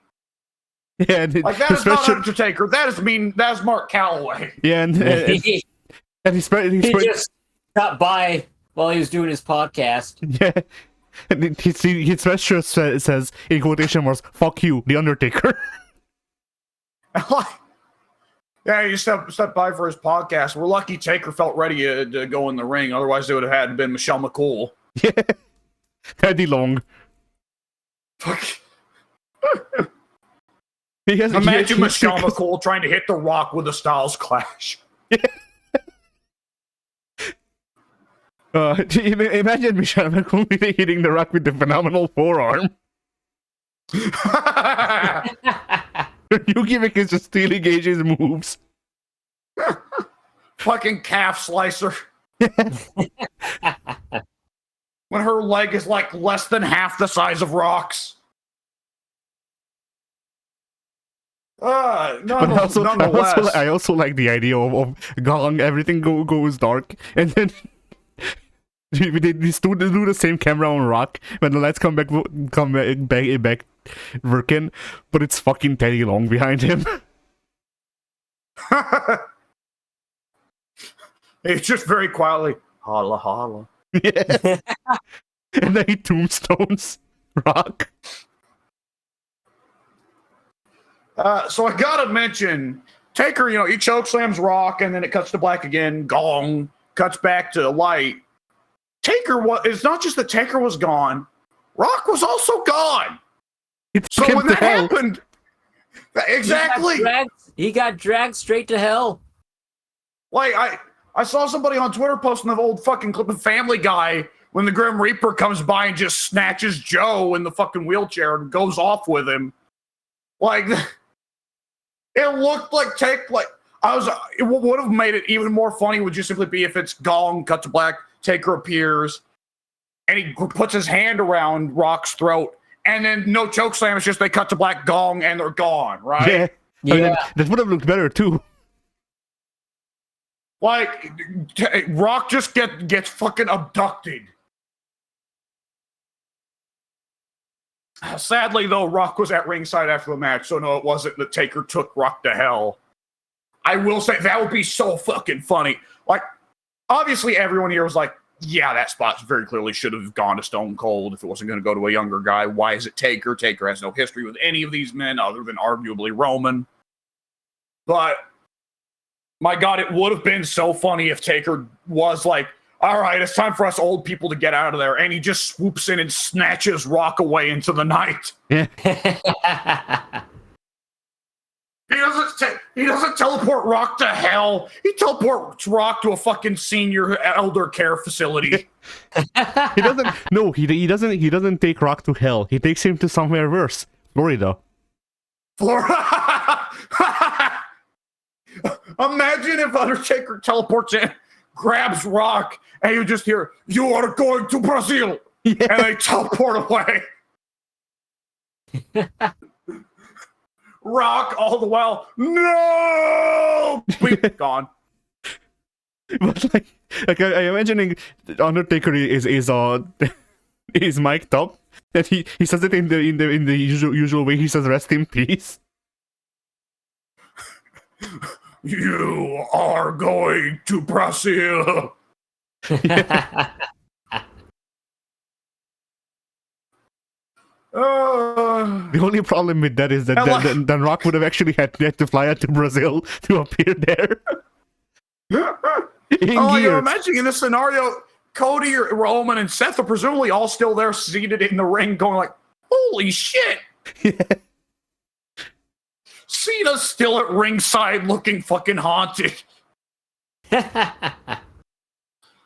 Yeah, and like, that is not Undertaker. That is Mark Calloway. Yeah, and he just stopped by while he was doing his podcast. Yeah, and his sweatshirt says, in quotation marks, "Fuck you, The Undertaker." Yeah, he stepped by for his podcast. We're lucky Taker felt ready to go in the ring. Otherwise, it would have had to been Michelle McCool. Yeah. Teddy Long. Fuck. Imagine Michelle McCool trying to hit The Rock with a Styles Clash. Imagine Michelle McCool hitting The Rock with the phenomenal forearm. New gimmick is just stealing AJ's moves. Fucking calf slicer. When her leg is like less than half the size of Rock's. Nonetheless. I also like the idea of gong, everything goes dark, and then they still do the same camera on Rock when the lights come back working, but it's fucking Teddy Long behind him. It's just very quietly, holla holla. Yeah. And then he tombstones Rock. So I gotta mention, Taker, he chokeslams Rock, and then it cuts to black again, gong, cuts back to light. It's not just that Taker was gone, Rock was also gone. So when that happened, exactly. He got dragged straight to hell. Like, I saw somebody on Twitter posting the old fucking clip of Family Guy when the Grim Reaper comes by and just snatches Joe in the fucking wheelchair and goes off with him. Like, it looked like it would have made it even more funny would just simply be if it's Gong, cut to black, Taker appears, and he puts his hand around Rock's throat, and then no chokeslam, it's just they cut to black, Gong, and they're gone, right? Yeah. I mean, that would have looked better too. Like, Rock just gets fucking abducted. Sadly, though, Rock was at ringside after the match, so no, it wasn't that Taker took Rock to hell. I will say, that would be so fucking funny. Like, obviously everyone here was like, yeah, that spot very clearly should have gone to Stone Cold if it wasn't going to go to a younger guy. Why is it Taker? Taker has no history with any of these men other than arguably Roman. But, my God, it would have been so funny if Taker was like, all right, it's time for us old people to get out of there. And he just swoops in and snatches Rock away into the night. Yeah. He doesn't teleport Rock to hell. He teleports Rock to a fucking senior elder care facility. He doesn't. No, he doesn't. He doesn't take Rock to hell. He takes him to somewhere worse, Florida. Florida. Imagine if Undertaker teleports in, grabs Rock, and you just hear, "You are going to Brazil," and they teleport away. Rock all the while, no, gone. But like I imagining Undertaker is mic'd up, that he says it in the usual way. He says, "Rest in peace." You are going to Brazil. The only problem with that is that then Rock would have actually had to fly out to Brazil to appear there. You're imagining in this scenario, Cody, Roman, and Seth are presumably all still there, seated in the ring, going like, "Holy shit!" Yeah. Cena's still at ringside, looking fucking haunted.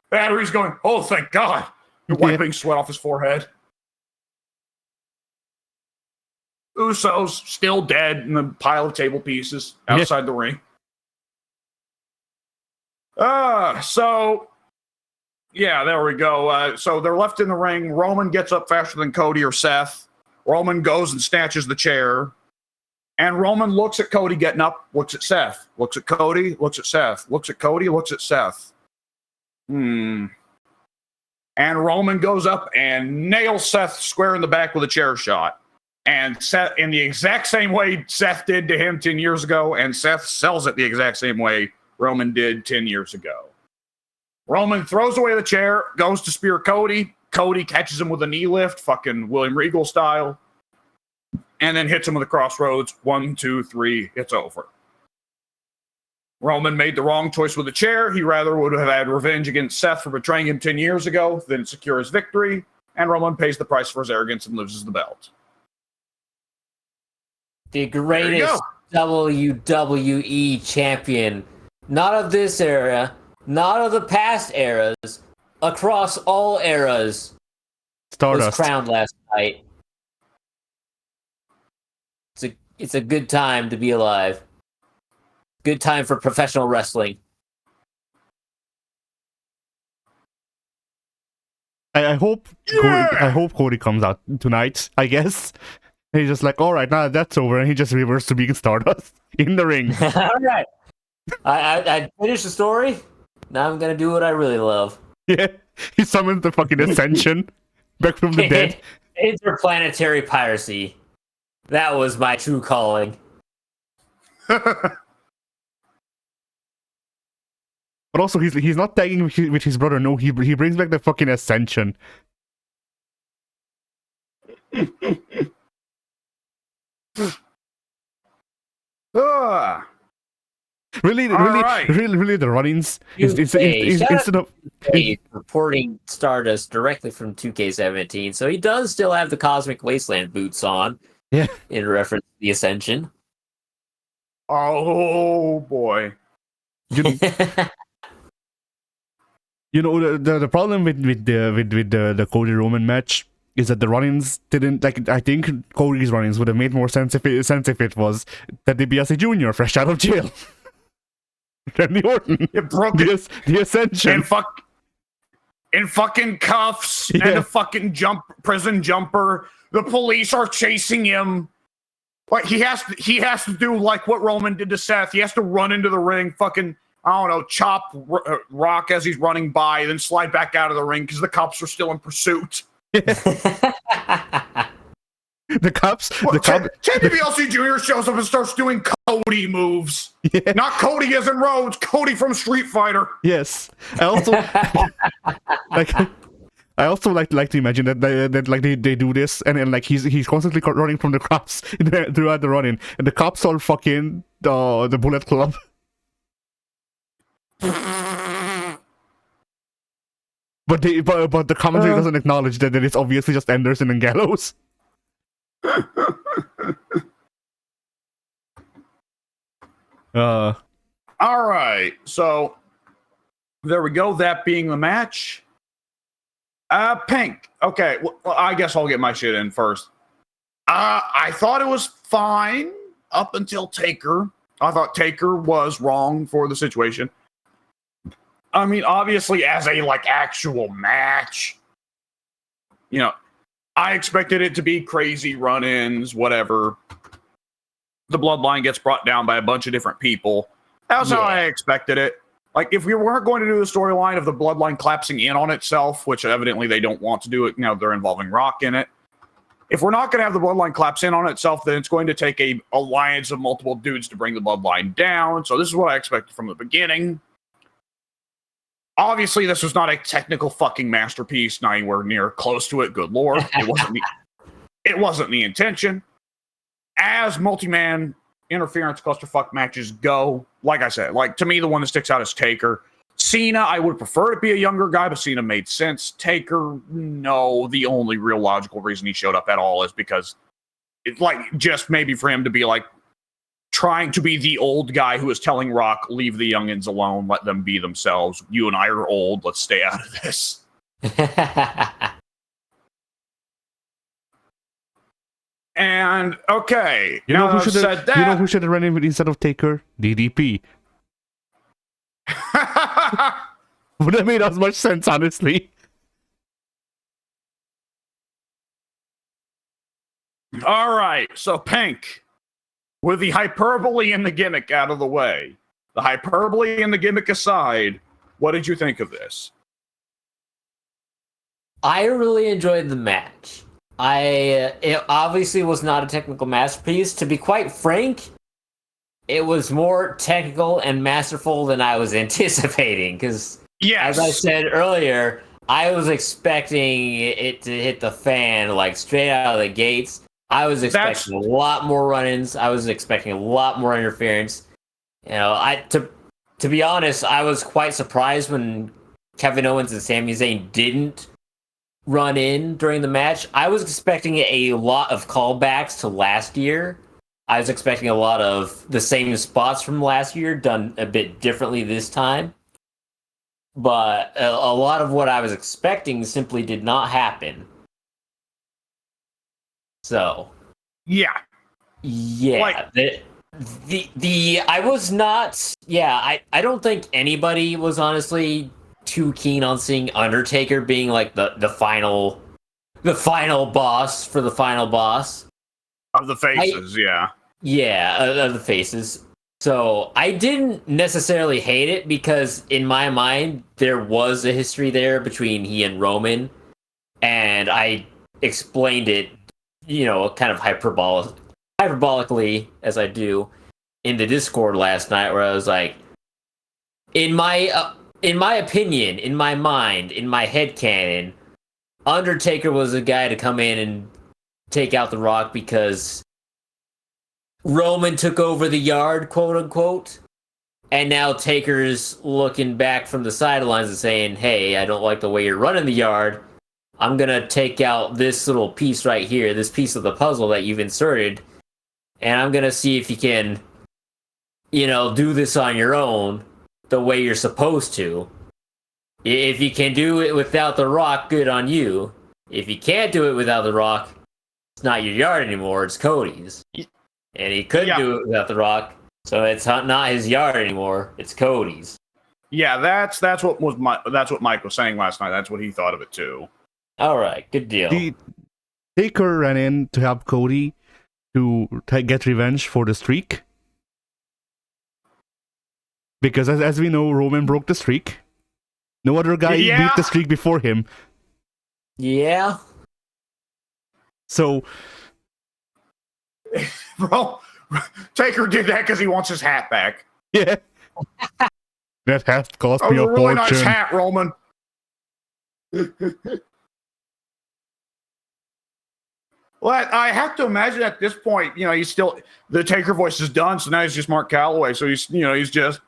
Battery's going, "Oh, thank God!" You're wiping sweat off his forehead. Usos still dead in the pile of table pieces outside the ring. So there we go. So they're left in the ring. Roman gets up faster than Cody or Seth. Roman goes and snatches the chair. And Roman looks at Cody getting up, looks at Seth, looks at Cody, looks at Seth, looks at Cody, looks at Seth. And Roman goes up and nails Seth square in the back with a chair shot. And Seth, in the exact same way Seth did to him 10 years ago, and Seth sells it the exact same way Roman did 10 years ago. Roman throws away the chair, goes to spear Cody. Cody catches him with a knee lift, fucking William Regal style, and then hits him with a crossroads. 1, 2, 3, it's over. Roman made the wrong choice with the chair. He rather would have had revenge against Seth for betraying him 10 years ago than secure his victory, and Roman pays the price for his arrogance and loses the belt. The greatest WWE champion, not of this era, not of the past eras, across all eras, Stardust was crowned last night. It's a good time to be alive. Good time for professional wrestling. I hope Cody comes out tonight, I guess. And he's just like, all right, now that's over, and he just reverts to being Stardust in the ring. All right. I finished the story. Now I'm gonna do what I really love. Yeah, he summoned the fucking Ascension back from the dead. Interplanetary piracy. That was my true calling. But also, he's not tagging with his brother. No, he brings back the fucking Ascension. Really, the run-ins instead of reporting Stardust directly from 2K17, so he does still have the Cosmic Wasteland boots on. Yeah, in reference to the Ascension. Oh boy! You know, the problem with the Cody Roman match is that the run-ins didn't, like, I think Cody's run-ins would have made more sense if it was that DiBiase Jr. fresh out of jail. Randy Orton. It broke the Ascension. In fucking cuffs and a fucking prison jumper. The police are chasing him. Like he has to do like what Roman did to Seth. He has to run into the ring, fucking, I don't know, chop Rock as he's running by, then slide back out of the ring because the cops are still in pursuit. The cops. Ted DiBiase Jr. shows up and starts doing Cody moves. Yeah. Not Cody as in Rhodes, Cody from Street Fighter. Yes. I also like to imagine that like they do this and then like he's constantly running from the cops throughout the run-in, and the cops all fucking the Bullet Club. But the commentary doesn't acknowledge that it's obviously just Anderson and Gallows. All right, so there we go. That being the match. Pink. Okay, well, I guess I'll get my shit in first. I thought it was fine up until Taker. I thought Taker was wrong for the situation. I mean, obviously, as a like actual match, you know, I expected it to be crazy run-ins, whatever. The Bloodline gets brought down by a bunch of different people. That was how I expected it. Like, if we weren't going to do the storyline of the Bloodline collapsing in on itself, which evidently they don't want to do it, they're involving Rock in it. If we're not going to have the Bloodline collapse in on itself, then it's going to take a alliance of multiple dudes to bring the Bloodline down. So this is what I expected from the beginning. Obviously, this was not a technical fucking masterpiece, not anywhere near close to it. Good lord, it wasn't the intention. As multi-man interference clusterfuck matches go, like I said, like to me, the one that sticks out is Taker. Cena, I would prefer to be a younger guy, but Cena made sense. Taker, no. The only real logical reason he showed up at all is because it's like just maybe for him to be like trying to be the old guy who is telling Rock, leave the youngins alone, let them be themselves. You and I are old, let's stay out of this. And okay, you know who should have run in instead of Taker? DDP. Would have made as much sense, honestly. All right, so Pink, with the hyperbole and the gimmick out of the way, the hyperbole and the gimmick aside, what did you think of this? I really enjoyed the match. It obviously was not a technical masterpiece. To be quite frank, it was more technical and masterful than I was anticipating. Because, as I said earlier, I was expecting it to hit the fan like straight out of the gates. I was expecting a lot more run-ins. I was expecting a lot more interference. To be honest, I was quite surprised when Kevin Owens and Sami Zayn didn't run in during the match. I was expecting a lot of callbacks to last year. I was expecting a lot of the same spots from last year done a bit differently this time. But a lot of what I was expecting simply did not happen. So, I was not. I don't think anybody was honestly too keen on seeing Undertaker being like the final boss for the final boss of the faces. Of the faces. So I didn't necessarily hate it because in my mind there was a history there between he and Roman, and I explained it, kind of hyperbolically as I do in the Discord last night, where I was like, in my opinion, in my mind, in my headcanon, Undertaker was a guy to come in and take out The Rock because Roman took over the yard, quote unquote, and now Taker's looking back from the sidelines and saying, hey, I don't like the way you're running the yard. I'm going to take out this little piece right here, this piece of the puzzle that you've inserted, and I'm going to see if you can, do this on your own the way you're supposed to. If you can do it without The Rock, good on you. If you can't do it without The Rock, it's not your yard anymore, it's Cody's. And he couldn't do it without The Rock, so it's not his yard anymore, it's Cody's. Yeah, that's what Mike was saying last night. That's what he thought of it too. All right, good deal. Taker ran in to help Cody to get revenge for the streak. Because as we know, Roman broke the streak. No other guy beat the streak before him. Yeah. So... Bro, Taker did that because he wants his hat back. Yeah. That hat cost me a really fortune. Nice hat, Roman. Well, I have to imagine at this point, the Taker voice is done, so now he's just Mark Calloway. So he's just,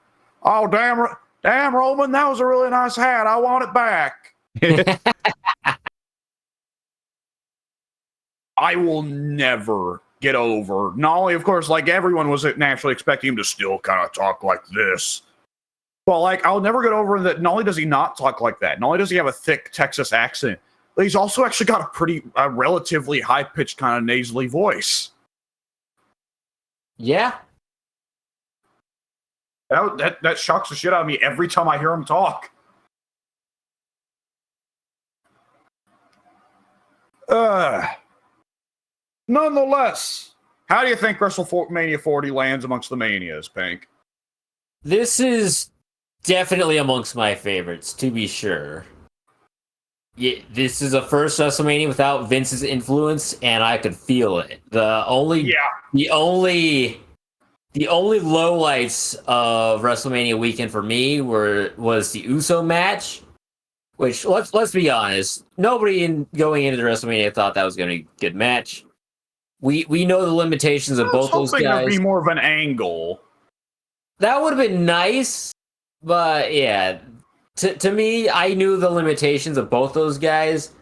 oh damn, Roman, that was a really nice hat. I want it back. I will never get over. Not only, of course, like everyone was naturally expecting him to still kind of talk like this. But like, I'll never get over that. Not only does he not talk like that, not only does he have a thick Texas accent, but he's also actually got a relatively high-pitched kind of nasally voice. Yeah. That shocks the shit out of me every time I hear him talk. Nonetheless, how do you think WrestleMania 40 lands amongst the Manias, Pink? This is definitely amongst my favorites, to be sure. Yeah, this is the first WrestleMania without Vince's influence, and I could feel it. The only lowlights of WrestleMania weekend for me was the Uso match, which let's be honest, nobody going into the WrestleMania thought that was going to be a good match. We know the limitations of both those guys. There'd be more of an angle. That would have been nice, but yeah. To me, I knew the limitations of both those guys.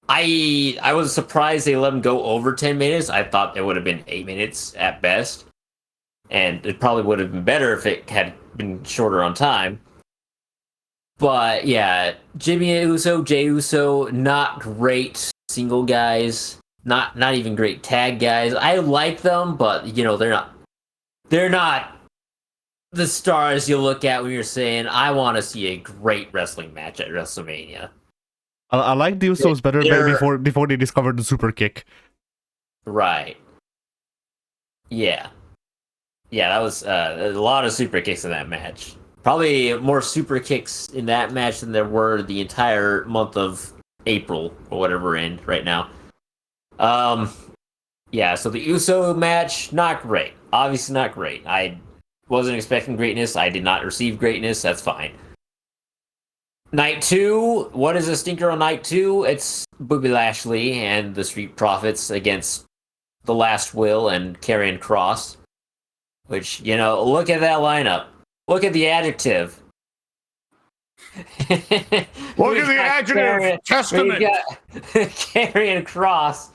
I was surprised they let them go over 10 minutes. I thought it would have been 8 minutes at best. And it probably would have been better if it had been shorter on time. But yeah, Jimmy Uso, Jey Uso, not great single guys. Not even great tag guys. I like them, but they're not the stars you look at when you're saying, I want to see a great wrestling match at WrestleMania. I like the Usos better before they discovered the super kick. Right. Yeah. Yeah, that was a lot of super kicks in that match. Probably more super kicks in that match than there were the entire month of April, or whatever we're in right now. Yeah, so the Uso match, not great. Obviously not great. I wasn't expecting greatness. I did not receive greatness. That's fine. Night 2, what is a stinker on night 2? It's Bobby Lashley and the Street Profits against The Last Will and Karrion Kross. Which, look at that lineup. Look at the adjective. Look at the adjective. Testament. Karrion Kross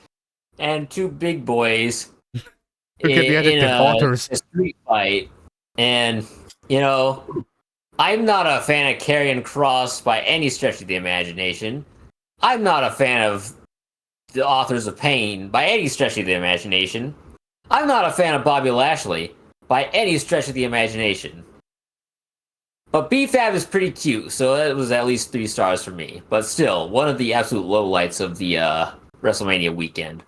and two big boys Look at the adjective authors. A street fight. And, I'm not a fan of Karrion Kross by any stretch of the imagination. I'm not a fan of the Authors of Pain by any stretch of the imagination. I'm not a fan of Bobby Lashley by any stretch of the imagination. But B-Fab is pretty cute, so that was at least 3 stars for me. But still, one of the absolute lowlights of the WrestleMania weekend.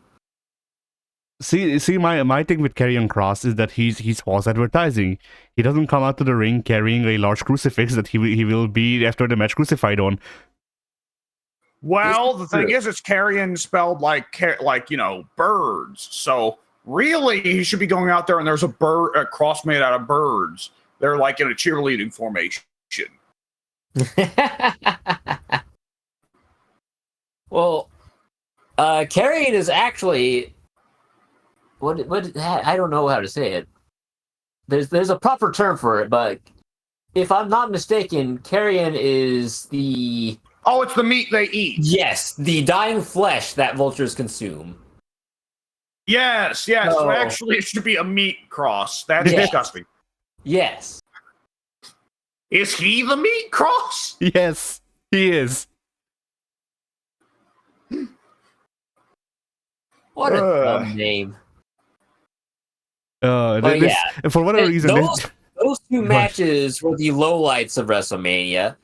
See, my thing with Karrion Kross is that he's false advertising. He doesn't come out to the ring carrying a large crucifix that he will be after the match crucified on. Well, the thing is, it's Karrion spelled like birds. So really, he should be going out there and there's a cross made out of birds. They're like in a cheerleading formation. Well, Karrion is actually what I don't know how to say it. There's a proper term for it, but if I'm not mistaken, Karrion is the it's the meat they eat. Yes, the dying flesh that vultures consume. Yes. So actually, it should be a meat cross. That's disgusting. Yes. Is he the meat cross? Yes, he is. What a dumb name. But This, for whatever reason, those two matches were the lowlights of WrestleMania.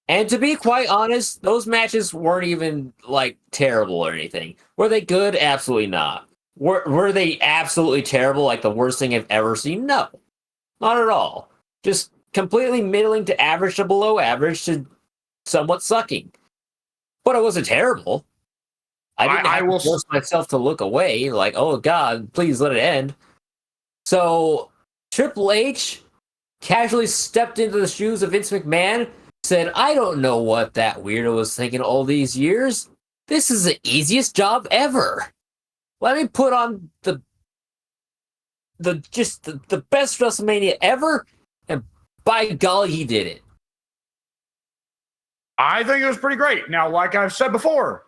And to be quite honest, those matches weren't even like terrible or anything. Were they good? Absolutely not. Were they absolutely terrible, like the worst thing I've ever seen? No. Not at all. Just completely middling to average to below average to somewhat sucking. But it wasn't terrible. I didn't have to force myself to look away, like, oh God, please let it end. So Triple H casually stepped into the shoes of Vince McMahon, said, I don't know what that weirdo was thinking all these years. This is the easiest job ever. Let me put on the best WrestleMania ever, and by golly, he did it. I think it was pretty great. Now, like I've said before,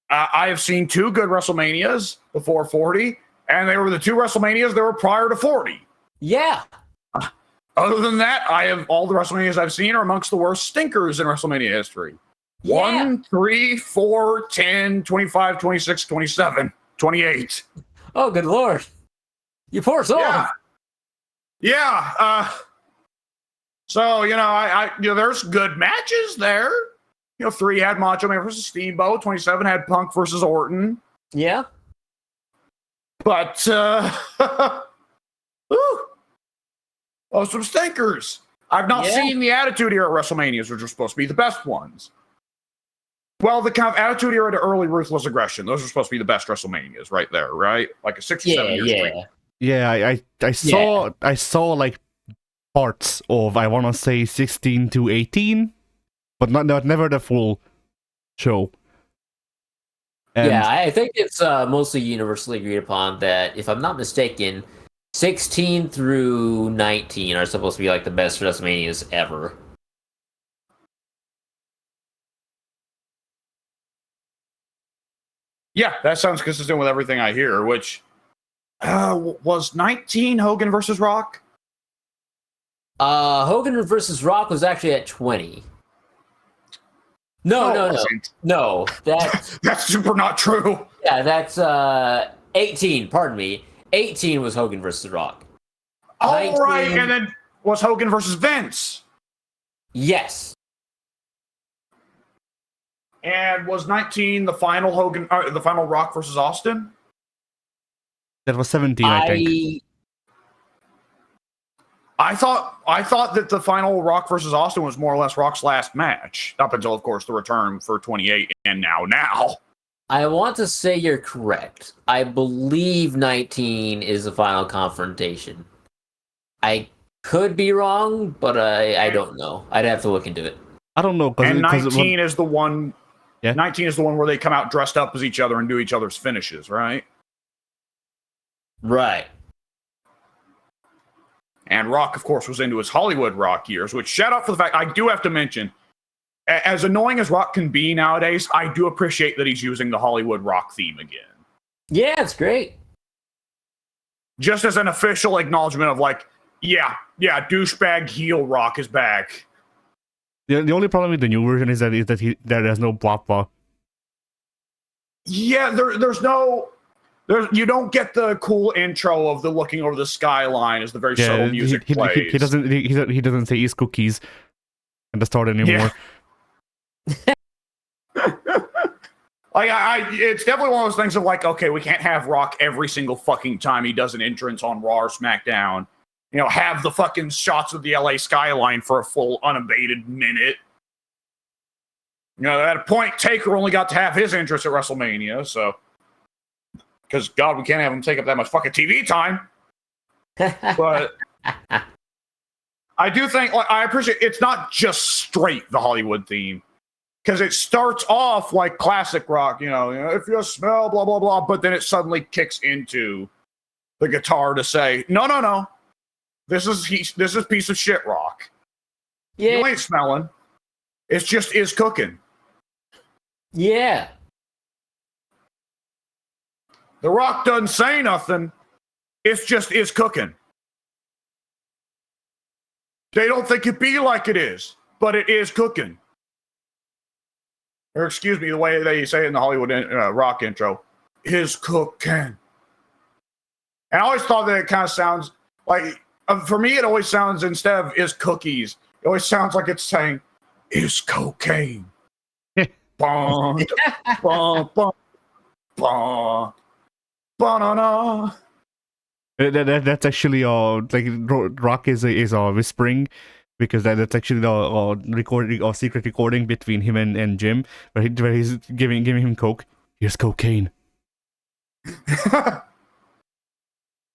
I have seen 2 good WrestleManias before 40, and they were the 2 WrestleManias that were prior to 40. Yeah. Other than that, all the WrestleManias I've seen are amongst the worst stinkers in WrestleMania history. Yeah. 1, 3, 4, 10, 25, 26, 27, 28. Oh, good Lord. You poor soul. Yeah. So, there's good matches there. 3 had Macho Man versus Steamboat. 27 had Punk versus Orton. Yeah. But, some stinkers. I've not seen the Attitude Era WrestleManias, which are supposed to be the best ones. Well, the kind of Attitude Era to early Ruthless Aggression, those are supposed to be the best WrestleManias right there, right? Like a 6 or 7 year streak. Yeah, I saw like parts of, I want to say 16 to 18, but never the full show. And I think it's mostly universally agreed upon that, if I'm not mistaken, 16 through 19 are supposed to be like the best WrestleManias ever. Yeah, that sounds consistent with everything I hear, which was 19 Hogan versus Rock? Hogan versus Rock was actually at 20. No. That's super not true. Yeah, that's 18. Pardon me. 18 was Hogan versus Rock. Oh, 19, right, and then was Hogan versus Vince. Yes. And was 19 the final the final Rock versus Austin? That was 17, I think. I thought that the final Rock versus Austin was more or less Rock's last match, up until, of course, the return for 28 and now. I want to say you're correct. I believe 19 is the final confrontation. I could be wrong, but I don't know. I'd have to look into it. I don't know. And 19 is the one. Yeah. 19 is the one where they come out dressed up as each other and do each other's finishes, right? Right. And Rock, of course, was into his Hollywood Rock years, which shout out for the fact, I do have to mention, as annoying as Rock can be nowadays, I do appreciate that he's using the Hollywood Rock theme again. Yeah, it's great. Just as an official acknowledgement of like, yeah, douchebag heel Rock is back. The only problem with the new version is that there's no blah blah. Yeah, you don't get the cool intro of the looking over the skyline as the very subtle music plays. He doesn't say "eat cookies" at the start anymore. Yeah. It's definitely one of those things of like, okay, we can't have Rock every single fucking time he does an entrance on Raw or SmackDown. Have the fucking shots of the LA skyline for a full unabated minute. At a point, Taker only got to have his entrance at WrestleMania, so. Because, God, we can't have him take up that much fucking TV time. But I do think, I appreciate, it's not just straight the Hollywood theme. Because it starts off like classic Rock, if you smell, blah, blah, blah. But then it suddenly kicks into the guitar to say, no. This is piece of shit Rock. Yeah. You ain't smelling. It's just is cooking. Yeah. The Rock doesn't say nothing. It's just is cooking. They don't think it be like it is, but it is cooking. Or excuse me, the way they say it in the Hollywood rock intro, is cooking. And I always thought that it kind of sounds like, for me, it always sounds, instead of is cookies, it always sounds like it's saying, is cocaine. Bon, bon, bon, bon, banana. That's actually like rock is whispering, because that's actually the recording or secret recording between him and Jim, where he's giving him coke. Here's cocaine.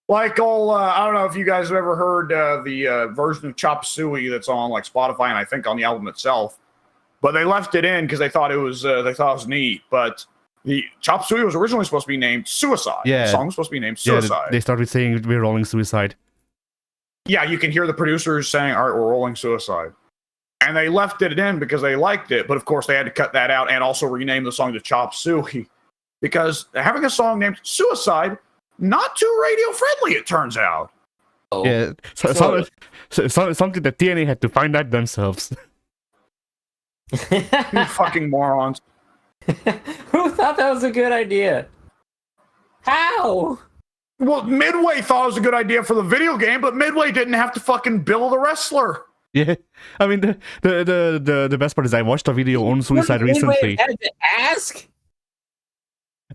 Like I don't know if you guys have ever heard the version of Chop Suey that's on like Spotify and I think on the album itself, but they left it in because they thought it was neat. But the Chop Suey was originally supposed to be named Suicide. Yeah, the song was supposed to be named Suicide. Yeah, they started saying we're rolling Suicide. Yeah, you can hear the producers saying, "All right, we're rolling Suicide," and they left it in because they liked it. But of course, they had to cut that out and also rename the song to Chop Suey because having a song named Suicide. Not too radio friendly, it turns out. Oh. Yeah, something that TNA had to find out themselves. You fucking morons. Who thought that was a good idea? How? Well, Midway thought it was a good idea for the video game, but Midway didn't have to fucking bill the wrestler. Yeah, I mean the best part is I watched a video on Suicide recently. Had to ask.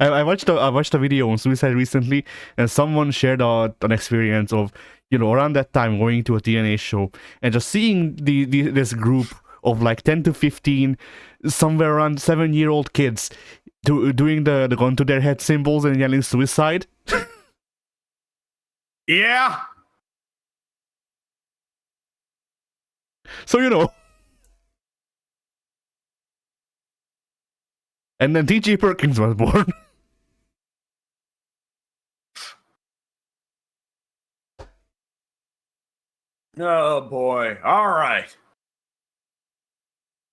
I watched a video on Suicide recently, and someone shared an experience of, around that time going to a TNA show and just seeing this group of like 10 to 15, somewhere around 7-year-old kids doing the gun to their head symbols and yelling suicide. Yeah. So and then T.J. Perkins was born. Oh boy! All right.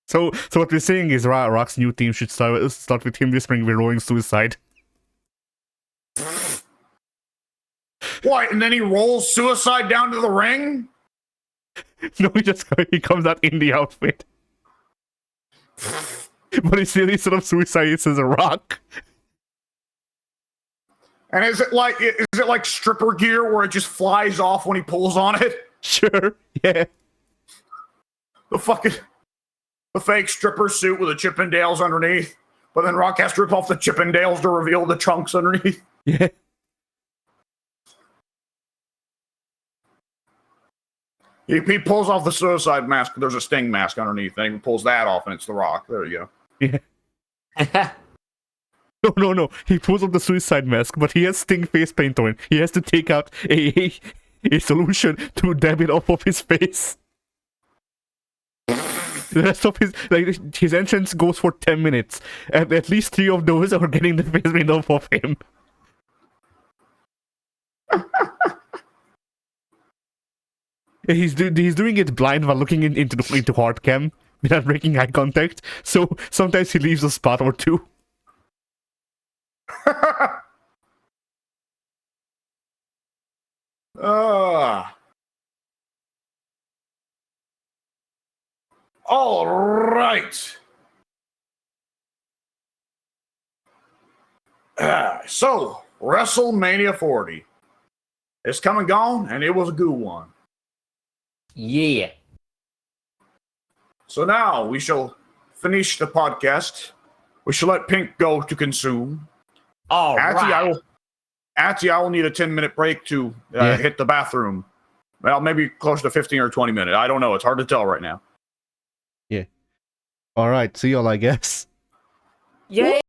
So what we're saying is Rock's new team should start with him whispering we're rolling Suicide. What? And then he rolls Suicide down to the ring? No, he comes out in the outfit. But it's really sort of Suicide. It says a Rock. And is it like stripper gear where it just flies off when he pulls on it? Sure, yeah. The fake stripper suit with the Chippendales underneath, but then Rock has to rip off the Chippendales to reveal the trunks underneath. Yeah. He pulls off the Suicide mask, but there's a Sting mask underneath, and he pulls that off, and it's the Rock. There you go. Yeah. No. He pulls off the Suicide mask, but he has Sting face paint on. He has to take out a solution to dab it off of his face. The rest of his entrance goes for 10 minutes, and at least 3 of those are getting the face paint off of him. He's doing it blind while looking into hard cam without breaking eye contact. So sometimes he leaves a spot or two. All right. So, WrestleMania 40. It's come and gone, and it was a good one. Yeah. So now we shall finish the podcast. We shall let Pink go to consume. All right. I will need a 10-minute break to hit the bathroom. Well, maybe close to 15 or 20 minutes. I don't know. It's hard to tell right now. Yeah. All right. See y'all, I guess. Yay.